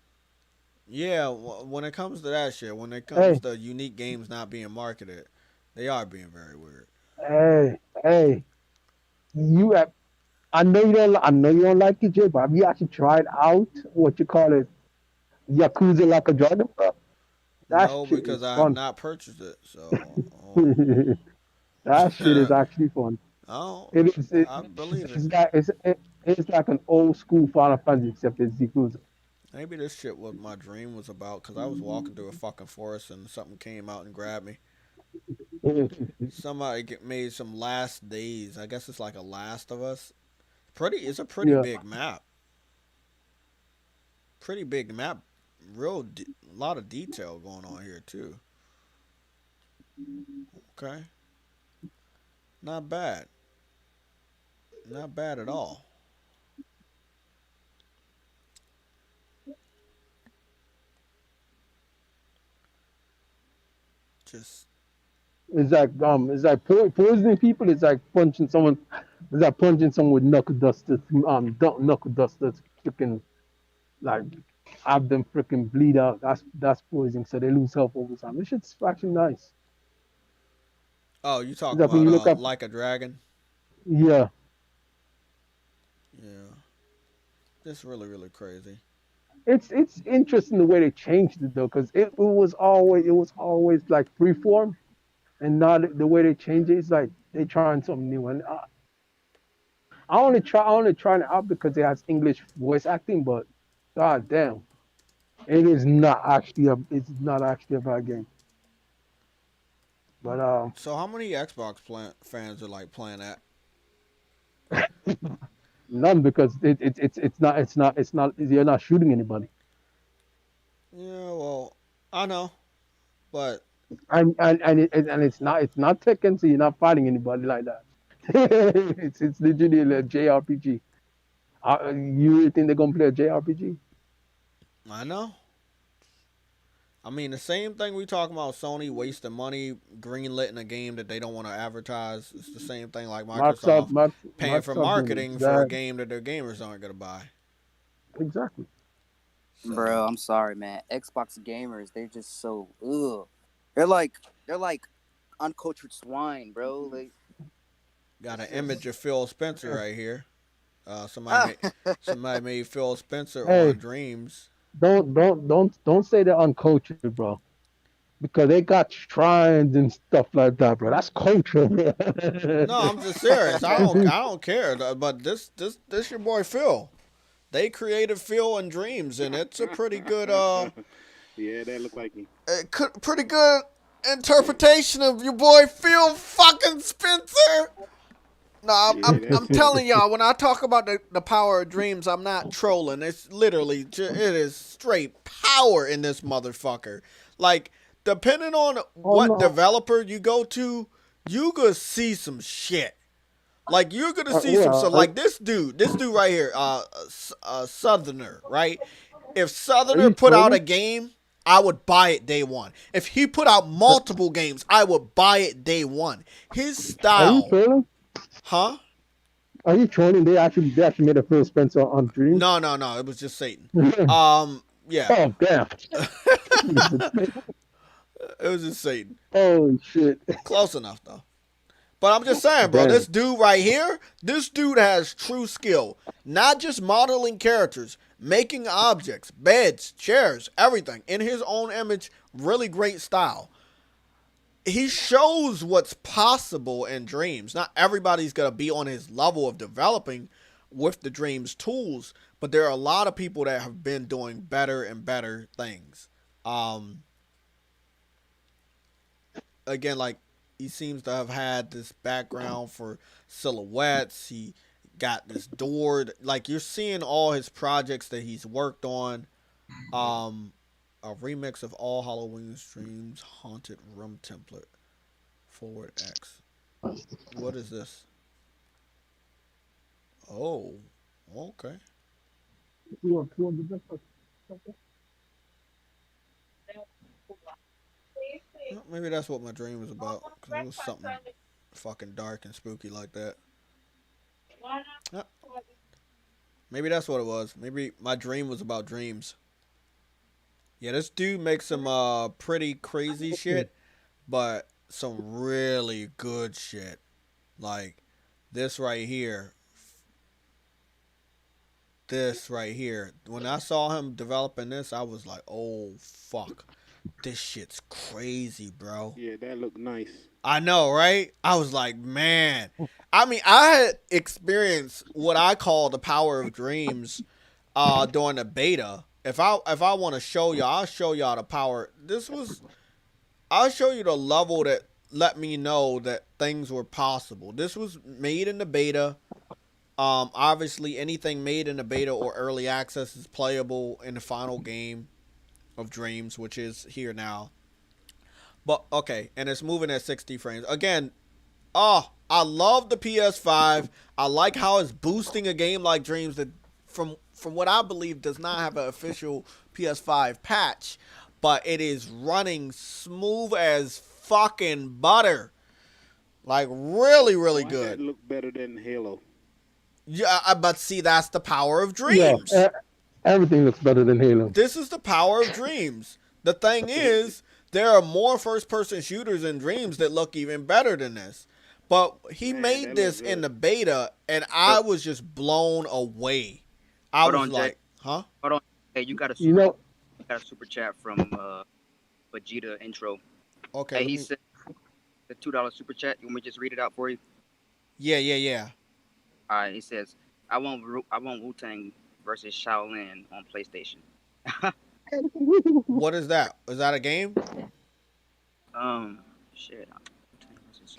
Yeah, when it comes to that shit, when it comes Hey, to unique games not being marketed, they are being very weird. hey. You have, I know you don't like it, Jay, but have you actually tried out what you call it? Yakuza like a dragon, bro? That No, shit because is I have fun. not purchased it. So, That shit is actually fun. oh, It is. I believe it. It's like an old school Final Fantasy, except it's Yakuza. Maybe this shit what my dream was about. Because I was walking through a fucking forest and something came out and grabbed me. Somebody made some Last Days. I guess it's like a Last of Us. It's a pretty Yeah, big map. Pretty big map. A lot of detail going on here too. Okay, not bad. Not bad at all. Just it's like poisoning people. It's like punching someone. It's like punching someone with knuckle dusters. Knuckle dusters. Freaking like have them freaking bleed out. That's poison. So they lose health over time. This shit's actually nice. oh, you It's talking like when about you look up. Like a Dragon? Yeah, Yeah, it's really really crazy. it's interesting the way they changed it though, because it was always like freeform, and now the way they change it, it's like they trying something new. And I only trying it out because it has English voice acting, but god damn, it's not actually a bad game. But So how many Xbox fans are like playing that? none because it's not you're not shooting anybody. Yeah, well, I know, but And it's not Tekken, so you're not fighting anybody like that. It's literally a JRPG. You really think they're gonna play a JRPG? I know. I mean, the same thing we talking about Sony wasting money greenlighting a game that they don't want to advertise. It's the same thing like Microsoft paying for Microsoft doing marketing for a exact game that their gamers aren't gonna buy. exactly. So Bro, I'm sorry, man. Xbox gamers, they're just so ugh. They're like uncultured swine, bro. Like got it's an image of just Phil Spencer right here. ah. Somebody made Phil Spencer on Hey, Dreams. don't say they're uncultured, bro. Because they got shrines and stuff like that, bro. That's culture, bro. No, I'm just serious. I don't care. But this your boy Phil. They created Phil and Dreams, and it's a pretty good Yeah, that look like me. pretty good interpretation of your boy Phil fucking Spencer. No, Yeah, I'm that's telling y'all, when I talk about the power of dreams, I'm not trolling. It's literally, it is straight power in this motherfucker. Like, depending on Oh what no. developer you go to, you gonna see some shit. Like, you're gonna see some Yeah. stuff. Like, this dude right here, Southerner, right? If Are Southerner you put out a trolling? game, I would buy it day one. If he put out multiple games, I would buy it day one. His Are you style, trolling? huh? Are you trolling? They actually made a Phil Spencer on Dreams. No, it was just Satan. Um, Yeah, Oh damn. it was just Satan. Oh shit. Close enough though. But I'm just saying, bro, Damn. this dude right here, this dude has true skill. Not just modeling characters, making objects, beds, chairs, everything in his own image. Really great style. He shows what's possible in Dreams. Not everybody's going to be on his level of developing with the Dreams tools, but there are a lot of people that have been doing better and better things. Again, like, he seems to have had this background for silhouettes. He got this door. Like, you're seeing all his projects that he's worked on. A remix of all Halloween Streams Haunted Room template. Forward X. What is this? Oh, okay. Well, maybe that's what my dream was about. Because it was something fucking dark and spooky like that. Maybe that's what it was. Maybe my dream was about dreams. Yeah, this dude makes some pretty crazy shit, but some really good shit. Like this right here. This right here. When I saw him developing this, I was like, oh fuck. This shit's crazy, bro. Yeah, that looked nice. I know, right? I was like, man. I mean, I had experienced what I call the power of dreams during the beta. If I want to show y'all, I'll show y'all the power. I'll show you the level that let me know that things were possible. This was made in the beta. Obviously, anything made in the beta or early access is playable in the final game of Dreams, which is here now. But okay, and it's moving at 60 frames. Again, I love the PS5. I like how it's boosting a game like Dreams that from what I believe does not have an official PS5 patch, but it is running smooth as fucking butter. Like really, really good. That look better than Halo. Yeah, but see, that's the power of Dreams. Yeah, everything looks better than Halo. This is the power of Dreams. The thing is, there are more first-person shooters in Dreams that look even better than this. But he made this in the beta, and I was just blown away. I was like, Jay. huh? Hold on. Hey, you got a super chat from Vegeta intro. Okay. Hey, he said the $2 super chat. You want me to just read it out for you? Yeah. All right. He says, I want Wu-Tang versus Shaolin on PlayStation. What is that? Is that a game? Shit.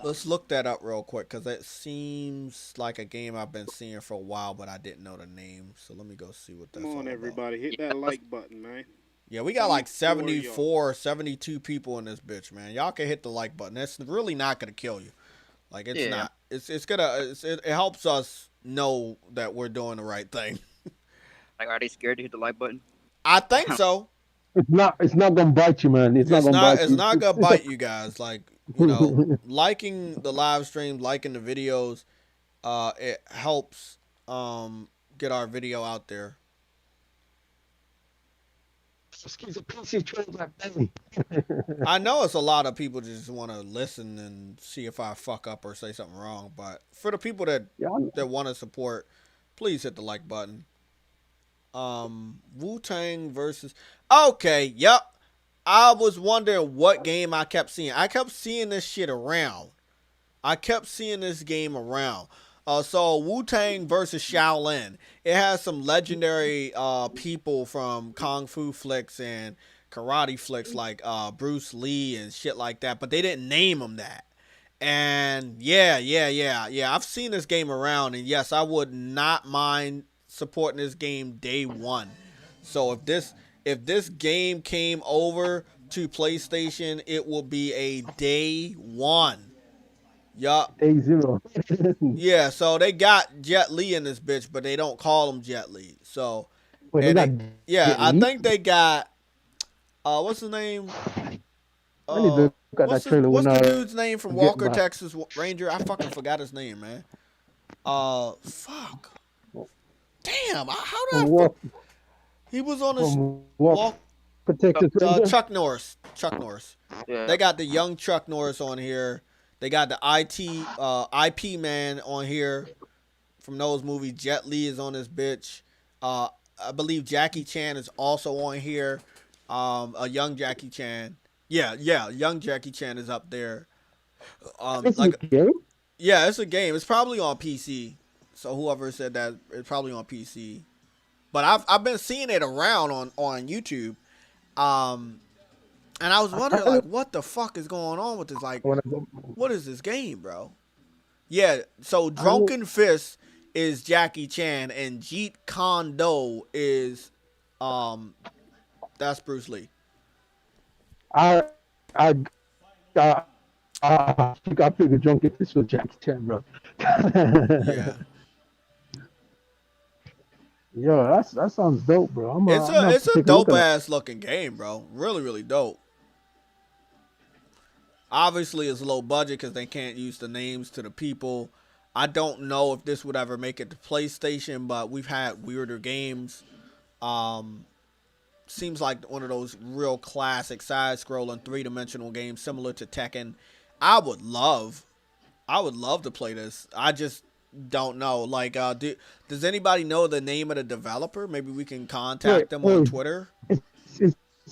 Let's look that up real quick, because it seems like a game I've been seeing for a while, but I didn't know the name. So let me go see what that's Come on, everybody. Hit that like button, man. Yeah, we got like 74, 72 people in this bitch, man. Y'all can hit the like button. It's really not going to kill you. Like, it's not. It helps us know that we're doing the right thing. Like, are they scared to hit the like button? I think so. It's not gonna bite you, man. It's not gonna bite you guys. Like, you know, liking the live stream, liking the videos, it helps get our video out there. I know it's a lot of people just want to listen and see if I fuck up or say something wrong, but for the people that want to support, please hit the like button. Wu-Tang versus... Okay, yep. I was wondering what game I kept seeing. I kept seeing this shit around. I kept seeing this game around. So Wu-Tang versus Shaolin. It has some legendary people from Kung Fu flicks and karate flicks like Bruce Lee and shit like that, but they didn't name them that. And yeah. I've seen this game around, and yes, I would not mind supporting this game day one. So if this game came over to PlayStation, it will be a day one. Yup. Day zero. Yeah, so they got Jet Li in this bitch, but they don't call him Jet Li. So I think they got what's his name? What's the dude's name from Walker, Texas Ranger? I fucking forgot his name, man. Fuck. Damn, how did He was on this From what walk. protected stranger? Chuck Norris. Chuck Norris. Yeah. They got the young Chuck Norris on here. They got the IP man on here from those movies. Jet Li is on this bitch. I believe Jackie Chan is also on here. A young Jackie Chan. Yeah, young Jackie Chan is up there. It's Like, a game. yeah, it's a game. It's probably on PC. So whoever said that, it's probably on PC. But I've been seeing it around on YouTube. And I was wondering, like, what the fuck is going on with this? Like, what is this game, bro? Yeah, so Drunken Fist is Jackie Chan, and Jeet Kune Do is, that's Bruce Lee. I think I figured Drunken Fist was Jackie Chan, bro. Yeah. Yo, that sounds dope, bro. It's a dope ass looking game, bro. Really, really dope. Obviously, it's low budget because they can't use the names to the people. I don't know if this would ever make it to PlayStation, but we've had weirder games. Seems like one of those real classic side-scrolling three-dimensional games similar to Tekken. I would love to play this. I just don't know. Like, does anybody know the name of the developer? Maybe we can contact them on Twitter. It's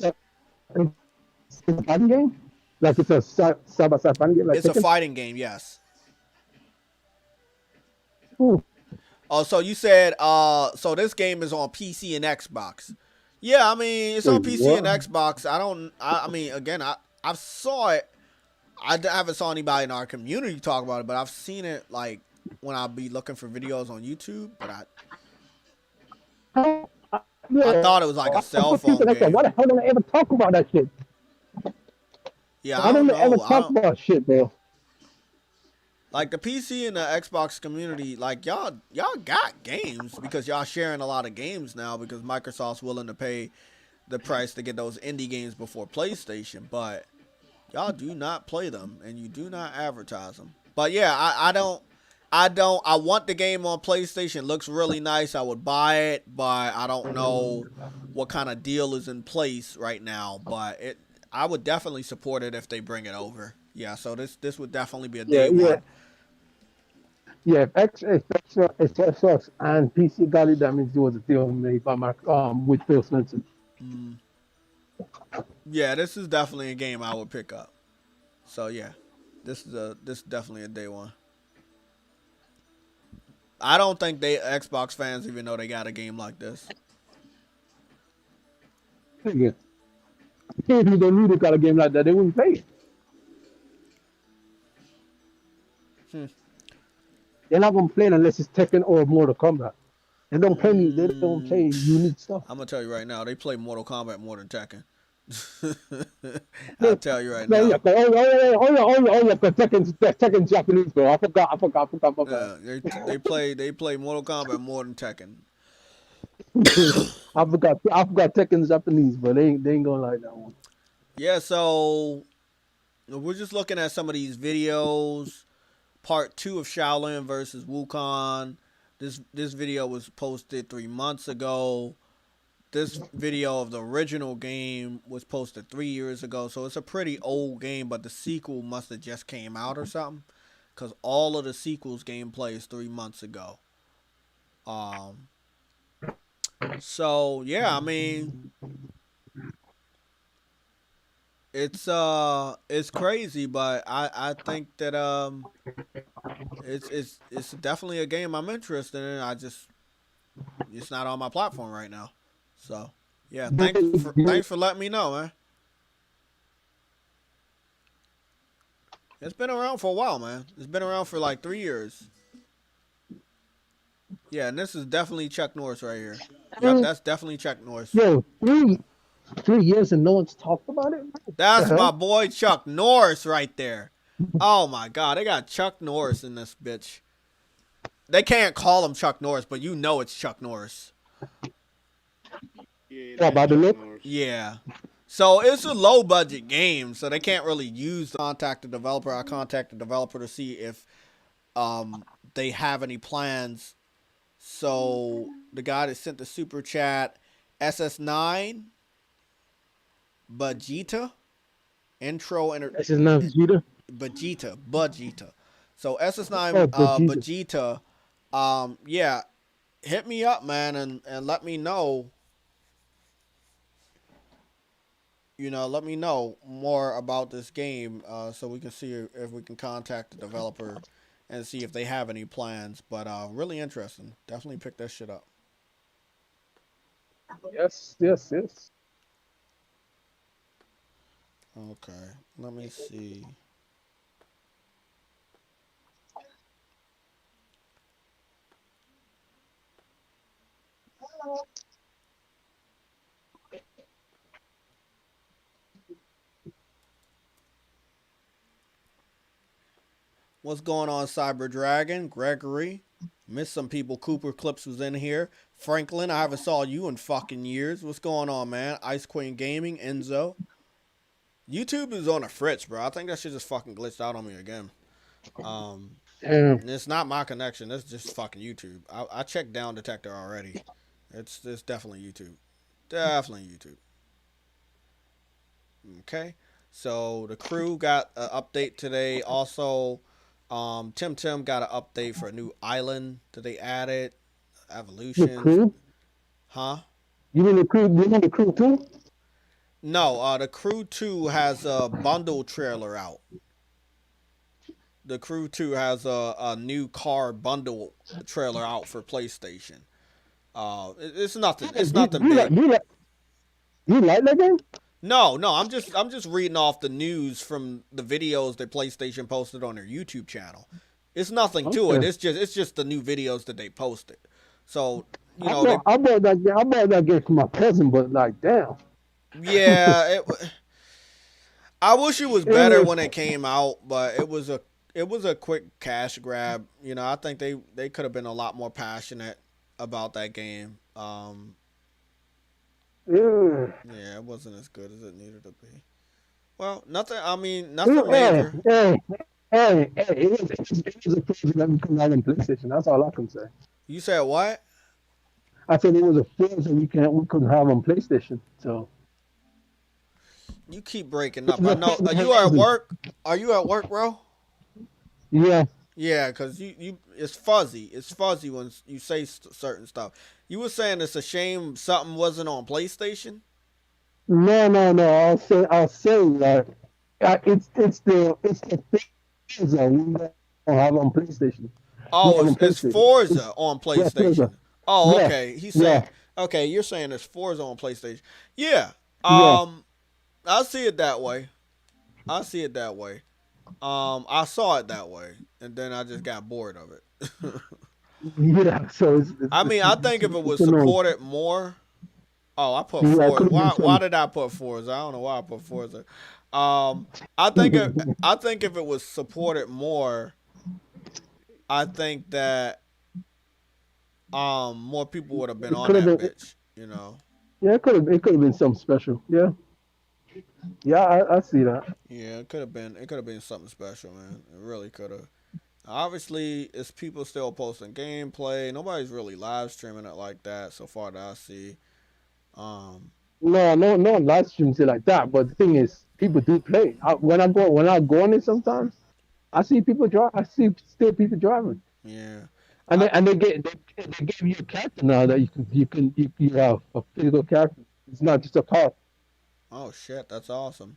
a fighting game? Like it's a side-by-side fighting game? Like It's Tekken? a fighting game, yes. Ooh. Oh, so you said, so this game is on PC and Xbox. Yeah, I mean, it's on PC and Xbox. I mean, again, I saw it. I haven't saw anybody in our community talk about it, but I've seen it, like, when I'll be looking for videos on YouTube, but I thought it was like a cell phone game. Why the hell don't I ever talk about that shit? Yeah, I don't ever talk about shit, bro. Like, the PC and the Xbox community, like, y'all got games because y'all sharing a lot of games now because Microsoft's willing to pay the price to get those indie games before PlayStation, but y'all do not play them and you do not advertise them. But yeah, I want the game on PlayStation. It looks really nice. I would buy it, but I don't know what kind of deal is in place right now, but I would definitely support it if they bring it over. Yeah, so this would definitely be a day one. Yeah, if Xbox and PC got it, that means it was a deal made by with Phil Spencer. Yeah, this is definitely a game I would pick up. So yeah, this is definitely a day one. I don't think Xbox fans even know they got a game like this. Yeah. If they knew they got a game like that, they wouldn't play it. They're not gonna play it unless it's Tekken or Mortal Kombat. They don't play unique stuff. I'm gonna tell you right now, they play Mortal Kombat more than Tekken. I'll tell you right now. Oh yeah, Tekken's Japanese, bro. I forgot. Yeah, they play Mortal Kombat more than Tekken. I forgot Tekken's Japanese, but they ain't gonna like that one. Yeah, so we're just looking at some of these videos. Part 2 of Shaolin versus Wukong. This video was posted 3 months ago. This video of the original game was posted 3 years ago. So it's a pretty old game, but the sequel must have just came out or something. Because all of the sequel's gameplay is 3 months ago. So, yeah, I mean, it's crazy, but I think that it's definitely a game I'm interested in. It's not on my platform right now. So yeah, thanks for letting me know, man. It's been around for a while, man. It's been around for like 3 years. Yeah, and this is definitely Chuck Norris right here. Yep, that's definitely Chuck Norris. Yo, 3 years and no one's talked about it? That's my boy Chuck Norris right there. Oh my God, they got Chuck Norris in this bitch. They can't call him Chuck Norris, but you know it's Chuck Norris. Yeah, by the look? Yeah. So it's a low budget game, so they can't really use the contact the developer. I contact the developer to see if they have any plans. So the guy that sent the super chat SS9, Vegeta, intro and That's his name, Vegeta. Vegeta. So SS9 Oh, Vegeta. Vegeta, yeah, hit me up, man, and let me know. Let me know more about this game, so we can see if we can contact the developer and see if they have any plans. But really interesting. Definitely pick that shit up. Yes, yes, yes. Okay, let me see. What's going on, Cyber Dragon? Gregory. Missed some people. Cooper Clips was in here. Franklin, I haven't saw you in fucking years. What's going on, man? Ice Queen Gaming. Enzo. YouTube is on a fritz, bro. I think that shit just fucking glitched out on me again. It's not my connection. It's just fucking YouTube. I checked Down Detector already. It's definitely YouTube. Definitely YouTube. Okay. So the crew got an update today. Also, Tim got an update for a new island that they added. Evolutions. The crew? Huh? You mean the crew? You mean the crew too? No, the Crew 2 has a bundle trailer out. The Crew 2 has a new car bundle trailer out for PlayStation. It's nothing. It's nothing big. You like that game? No. I'm just reading off the news from the videos that PlayStation posted on their YouTube channel. It's nothing to it. It's just the new videos that they posted. So I bought that game for my cousin, but like, damn. Yeah, I wish it was better when it came out, but it was a quick cash grab. I think they could have been a lot more passionate about that game. Yeah, it wasn't as good as it needed to be. Well, nothing major. Hey, it was a pleasure that we couldn't have on PlayStation. That's all I can say. You said what? I said it was a pleasure we couldn't have on PlayStation. So. You keep breaking up. I know. Are you at work? Are you at work, bro? Yeah. Yeah, because you it's fuzzy. It's fuzzy when you say certain stuff. You were saying it's a shame something wasn't on PlayStation? No. I'll say that it's the Forza we don't have on PlayStation. Oh, it's Forza on PlayStation. Yeah, Oh, okay. He's saying okay. You're saying it's Forza on PlayStation. Yeah. I see it that way. I saw it that way, and then I just got bored of it. Yeah, so I think if it was supported more. Oh, I put Forza. Why did I put Forza? I don't know why I put Forza. I think if it was supported more, I think that more people would have been on that bitch. Yeah, it could have been something special. Yeah. Yeah, I see that. Yeah, it could have been something special, man. It really could have. Obviously, it's people still posting gameplay. Nobody's really live streaming it like that so far that I see. No live streams it like that. But the thing is, people do play. When I go on it sometimes, I see people drive. I see still people driving. Yeah. And they give you a character now that you have a physical character. It's not just a car. Oh shit, that's awesome.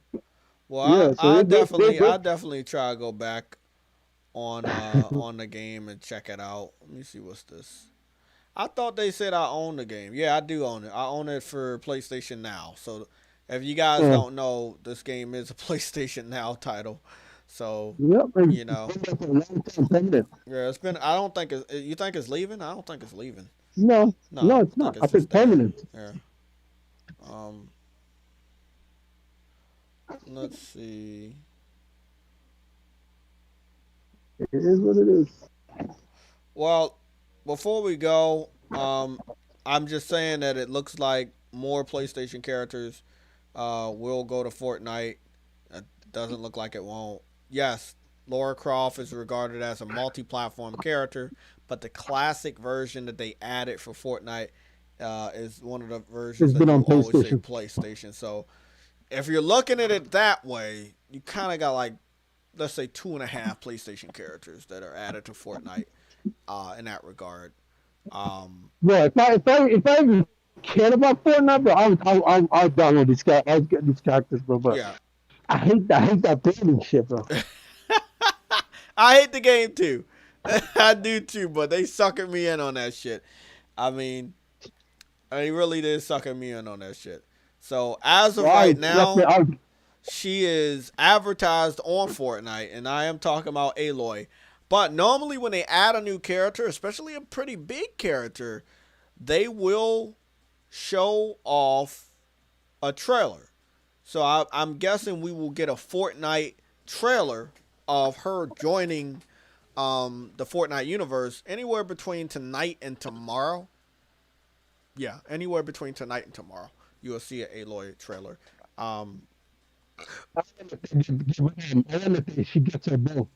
Well, I definitely try to go back on on the game and check it out. Let me see what's this. I thought they said I own the game. Yeah, I do own it. I own it for PlayStation Now. So if you guys don't know, this game is a PlayStation Now title. So yeah, it's been. I don't think it's. You think it's leaving? I don't think it's leaving. No, it's not. I think permanent. Yeah. Let's see. It is what it is. Well, before we go, I'm just saying that it looks like more PlayStation characters will go to Fortnite. It doesn't look like it won't. Yes, Lara Croft is regarded as a multi-platform character, but the classic version that they added for Fortnite is one of the versions It's that been you on always say PlayStation. PlayStation. So if you're looking at it that way, you kind of got like, let's say 2.5 PlayStation characters that are added to Fortnite in that regard. Bro, if I even cared about Fortnite, bro, I would download these guys. I would get these characters, bro. But Yeah. I hate that dating shit, bro. I hate the game too. I do too, but they sucking me in on that shit. I mean, they really did sucking me in on that shit. So as of right now, she is advertised on Fortnite, and I am talking about Aloy. But normally when they add a new character, especially a pretty big character, they will show off a trailer. So I'm guessing we will get a Fortnite trailer of her joining the Fortnite universe anywhere between tonight and tomorrow. Yeah, anywhere between tonight and tomorrow, you will see an Aloy trailer. I wonder if she gets her bow.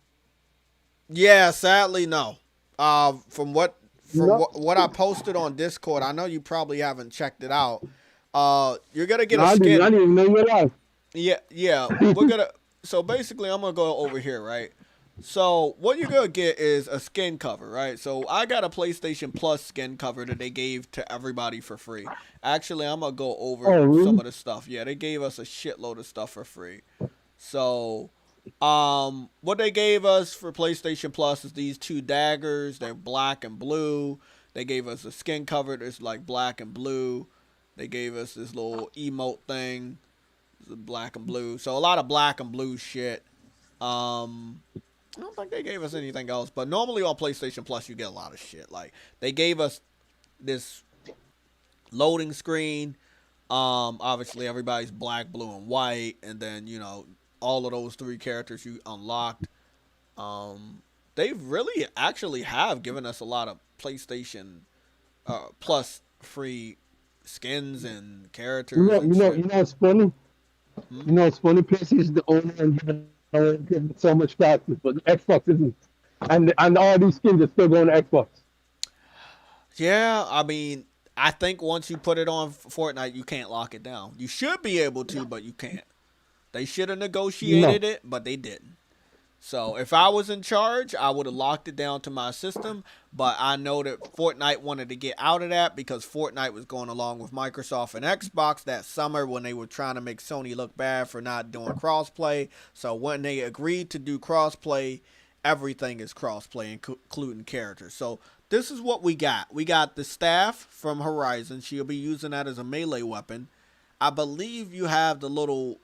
Yeah, sadly, no. From what I posted on Discord, I know you probably haven't checked it out. You're gonna get a skin. I didn't even know you were live. Yeah. We're gonna. So basically, I'm gonna go over here, right? So what you're gonna get is a skin cover, right? So I got a PlayStation Plus skin cover that they gave to everybody for free. Actually, I'm gonna go over some of the stuff. Yeah, they gave us a shitload of stuff for free. So, what they gave us for PlayStation Plus is these 2 daggers. They're black and blue. They gave us a skin cover that's like black and blue. They gave us this little emote thing, black and blue. So a lot of black and blue shit. I don't think they gave us anything else, but normally on PlayStation Plus you get a lot of shit. Like they gave us this loading screen. Obviously everybody's black, blue, and white, and then all of those 3 characters you unlocked. They really actually have given us a lot of PlayStation Plus free skins and characters. You know what's funny? You know what's funny? PlayStation is the owner and giving so much practice, but Xbox isn't. And all these skins are still going to Xbox. Yeah, I mean, I think once you put it on Fortnite, you can't lock it down. You should be able to, but you can't. They should have negotiated it, but they didn't. So if I was in charge, I would have locked it down to my system. But I know that Fortnite wanted to get out of that because Fortnite was going along with Microsoft and Xbox that summer when they were trying to make Sony look bad for not doing crossplay. So when they agreed to do crossplay, everything is crossplay, including characters. So this is what we got. We got the staff from Horizon. She'll be using that as a melee weapon. I believe you have the little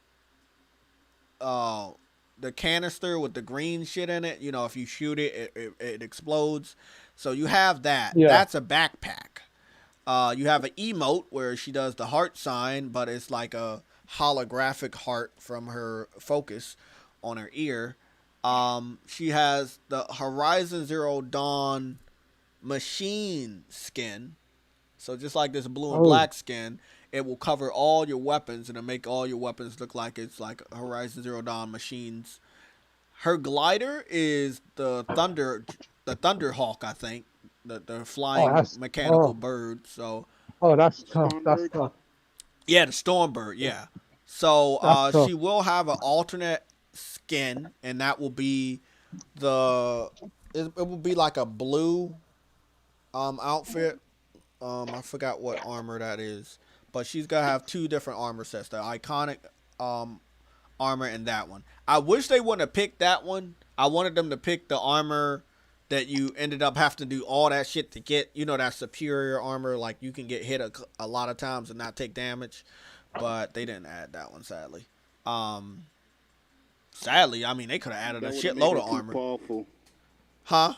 the canister with the green shit in it. If you shoot it, it explodes. So you have that. Yeah. That's a backpack. You have an emote where she does the heart sign, but it's like a holographic heart from her focus on her ear. She has the Horizon Zero Dawn machine skin. So just like this blue and black skin, it will cover all your weapons and it'll make all your weapons look like it's like Horizon Zero Dawn machines. Her glider is the Thunder Hawk, I think. The flying mechanical bird. So that's tough. That's tough. Yeah, the Stormbird, yeah. So she will have an alternate skin, and that will be it will be like a blue outfit. I forgot what armor that is. But she's going to have 2 different armor sets. The iconic armor and that one. I wish they wouldn't have picked that one. I wanted them to pick the armor that you ended up having to do all that shit to get. That superior armor. Like, you can get hit a lot of times and not take damage. But they didn't add that one, sadly. Sadly, I mean, they could have added a shitload of armor. Powerful. Huh?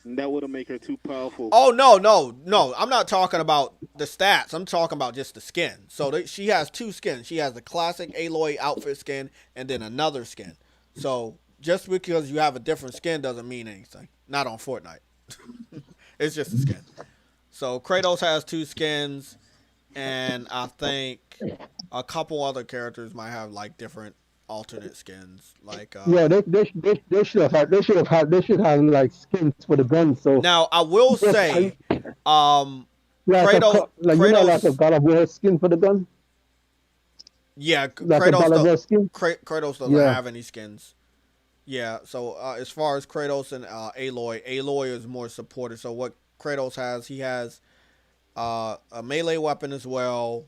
And that would have made her too powerful. Oh, no. I'm not talking about the stats. I'm talking about just the skin. So she has 2 skins. She has the classic Aloy outfit skin and then another skin. So just because you have a different skin doesn't mean anything. Not on Fortnite. It's just a skin. So Kratos has 2 skins. And I think a couple other characters might have like different alternate skins, like they should have like skins for the guns. So now I will say, Like Kratos, like like a Kratos, God of War skin for the gun, yeah, like a God of War skin. Kratos doesn't Yeah, have any skins. Yeah, so as far as Kratos and Aloy, Aloy is more supported. So what Kratos has, he has a melee weapon as well.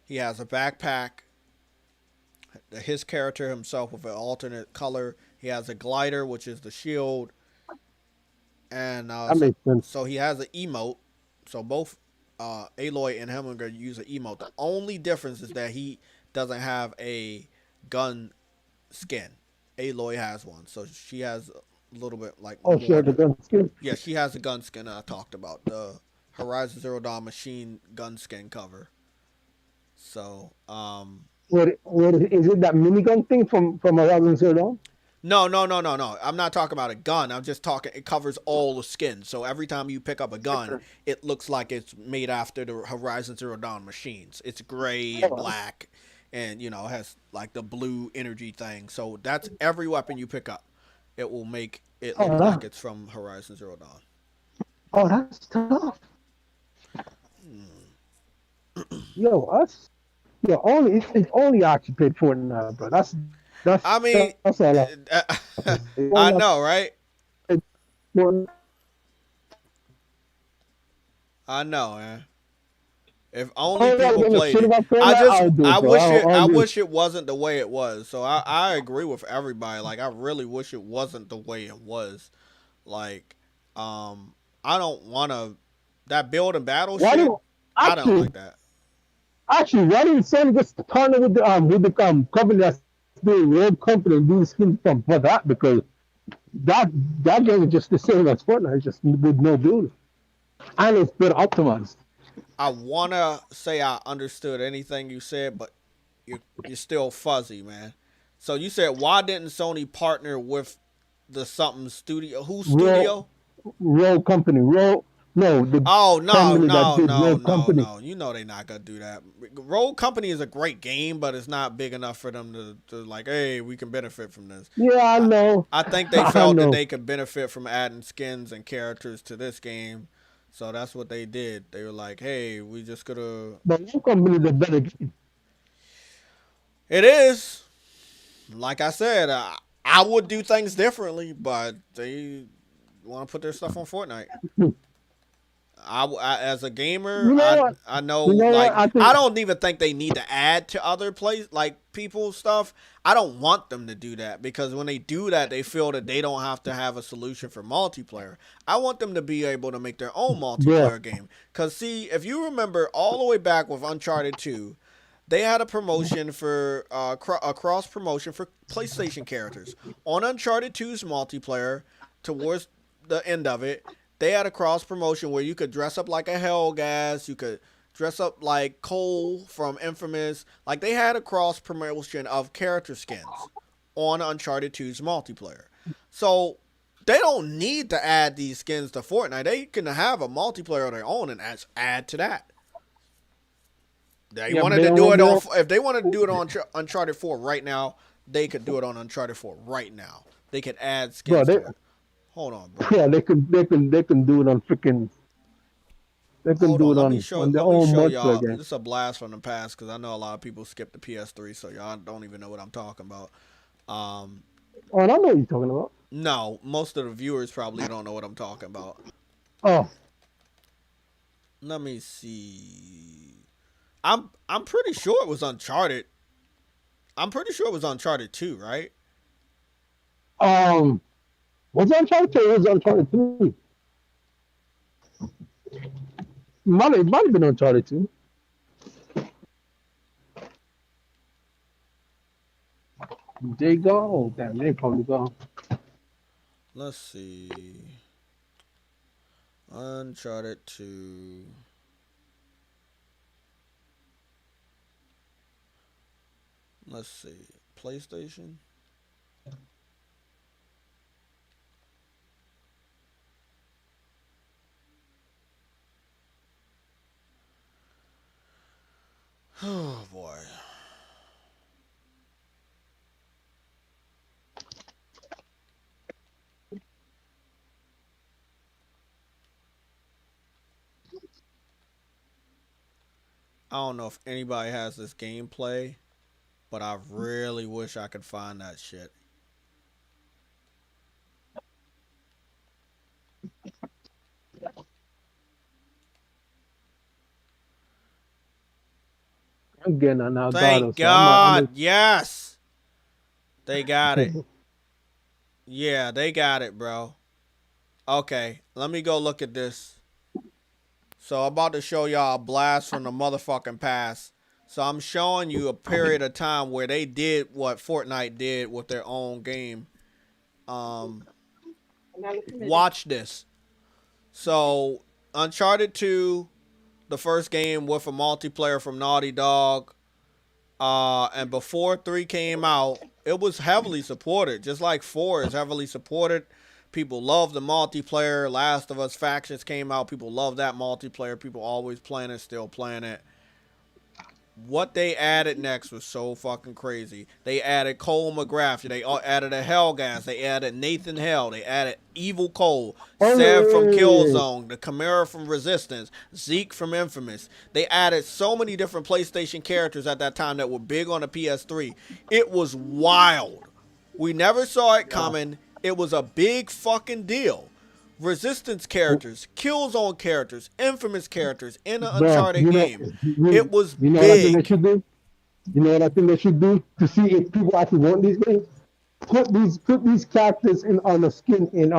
He has a backpack. His character himself with an alternate color. He has a glider, which is the shield, and that makes sense. so he has an emote. So both Aloy and him are going to use an emote. The only difference is that he doesn't have a gun skin. Aloy has one, so she has a little bit like Oh, more. sure, the gun skin. Yeah, she has a gun skin I talked about, the Horizon Zero Dawn machine gun skin cover. So, What is it? That minigun thing from Horizon Zero Dawn? no. I'm not talking about a gun. I'm just talking. It covers all the skins. So every time you pick up a gun, it looks like it's made after the Horizon Zero Dawn machines. It's gray and black, and has like the blue energy thing. So that's every weapon you pick up. It will make it look like it's from Horizon Zero Dawn. Oh, that's tough. Yo, us. Yo, it's only actually played Fortnite, bro. I mean, that's all. I know, right? I know, man. If only people played it. I wish it wasn't the way it was. So I agree with everybody. Like I really wish it wasn't the way it was. Like, I don't want to that build and battle shit. I don't like that. Actually, why didn't Sony just partner with the company that's doing Rogue Company and do the skin for that? Because that game is just the same as Fortnite, just with no building, and it's better optimized. I wanna say I understood anything you said, but you're still fuzzy, man. So you said why didn't Sony partner with the something studio? Whose studio? Rogue Company. No, the company that did Rogue Company. No. You know they're not gonna do that. Rogue Company is a great game, but it's not big enough for them to like, hey, we can benefit from this. Yeah, I know. I think they felt that they could benefit from adding skins and characters to this game. So that's what they did. They were like, hey, we just gotta. But Rogue Company is a better game. It is. Like I said, I would do things differently, but they want to put their stuff on Fortnite. I as a gamer, I know I don't even think they need to add to other people's stuff. I don't want them to do that because when they do that, they feel that they don't have to have a solution for multiplayer. I want them to be able to make their own multiplayer game. Because see, if you remember all the way back with Uncharted 2, they had a promotion for a cross promotion for PlayStation characters on Uncharted 2's multiplayer. Towards the end of it, they had a cross promotion where you could dress up like a Hellgas, you could dress up like Cole from Infamous. Like they had a cross promotion of character skins on Uncharted 2's multiplayer. So they don't need to add these skins to Fortnite. They can have a multiplayer of their own and add to that. If they wanted to do it on Uncharted 4 right now, they could do it on Uncharted 4 right now. They could add skins to it. Hold on, bro. Yeah, they can do it on freaking. They can do it on their own multiplayer game. This is a blast from the past because I know a lot of people skip the PS3, so y'all don't even know what I'm talking about. Oh, I know what you're talking about. No, most of the viewers probably don't know what I'm talking about. Oh. Let me see. I'm pretty sure it was Uncharted. I'm pretty sure it was Uncharted 2, right? Was it Uncharted 2 or was it Uncharted 3? Might have been Uncharted 2. They go? Oh, damn, they probably go. Let's see. Uncharted 2. Let's see. PlayStation. Oh boy. don't know if anybody has this gameplay, but I really wish I could find that shit. I'm getting an Elgato, Thank so I'm God. Yes. They got it. Yeah, they got it, bro. Okay, let me go look at this. So I'm about to show y'all a blast from the motherfucking past. So I'm showing you a period of time where they did what Fortnite did with their own game. Watch this. So Uncharted 2, the first game with a multiplayer from Naughty Dog. And before 3 came out, it was heavily supported. Just like 4 is heavily supported. People love the multiplayer. Last of Us Factions came out. People love that multiplayer. People always playing it, still playing it. What they added next was so fucking crazy. They added Cole McGrath. They added a Hellgas. They added Nathan Hell. They added Evil Cole. Sev from Killzone. The Chimera from Resistance. Zeke from Infamous. They added so many different PlayStation characters at that time that were big on the PS3. It was wild. We never saw it coming. It was a big fucking deal. Resistance characters, Killzone characters, Infamous characters in an Uncharted game. It was you know what I think they big. should do? You know what I think they should do to see if people actually want these games? Put these characters in on the skin in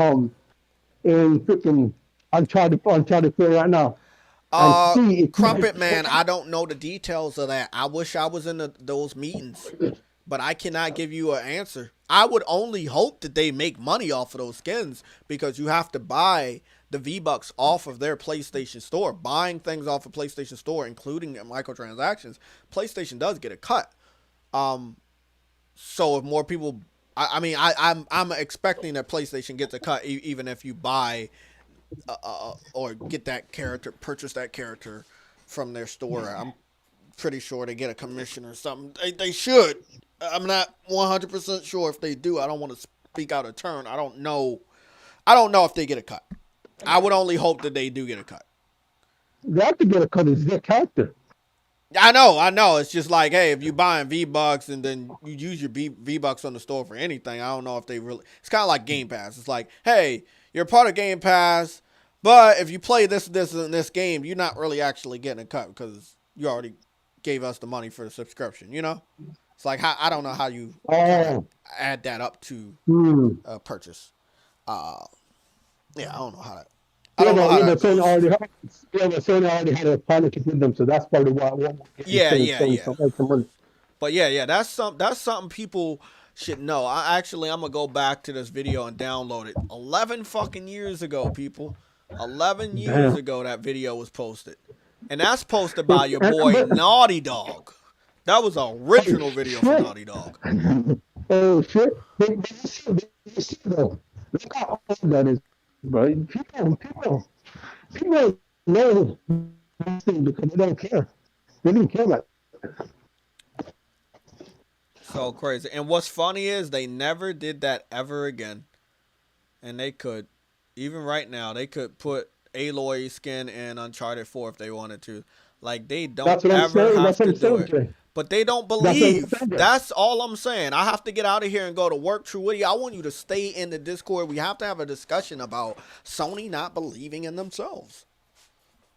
freaking Uncharted 4 right now. And see if Crumpet Man, I don't know the details of that. I wish I was in those meetings, but I cannot give you an answer. I would only hope that they make money off of those skins because you have to buy the V-Bucks off of their PlayStation Store. Buying things off of PlayStation Store, including microtransactions, PlayStation does get a cut. So if more people, I'm expecting that PlayStation gets a cut even if you buy or get that character, purchase that character from their store. I'm pretty sure they get a commission or something. They should. I'm not 100% sure if they do. I don't want to speak out of turn. I don't know if they get a cut. I would only hope that they do get a cut. they have to get a cut of their character. I know. It's just like, hey, if you buying V-Bucks and then you use your V-Bucks on the store for anything, I don't know if they really... It's kind of like Game Pass. It's like, hey, you're part of Game Pass, but if you play this, and this game, you're not really actually getting a cut because you already gave us the money for the subscription, you know? It's like, I don't know how you add that up to a purchase. Yeah, I don't know how that... But Sony already had a partnership with them, so that's probably why. Yeah. But yeah, that's something people should know. I'm gonna go back to this video and download it. 11 fucking years ago, people. 11 years ago that video was posted, and that's posted by your boy Naughty Dog. That was an original video from Naughty Dog. Oh shit! Look how old that is, bro. People know this thing because they don't care. They didn't care about it. So crazy. And what's funny is they never did that ever again. And they could, even right now, they could put Aloy skin in Uncharted 4 if they wanted to. Like, they don't ever have to do it. But they don't believe. That's all I'm saying. I have to get out of here and go to work. True Witty, I want you to stay in the Discord. We have to have a discussion about Sony not believing in themselves.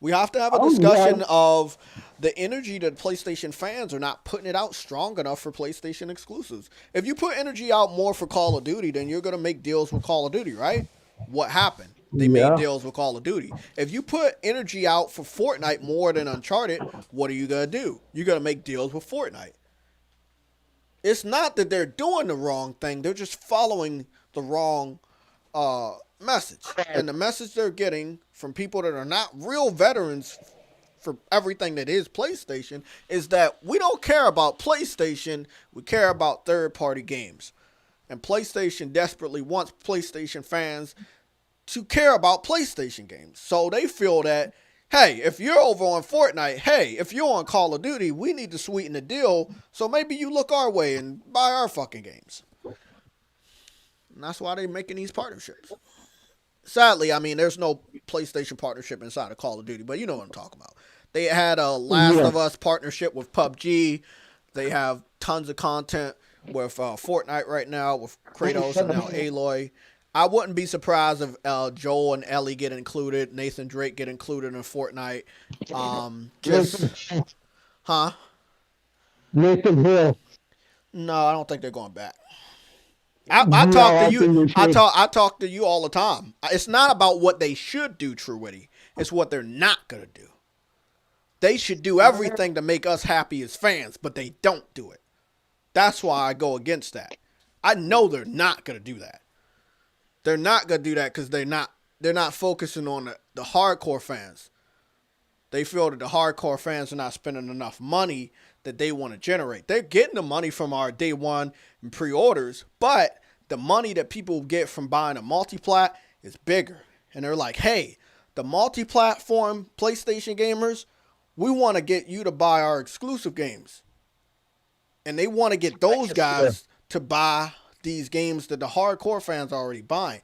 We have to have a discussion of the energy that PlayStation fans are not putting it out strong enough for PlayStation exclusives. If you put energy out more for Call of Duty, then you're going to make deals with Call of Duty, right? What happened? They made deals with Call of Duty. If you put energy out for Fortnite more than Uncharted, what are you going to do? You're going to make deals with Fortnite. It's not that they're doing the wrong thing. They're just following the wrong message. And the message they're getting from people that are not real veterans for everything that is PlayStation is that we don't care about PlayStation. We care about third-party games. And PlayStation desperately wants PlayStation fans to care about PlayStation games. So they feel that, hey, if you're over on Fortnite, hey, if you're on Call of Duty, we need to sweeten the deal, so maybe you look our way and buy our fucking games. And that's why they're making these partnerships. Sadly, I mean, there's no PlayStation partnership inside of Call of Duty, but you know what I'm talking about. They had a Last Yeah. of Us partnership with PUBG. They have tons of content with Fortnite right now with Kratos and now Aloy. I wouldn't be surprised if Joel and Ellie get included, Nathan Drake get included in Fortnite. Huh? Nathan Hill. No, I don't think they're going back. I Yeah, talk I to you. think they should. I talk to you all the time. It's not about what they should do, True Witty. It's what they're not gonna do. They should do everything to make us happy as fans, but they don't do it. That's why I go against that. I know they're not gonna do that. They're not gonna do that because they're not focusing on the hardcore fans. They feel that the hardcore fans are not spending enough money that they want to generate. They're getting the money from our day one and pre-orders, but the money that people get from buying a multi-plat is bigger. And they're like, hey, the multi-platform PlayStation gamers, we want to get you to buy our exclusive games. And they want to get those guys to buy these games that the hardcore fans are already buying.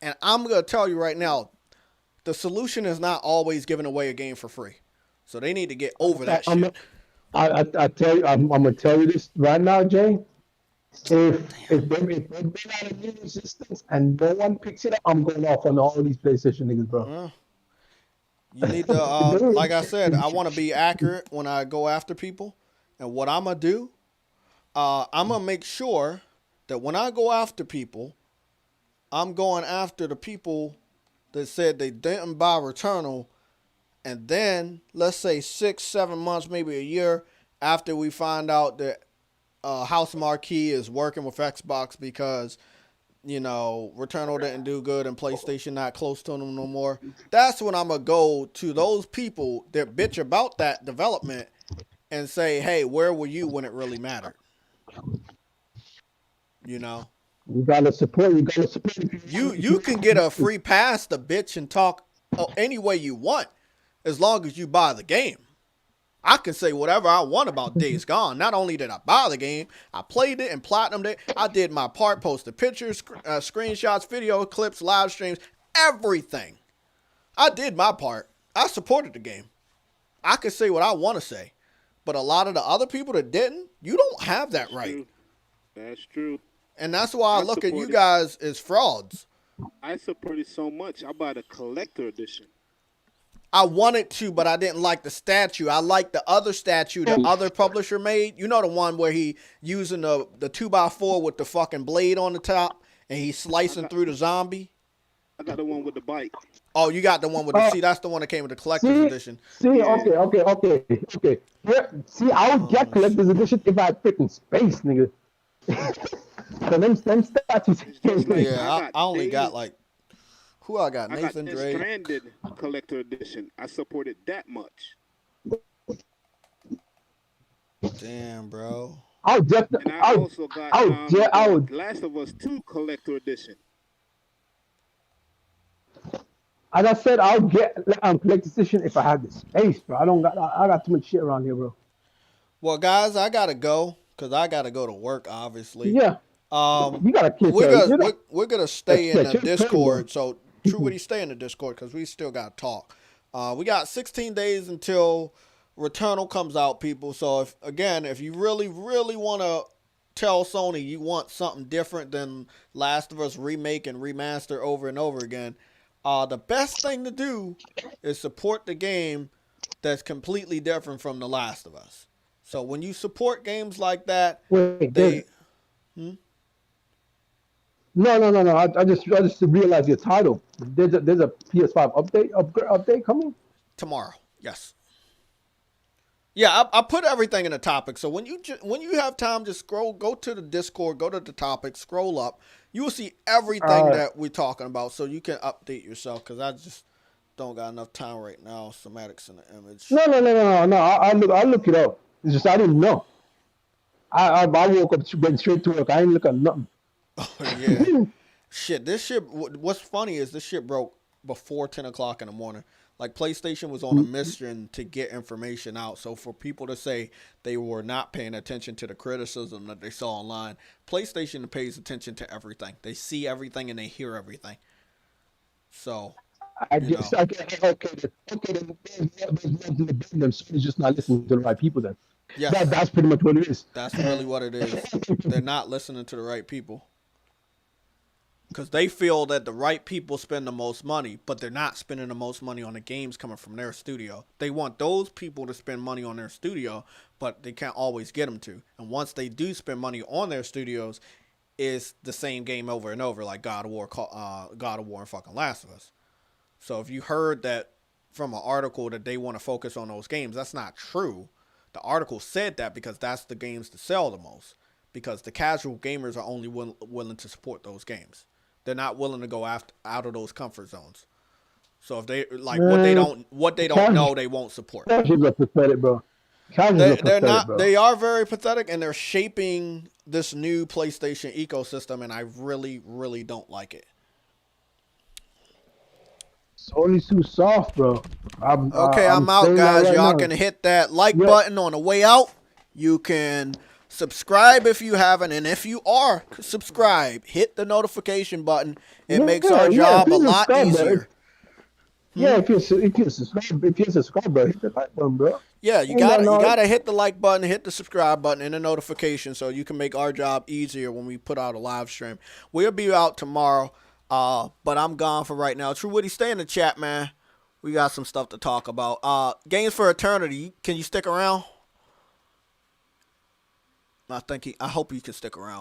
And I'm going to tell you right now, the solution is not always giving away a game for free. So they need to get over that shit. I tell you, I'm gonna tell you this right now, Jay. If they bring out a new resistance and no one picks it up, I'm going off on all these PlayStation niggas, bro. You need to, like I said, I want to be accurate when I go after people. And what I'm going to do, I'm going to make sure that when I go after people, I'm going after the people that said they didn't buy Returnal. And then, let's say 6-7 months, maybe a year after we find out that House Marquee is working with Xbox because, you know, Returnal didn't do good and PlayStation not close to them no more. That's when I'm going to go to those people that bitch about that development and say, hey, where were you when it really mattered? You know? You gotta support. You can get a free pass to bitch and talk any way you want as long as you buy the game. I can say whatever I want about Days Gone. Not only did I buy the game, I played it and platinumed it. I did my part, posted pictures, screenshots, video clips, live streams, everything. I did my part. I supported the game. I could say what I want to say. But a lot of the other people that didn't, you don't have that right. That's true. And that's why I look at you guys as frauds. I support it so much. I bought a collector edition. I wanted to, but I didn't like the statue. I like the other statue the other publisher made. You know the one where he using the 2x4 with the fucking blade on the top and he's slicing through the zombie? I got the one with the bike. Oh, you got the one with the... See, that's the one that came with the collector's edition. Okay. Yeah, see, I would get collector's edition if I had freaking space, nigga. So them statues... Yeah, I only got like... Who I got? Nathan Drake. I got the Stranded collector edition. I supported that much. Damn, bro. I also got Last of Us 2 collector edition. As I said, I'll get collector's edition if I had the space, bro. I got too much shit around here, bro. Well, guys, I gotta go because I gotta go to work, obviously. Yeah. You got a kid. We're gonna stay in the Discord. So True Witty, stay in the Discord because we still gotta talk. We got 16 days until Returnal comes out, people. So if you really want to tell Sony you want something different than Last of Us remake and remaster over and over again, the best thing to do is support the game that's completely different from The Last of Us. So when you support games like that, No. I just realized your title. There's a PS5 update coming tomorrow. Yes. Yeah, I put everything in the topic. So when you have time, just go to the Discord, go to the topic, scroll up. You will see everything that we're talking about, so you can update yourself. Because I just don't got enough time right now. Schematics in the image. No. I'll look it up. It's just I didn't know. I woke up, went straight to work. I ain't look at nothing. Oh, yeah. This shit, what's funny is this shit broke before 10 o'clock in the morning. Like, PlayStation was on a mission to get information out. So for people to say they were not paying attention to the criticism that they saw online, PlayStation pays attention to everything. They see everything and they hear everything. So I You just know. then there's nothing to blame them. Sony's just not listening to the right people. Then Yes, that's pretty much what it is. that's really what it is. They're not listening to the right people. Because they feel that the right people spend the most money, but they're not spending the most money on the games coming from their studio. They want those people to spend money on their studio, but they can't always get them to. And once they do spend money on their studios, it's the same game over and over, like God of War, and fucking Last of Us. So if you heard that from an article that they want to focus on those games, that's not true. The article said that because that's the games to sell the most. Because the casual gamers are only willing to support those games. They're not willing to go out of those comfort zones. So if they like what they don't know, they won't support. Casuals are pathetic, bro. Casuals are They're pathetic, not. bro. They are very pathetic, and they're shaping this new PlayStation ecosystem, and I really, really don't like it. Sony's too soft, bro. I'm out, saying that guys. right Y'all now. can hit that like button on the way out. You can subscribe if you haven't, and if you are subscribed, hit the notification button. It makes our job a lot easier. Yeah, if you're subscribed, bro, hit the like button, bro. Yeah, you gotta hit the like button, hit the subscribe button, and the notification so you can make our job easier when we put out a live stream. We'll be out tomorrow, but I'm gone for right now. True Woody, stay in the chat, man. We got some stuff to talk about. Games for Eternity. Can you stick around? I hope you can stick around.